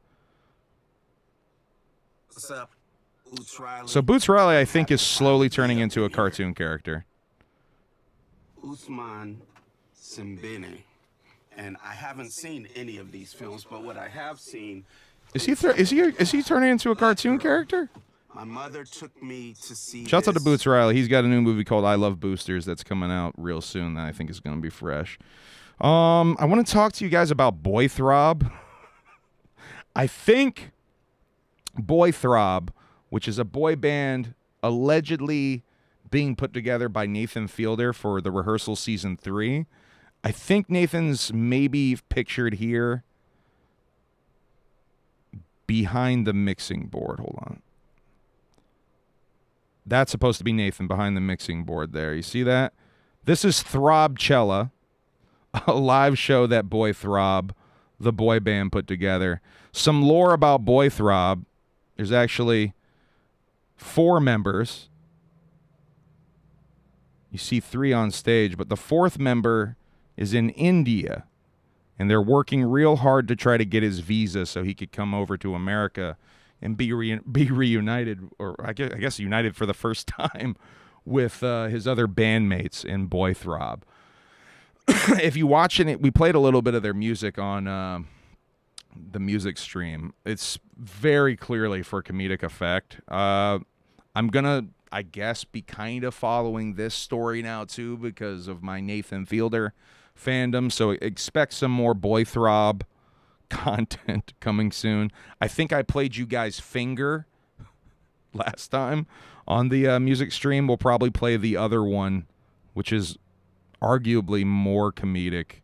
What's up, Boots Riley? So Boots Riley, I think, is slowly turning into a cartoon character. Usman Simbene. And I haven't seen any of these films, but what I have seen... Is he turning into a cartoon character? My mother took me to see... Shouts out to Boots Riley. He's got a new movie called I Love Boosters that's coming out real soon that I think is going to be fresh. I want to talk to you guys about Boy Throb. I think Boy Throb, which is a boy band allegedly being put together by Nathan Fielder for the Rehearsal Season 3. I think Nathan's maybe pictured here behind the mixing board. Hold on. That's supposed to be Nathan behind the mixing board there. You see that? This is Throbcella, a live show that Boy Throb, the boy band, put together. Some lore about Boy Throb. There's actually 4 members. You see 3 on stage, but the 4th member is in India, and they're working real hard to try to get his visa so he could come over to America and be reunited, or I guess united for the first time with his other bandmates in Boy Throb. If you watch it, we played a little bit of their music on the music stream. It's very clearly for comedic effect. I'm gonna, I guess, be kind of following this story now too because of my Nathan Fielder fandom. So expect some more Boy Throb content coming soon. I think I played you guys Finger last time on the music stream. We'll probably play the other one, which is arguably more comedic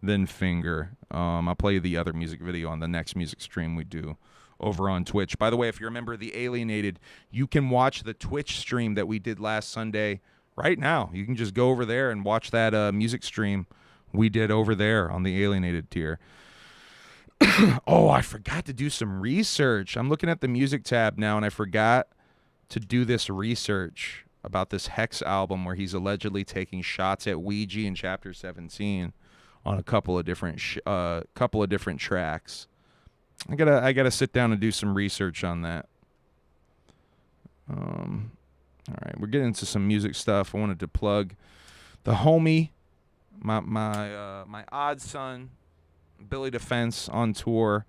than Finger. I'll play the other music video on the next music stream we do over on Twitch. By the way, if you're a member of the Alienated, you can watch the Twitch stream that we did last Sunday right now. You can just go over there and watch that music stream we did over there on the Alienated tier. Oh, I forgot to do some research. I'm looking at the music tab now, and I forgot to do this research about this Hex album where he's allegedly taking shots at Ouija in Chapter 17 on a couple of different tracks. I gotta sit down and do some research on that. All right, we're getting into some music stuff. I wanted to plug the homie, my odd son, Billy Defense on tour.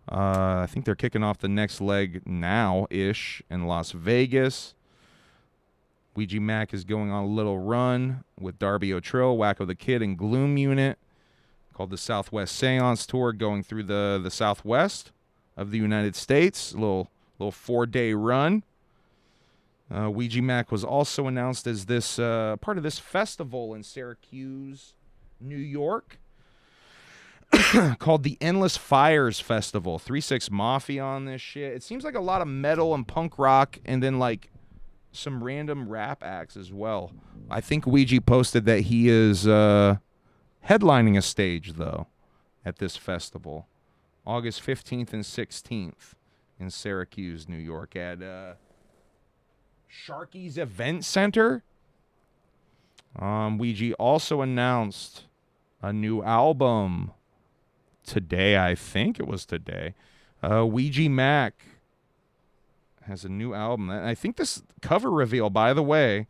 I think they're kicking off the next leg now-ish in Las Vegas. Ouija Mac is going on a little run with Darby O'Trill, Wacko the Kid, and Gloom Unit called the Southwest Seance Tour, going through the Southwest of the United States. A little 4-day run. Ouija Mac was also announced as this part of this festival in Syracuse, New York, called the Endless Fires Festival. 3-6 Mafia on this shit. It seems like a lot of metal and punk rock, and then like some random rap acts as well. I think Ouija posted that he is headlining a stage, though, at this festival. August 15th and 16th in Syracuse, New York, at Sharky's Event Center. Ouija also announced a new album today. I think it was today. Ouija Mac has a new album. I think this cover reveal, by the way,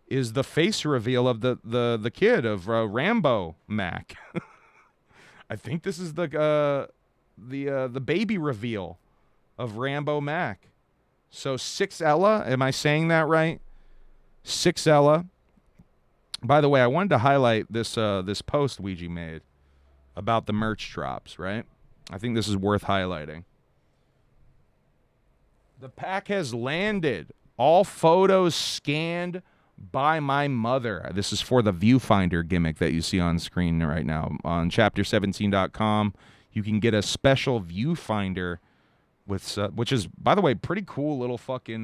is the face reveal of the kid of Rambo Mac. I think this is the baby reveal of Rambo Mac. So 6ella, am I saying that right? 6ella. By the way, I wanted to highlight this post Ouija made about the merch drops, right? I think this is worth highlighting. The pack has landed. All photos scanned by my mother. This is for the viewfinder gimmick that you see on screen right now. On chapter17.com, you can get a special viewfinder with which is, by the way, pretty cool little fucking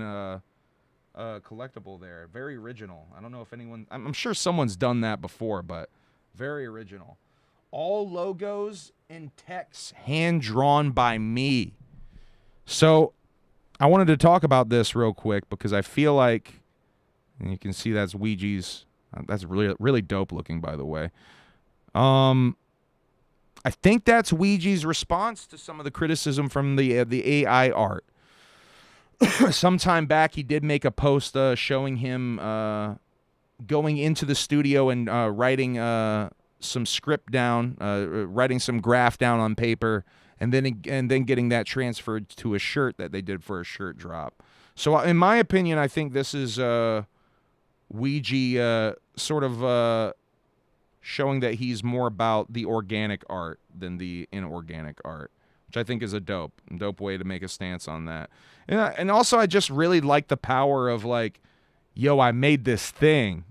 collectible there. Very original. I don't know if anyone... I'm sure someone's done that before, but very original. All logos and text hand-drawn by me. So I wanted to talk about this real quick because I feel like, and you can see that's Ouija's. That's really, really dope looking, by the way. I think that's Ouija's response to some of the criticism from the AI art. Sometime back, he did make a post showing him going into the studio and writing some script down, writing some graph down on paper, and then getting that transferred to a shirt that they did for a shirt drop. So in my opinion, I think this is Ouija sort of showing that he's more about the organic art than the inorganic art, which I think is a dope way to make a stance on that. And also, I just really like the power of like, yo, I made this thing.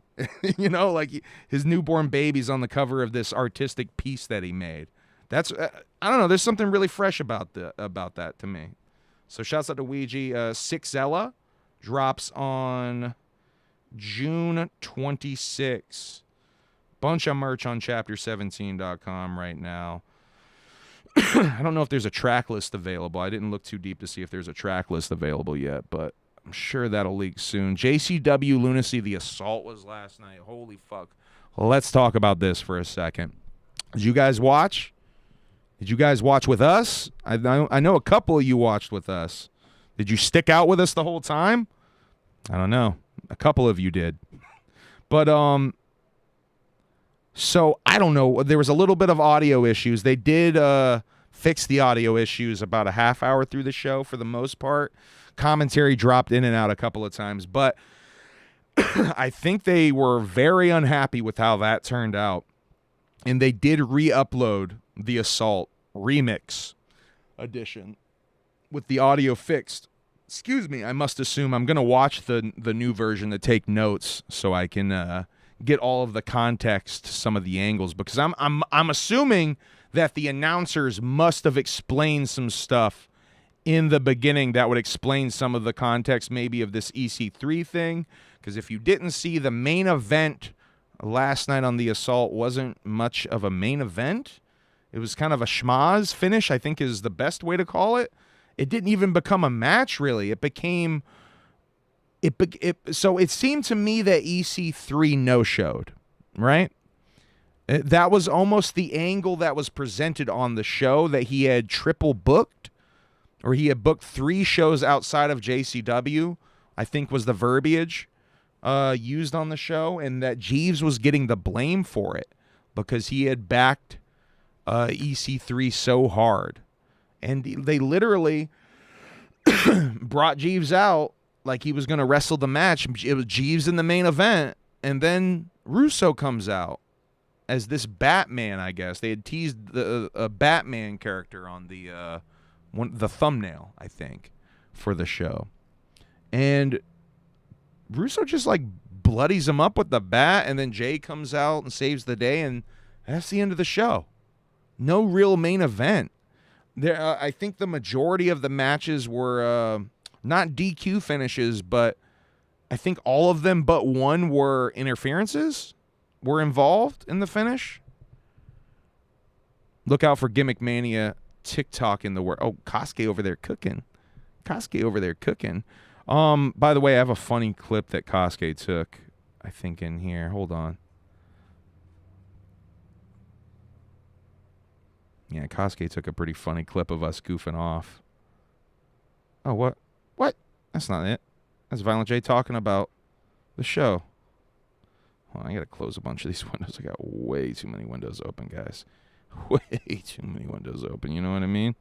You know, like his newborn baby's on the cover of this artistic piece that he made. That's I don't know. There's something really fresh about that to me. So shouts out to Ouija. 6ella drops on June 26. Bunch of merch on chapter17.com right now. I don't know if there's a track list available. I didn't look too deep to see if there's a track list available yet, but I'm sure that'll leak soon. JCW Lunacy, The Assault was last night. Holy fuck. Well, let's talk about this for a second. Did you guys watch? Did you guys watch with us? I know a couple of you watched with us. Did you stick out with us the whole time? I don't know. A couple of you did. But, so, I don't know. There was a little bit of audio issues. They did fix the audio issues about a half hour through the show for the most part. Commentary dropped in and out a couple of times. But I think they were very unhappy with how that turned out. And they did re-upload the Assault Remix edition with the audio fixed. Excuse me, I must assume I'm going to watch the new version to take notes so I can get all of the context, some of the angles, because I'm assuming that the announcers must have explained some stuff in the beginning that would explain some of the context maybe of this EC3 thing, because if you didn't see, the main event last night on the Assault wasn't much of a main event. It was kind of a schmaz finish, I think is the best way to call it. It didn't even become a match, really. It became... So it seemed to me that EC3 no-showed, right? That was almost the angle that was presented on the show, that he had triple booked, or he had booked 3 shows outside of JCW I think was the verbiage used on the show, and that Jeeves was getting the blame for it because he had backed EC3 so hard. And they literally brought Jeeves out like he was going to wrestle the match. It was Jeeves in the main event, and then Russo comes out as this Batman, I guess. They had teased a Batman character on the thumbnail, I think, for the show. And Russo just, like, bloodies him up with the bat, and then Jay comes out and saves the day, and that's the end of the show. No real main event. There, I think the majority of the matches were not DQ finishes, but I think all of them but one were interferences, were involved in the finish. Look out for Gimmick Mania TikTok in the world. Oh, Kosuke over there cooking. Kosuke over there cooking. By the way, I have a funny clip that Kosuke took, I think, in here. Hold on. Yeah, Kosuke took a pretty funny clip of us goofing off. Oh, what? What? That's not it. That's Violent J talking about the show. Well, I got to close a bunch of these windows. I got way too many windows open, guys. Way too many windows open. You know what I mean?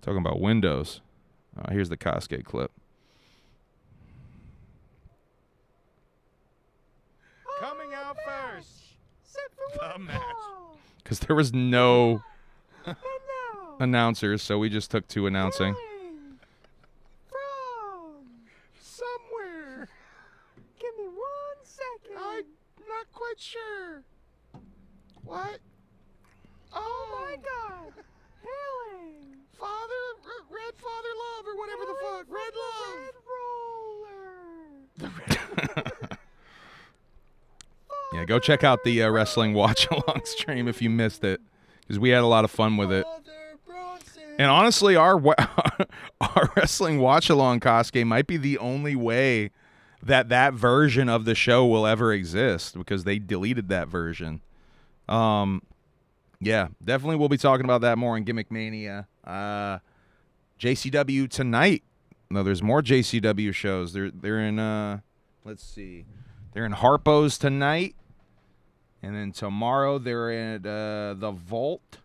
Talking about windows. Here's the Kosuke clip. Coming out first. The match. Because there was no announcers, so we just took two announcing. From somewhere. Give me 1 second. I'm not quite sure. What? Oh my God. Hailing. Red Father Love or whatever the fuck. Red Love. Red Roller. Yeah, go check out the Wrestling Watch-Along stream if you missed it, because we had a lot of fun with it. And honestly, our Wrestling Watch-Along, Kosuke, might be the only way that version of the show will ever exist, because they deleted that version. Yeah, definitely we'll be talking about that more in Gimmick Mania. JCW tonight. No, there's more JCW shows. They're in, let's see. They're in Harpo's tonight. And then tomorrow they're at the Vault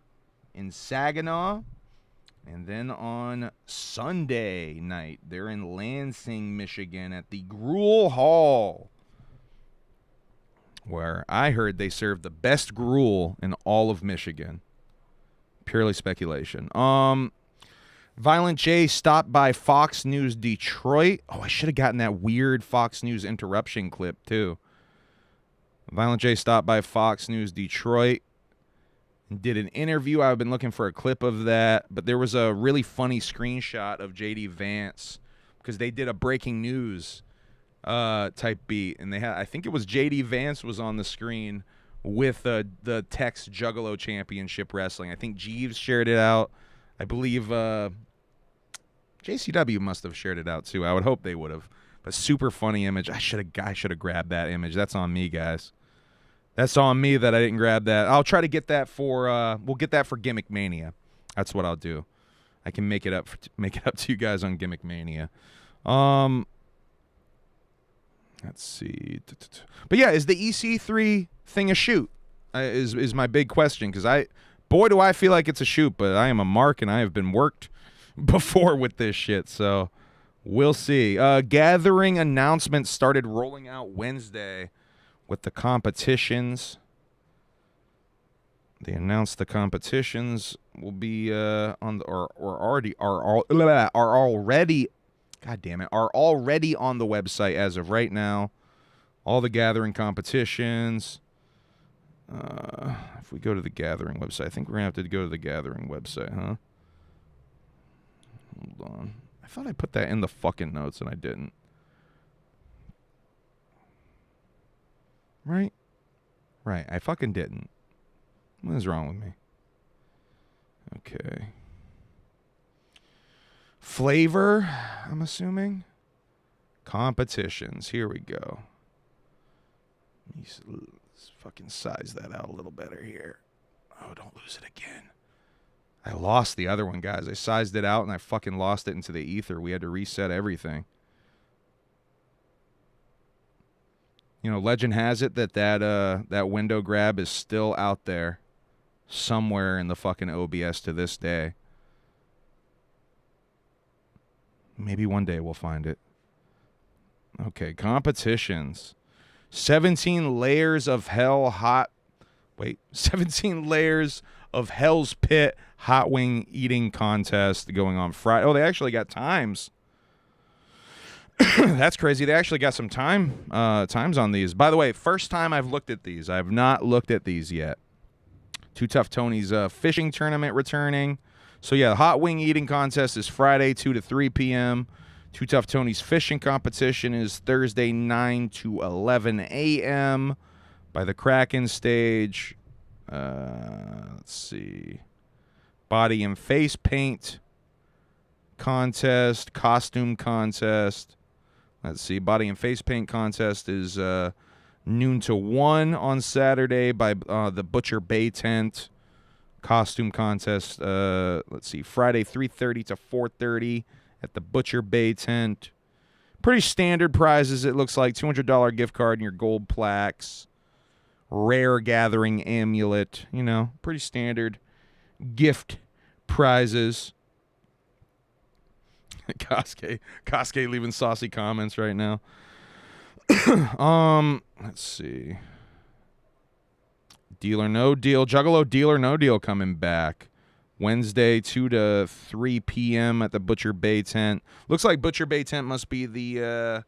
in Saginaw. And then on Sunday night, they're in Lansing, Michigan at the Gruel Hall, where I heard they serve the best gruel in all of Michigan. Purely speculation. Violent J stopped by Fox News Detroit. Oh, I should have gotten that weird Fox News interruption clip, too. Violent J stopped by Fox News Detroit and did an interview. I've been looking for a clip of that, but there was a really funny screenshot of JD Vance because they did a breaking news type beat, and they had, I think it was JD Vance was on the screen with the Tex Juggalo Championship Wrestling. I think Jeeves shared it out. I believe JCW must have shared it out too. I would hope they would have. But super funny image. I should have grabbed that image. That's on me, guys. That's on me that I didn't grab that. I'll try to get that for we'll get that for Gimmick Mania. That's what I'll do. I can make it up to you guys on Gimmick Mania. Let's see. But yeah, is the EC3 thing a shoot? Is my big question, because boy, do I feel like it's a shoot, but I am a mark and I have been worked before with this shit, so we'll see. Gathering announcements started rolling out Wednesday with the competitions. They announced the competitions will be on the, are already on the website as of right now. All the Gathering competitions. If we go to the Gathering website, I think we're gonna have to go to the Gathering website, huh? Hold on. I thought I put that in the fucking notes and I didn't. Right? Right. I fucking didn't. What is wrong with me? Okay. Flavor, I'm assuming. Competitions. Here we go. Let's fucking size that out a little better here. Oh, don't lose it again. I lost the other one, guys. I sized it out and I fucking lost it into the ether. We had to reset everything. You know, legend has it that window grab is still out there somewhere in the fucking OBS to this day. Maybe one day we'll find it. Okay, competitions. 17 layers of hell hot. Wait, 17 layers of Hell's Pit hot wing eating contest going on Friday. Oh, they actually got times. That's crazy. They actually got some times on these. By the way, first time I've looked at these. I have not looked at these yet. Too Tough Tony's fishing tournament returning. So, yeah, the hot wing eating contest is Friday, 2 to 3 p.m. Too Tough Tony's fishing competition is Thursday, 9 to 11 a.m. by the Kraken stage. Let's see. Body and face paint contest, costume contest. Let's see. Body and face paint contest is noon to 1 on Saturday by the Butcher Bay tent. Costume contest, let's see, Friday 3:30 to 4:30 at the Butcher Bay tent. Pretty standard prizes, it looks like. $200 gift card and your gold plaques. Rare gathering amulet. You know, pretty standard gift prizes. Kosuke leaving saucy comments right now. Let's see. Deal or No Deal. Juggalo Deal or No Deal coming back. Wednesday, 2 to 3 p.m. at the Butcher Bay tent. Looks like Butcher Bay tent must be the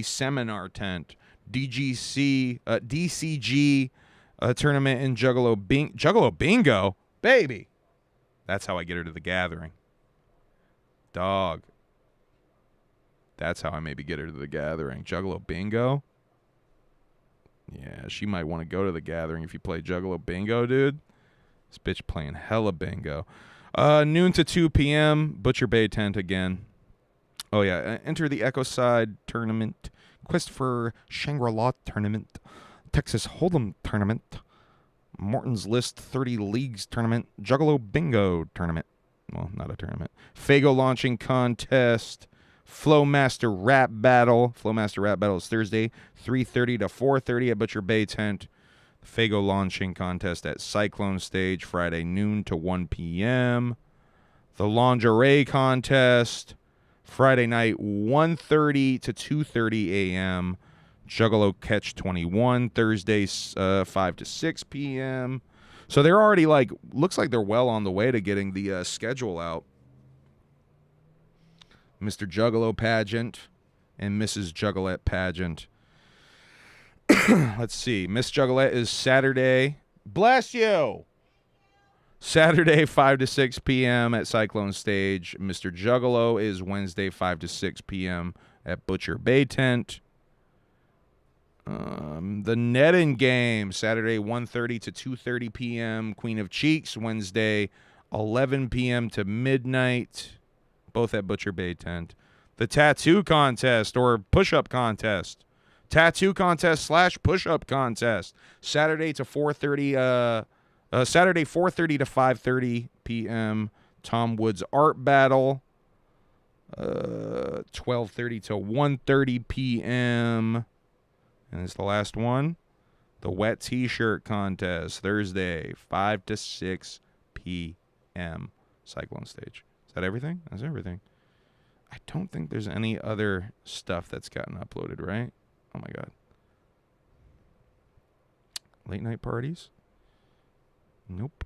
seminar tent. DCG tournament in Juggalo Bingo. Baby. That's how I get her to the gathering. Dog. That's how I maybe get her to the gathering. Juggalo Bingo. Yeah, she might want to go to the gathering if you play Juggalo Bingo, dude. This bitch playing hella bingo. Noon to 2 p.m. Butcher Bay tent again. Oh, yeah. Enter the Echo Side tournament. Quest for Shangri-La tournament. Texas Hold'em tournament. Morton's List 30 Leagues tournament. Juggalo Bingo tournament. Well, not a tournament. Fago launching contest. Flowmaster Rap Battle. Flowmaster Rap Battle is Thursday, 3:30 to 4:30 at Butcher Bay tent. Fago launching contest at Cyclone Stage, Friday noon to 1 p.m. The lingerie contest, Friday night, 1:30 to 2:30 a.m. Juggalo Catch 21, Thursday, 5 to 6 p.m. So they're already, looks like they're well on the way to getting the schedule out. Mr. Juggalo pageant and Mrs. Juggalette pageant. Let's see. Miss Juggalette is Saturday. Bless you. Saturday, 5 to 6 p.m. at Cyclone Stage. Mr. Juggalo is Wednesday, 5 to 6 p.m. at Butcher Bay tent. The Netting Game, Saturday, 1:30 to 2:30 p.m. Queen of Cheeks, Wednesday, 11 p.m. to midnight. Both at Butcher Bay tent. The Tattoo Contest or Push-Up Contest. Tattoo Contest / Push-Up Contest. Saturday to 4:30. Saturday 4:30 to 5:30 p.m. Tom Woods Art Battle. 12:30 to 1:30 p.m. And it's the last one. The Wet T-Shirt Contest. Thursday 5 to 6 p.m. Cyclone Stage. Is that everything? That's everything. I don't think there's any other stuff that's gotten uploaded, right? Oh, my God. Late night parties? Nope.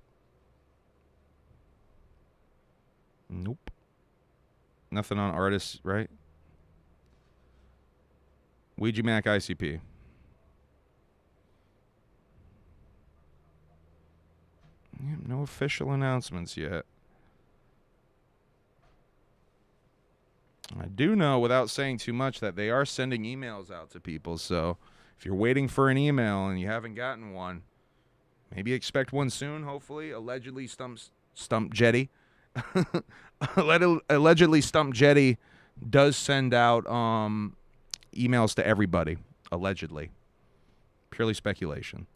Nope. Nothing on artists, right? Ouija Mac ICP. Yeah, no official announcements yet. I do know, without saying too much, that they are sending emails out to people. So if you're waiting for an email and you haven't gotten one, maybe expect one soon, hopefully. Allegedly, Stump Jetty. Allegedly, Stump Jetty does send out emails to everybody. Allegedly. Purely speculation.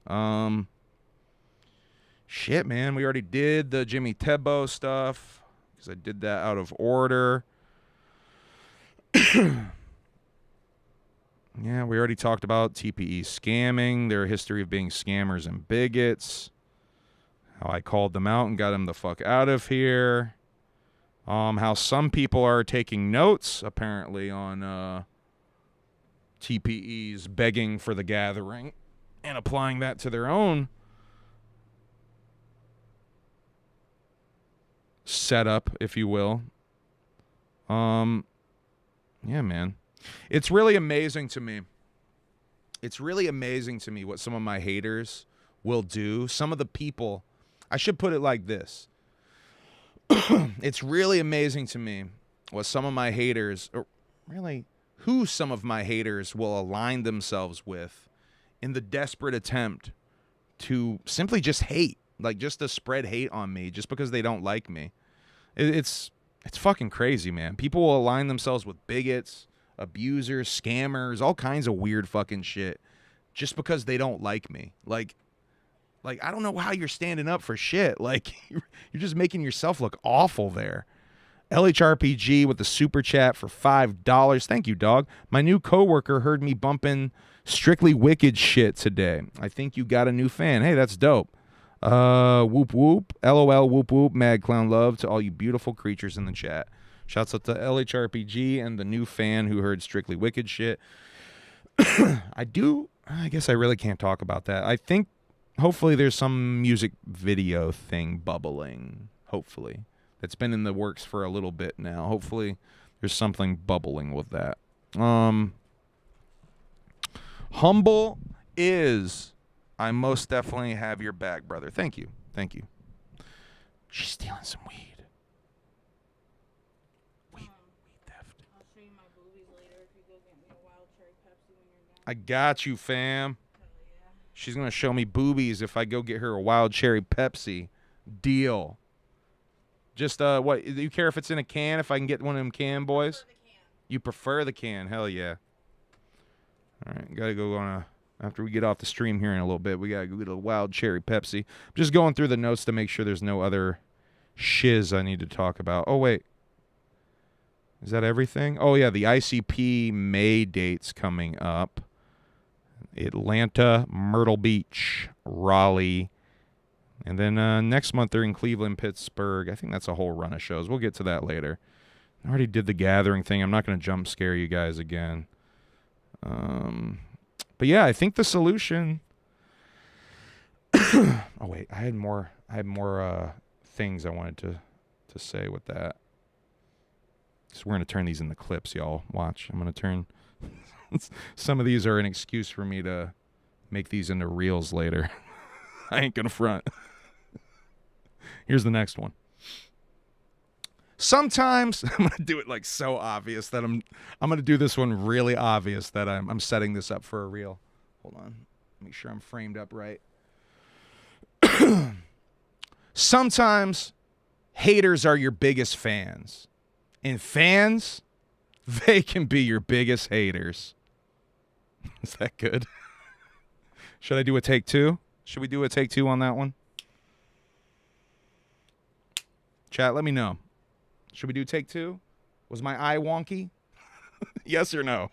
Shit, man. We already did the Jimmy Tebeau stuff because I did that out of order. Yeah, we already talked about TPE scamming, their history of being scammers and bigots. How I called them out and got them the fuck out of here. How some people are taking notes, apparently, on TPE's begging for the gathering and applying that to their own setup, if you will. Yeah, man. It's really amazing to me. It's really amazing to me what some of my haters will do. Some of the people, I should put it like this. It's really amazing to me what some of my haters, or really who some of my haters will align themselves with in the desperate attempt to simply just hate, like just to spread hate on me just because they don't like me. It's fucking crazy, man. People will align themselves with bigots, abusers, scammers, all kinds of weird fucking shit just because they don't like me. Like I don't know how you're standing up for shit. Like, you're just making yourself look awful there. LHRPG with the super chat for $5. Thank you, dog. My new coworker heard me bumping Strictly Wicked shit today. I think you got a new fan. Hey, that's dope. Whoop whoop. LOL whoop whoop. Mad clown love to all you beautiful creatures in the chat. Shouts out to LHRPG and the new fan who heard Strictly Wicked shit. I guess I really can't talk about that. I think hopefully there's some music video thing bubbling. Hopefully. It's been in the works for a little bit now. Hopefully there's something bubbling with that. Humble is, I most definitely have your back, brother. Thank you. Thank you. She's stealing some weed. Weed theft. I'll show you my boobies later if you go get me a wild cherry Pepsi when you're done. I got you, fam. She's going to show me boobies if I go get her a wild cherry Pepsi. Deal. Just, what, do you care if it's in a can, if I can get one of them can boys? You prefer the can? Hell yeah. All right, got to go on after we get off the stream here in a little bit, we got to go get a wild cherry Pepsi. I'm just going through the notes to make sure there's no other shiz I need to talk about. Oh, wait. Is that everything? Oh, yeah, the ICP May dates coming up. Atlanta, Myrtle Beach, Raleigh. And then next month they're in Cleveland, Pittsburgh. I think that's a whole run of shows. We'll get to that later. I already did the gathering thing. I'm not going to jump scare you guys again. But yeah, I think the solution. Oh wait, I had more things I wanted to say with that. So we're gonna turn these into clips, y'all. Watch. I'm gonna turn. Some of these are an excuse for me to make these into reels later. I ain't gonna front. Here's the next one. Sometimes I'm gonna do it like so obvious that I'm gonna do this one really obvious that I'm setting this up for a reel. Hold on, make sure I'm framed up right. Sometimes haters are your biggest fans, and fans, they can be your biggest haters. Is that good? Should I do a take two? Should we do a take two on that one? Chat, let me know. Should we do take two? Was my eye wonky? Yes or no?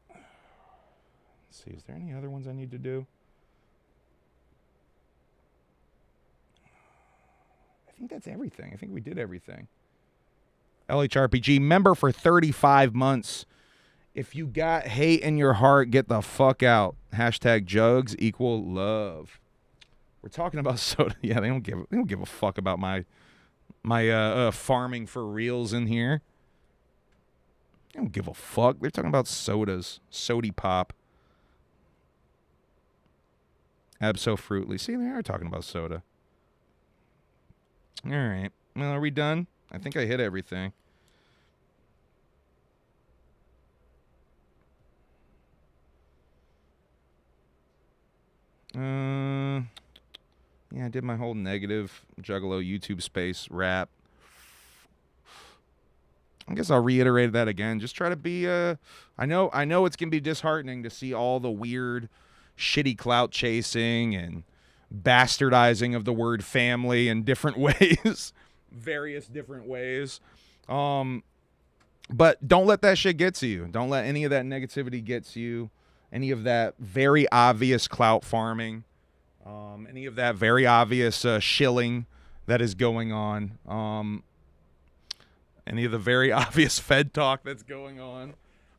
Let's see, is there any other ones I need to do? I think that's everything. I think we did everything. LHRPG, member for 35 months. If you got hate in your heart, get the fuck out. Hashtag jugs equal love. We're talking about soda. Yeah, they don't give a fuck about my farming for reals in here. They don't give a fuck. They're talking about sodas. Sody pop. Abso-fruitly. See, they are talking about soda. All right. Well, are we done? I think I hit everything. Yeah, I did my whole negative Juggalo YouTube space rap. I guess I'll reiterate that again. Just try to be I know it's gonna be disheartening to see all the weird shitty clout chasing and bastardizing of the word family in different ways, various different ways. But don't let that shit get to you. Don't let any of that negativity get to you. Any of that very obvious clout farming. Any of that very obvious shilling that is going on. Any of the very obvious Fed talk that's going on.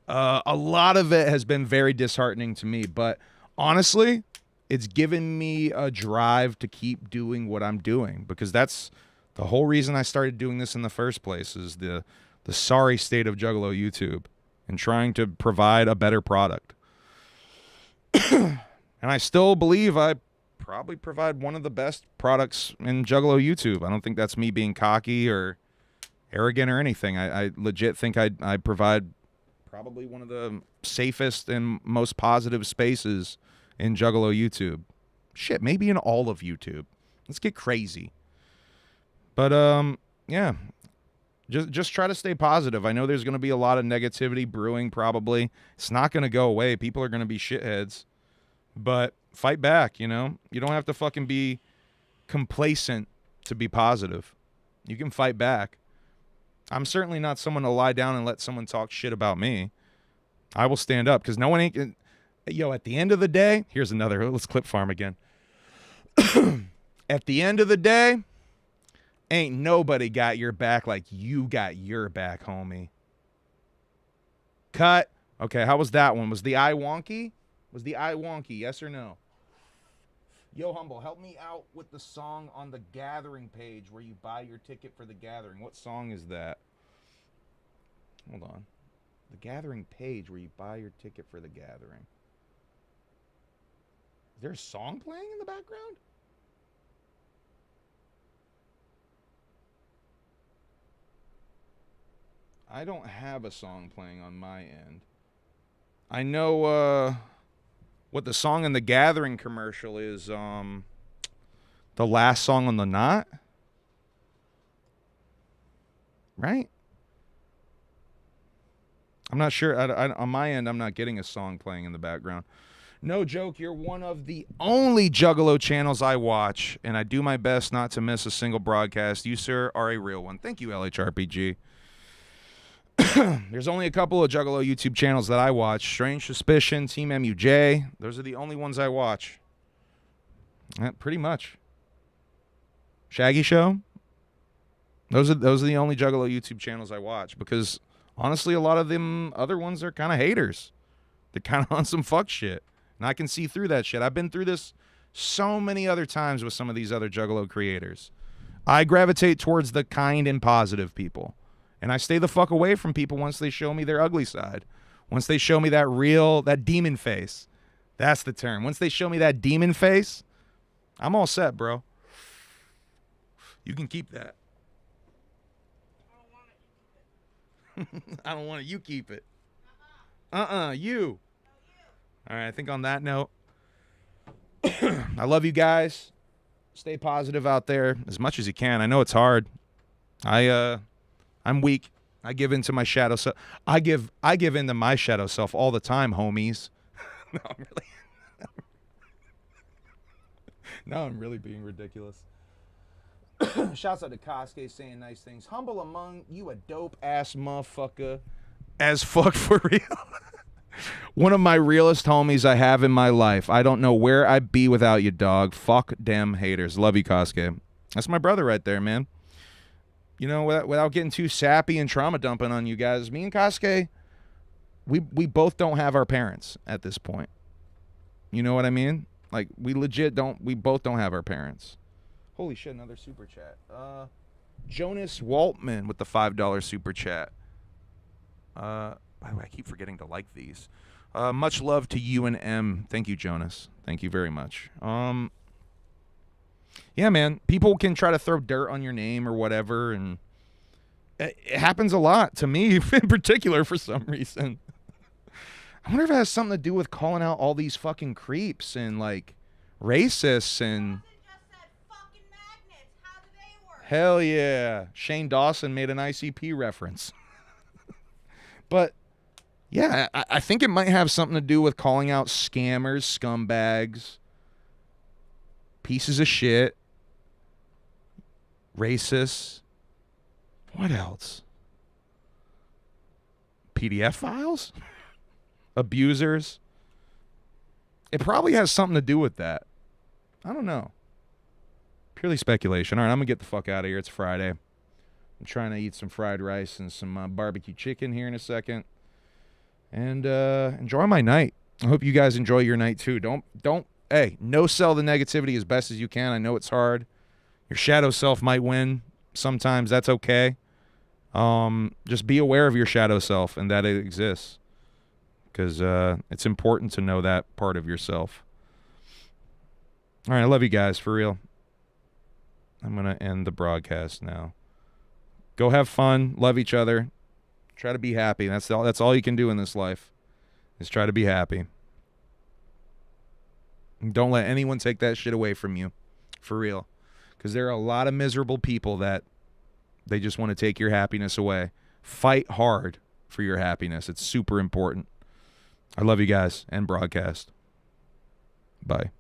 A lot of it has been very disheartening to me. But honestly, it's given me a drive to keep doing what I'm doing. Because that's the whole reason I started doing this in the first place, is the sorry state of Juggalo YouTube and trying to provide a better product. And I still believe I probably provide one of the best products in Juggalo YouTube. I don't think that's me being cocky or arrogant or anything. I legit think I provide probably one of the safest and most positive spaces in Juggalo YouTube. Shit, maybe in all of YouTube. Let's get crazy. But, yeah. Just try to stay positive. I know there's going to be a lot of negativity brewing probably. It's not going to go away. People are going to be shitheads. But fight back, you know? You don't have to fucking be complacent to be positive. You can fight back. I'm certainly not someone to lie down and let someone talk shit about me. I will stand up because no one ain't... Yo, at the end of the day... Here's another... Let's clip farm again. At the end of the day... Ain't nobody got your back like you got your back, homie. Cut. Okay, how was that one? Was the eye wonky? Was the eye wonky, yes or no? Yo, Humble, help me out with the song on the Gathering page where you buy your ticket for the Gathering. What song is that? Hold on. The Gathering page where you buy your ticket for the Gathering. Is there a song playing in the background? I don't have a song playing on my end. I know what the song in the Gathering commercial is. The last song on the Knot. Right? I'm not sure. On my end, I'm not getting a song playing in the background. No joke, you're one of the only Juggalo channels I watch, and I do my best not to miss a single broadcast. You, sir, are a real one. Thank you, LHRPG. There's only a couple of Juggalo YouTube channels that I watch. Strange Suspicion, Team MUJ. Those are the only ones I watch. Pretty much. Shaggy Show. Those are the only Juggalo YouTube channels I watch because honestly, a lot of them other ones are kind of haters. They're kind of on some fuck shit. And I can see through that shit. I've been through this so many other times with some of these other Juggalo creators. I gravitate towards the kind and positive people. And I stay the fuck away from people once they show me their ugly side. Once they show me that demon face. That's the term. Once they show me that demon face, I'm all set, bro. You can keep that. I don't want it. You keep it. You. All right, I think on that note, I love you guys. Stay positive out there as much as you can. I know it's hard. I'm weak. I give into my shadow self. I give into my shadow self all the time, homies. No, I'm really being ridiculous. Shouts out to Kosuke saying nice things. Humble among you, a dope ass motherfucker. As fuck for real. One of my realest homies I have in my life. I don't know where I'd be without you, dog. Fuck them haters. Love you, Kosuke. That's my brother right there, man. You know, without getting too sappy and trauma dumping on you guys, me and Kosuke, we both don't have our parents at this point. You know what I mean? Like, we both don't have our parents. Holy shit, another super chat. Jonas Waltman with the $5 super chat. By the way, I keep forgetting to like these. Much love to you and M. Thank you, Jonas. Thank you very much. Yeah, man. People can try to throw dirt on your name or whatever, and it happens a lot to me in particular for some reason. I wonder if it has something to do with calling out all these fucking creeps and, like, racists and... Hell yeah. Shane Dawson made an ICP reference. But, yeah, I think it might have something to do with calling out scammers, scumbags, pieces of shit, racists. What else? PDF files? Abusers? It probably has something to do with that. I don't know. Purely speculation. All right, I'm going to get the fuck out of here. It's Friday. I'm trying to eat some fried rice and some barbecue chicken here in a second. And enjoy my night. I hope you guys enjoy your night too. Hey, no sell the negativity as best as you can. I know it's hard. Your shadow self might win. Sometimes that's okay. Just be aware of your shadow self and that it exists. Because it's important to know that part of yourself. All right, I love you guys, for real. I'm going to end the broadcast now. Go have fun. Love each other. Try to be happy. That's all you can do in this life, is try to be happy. And don't let anyone take that shit away from you, for real. Because there are a lot of miserable people that they just want to take your happiness away. Fight hard for your happiness. It's super important. I love you guys. End broadcast. Bye.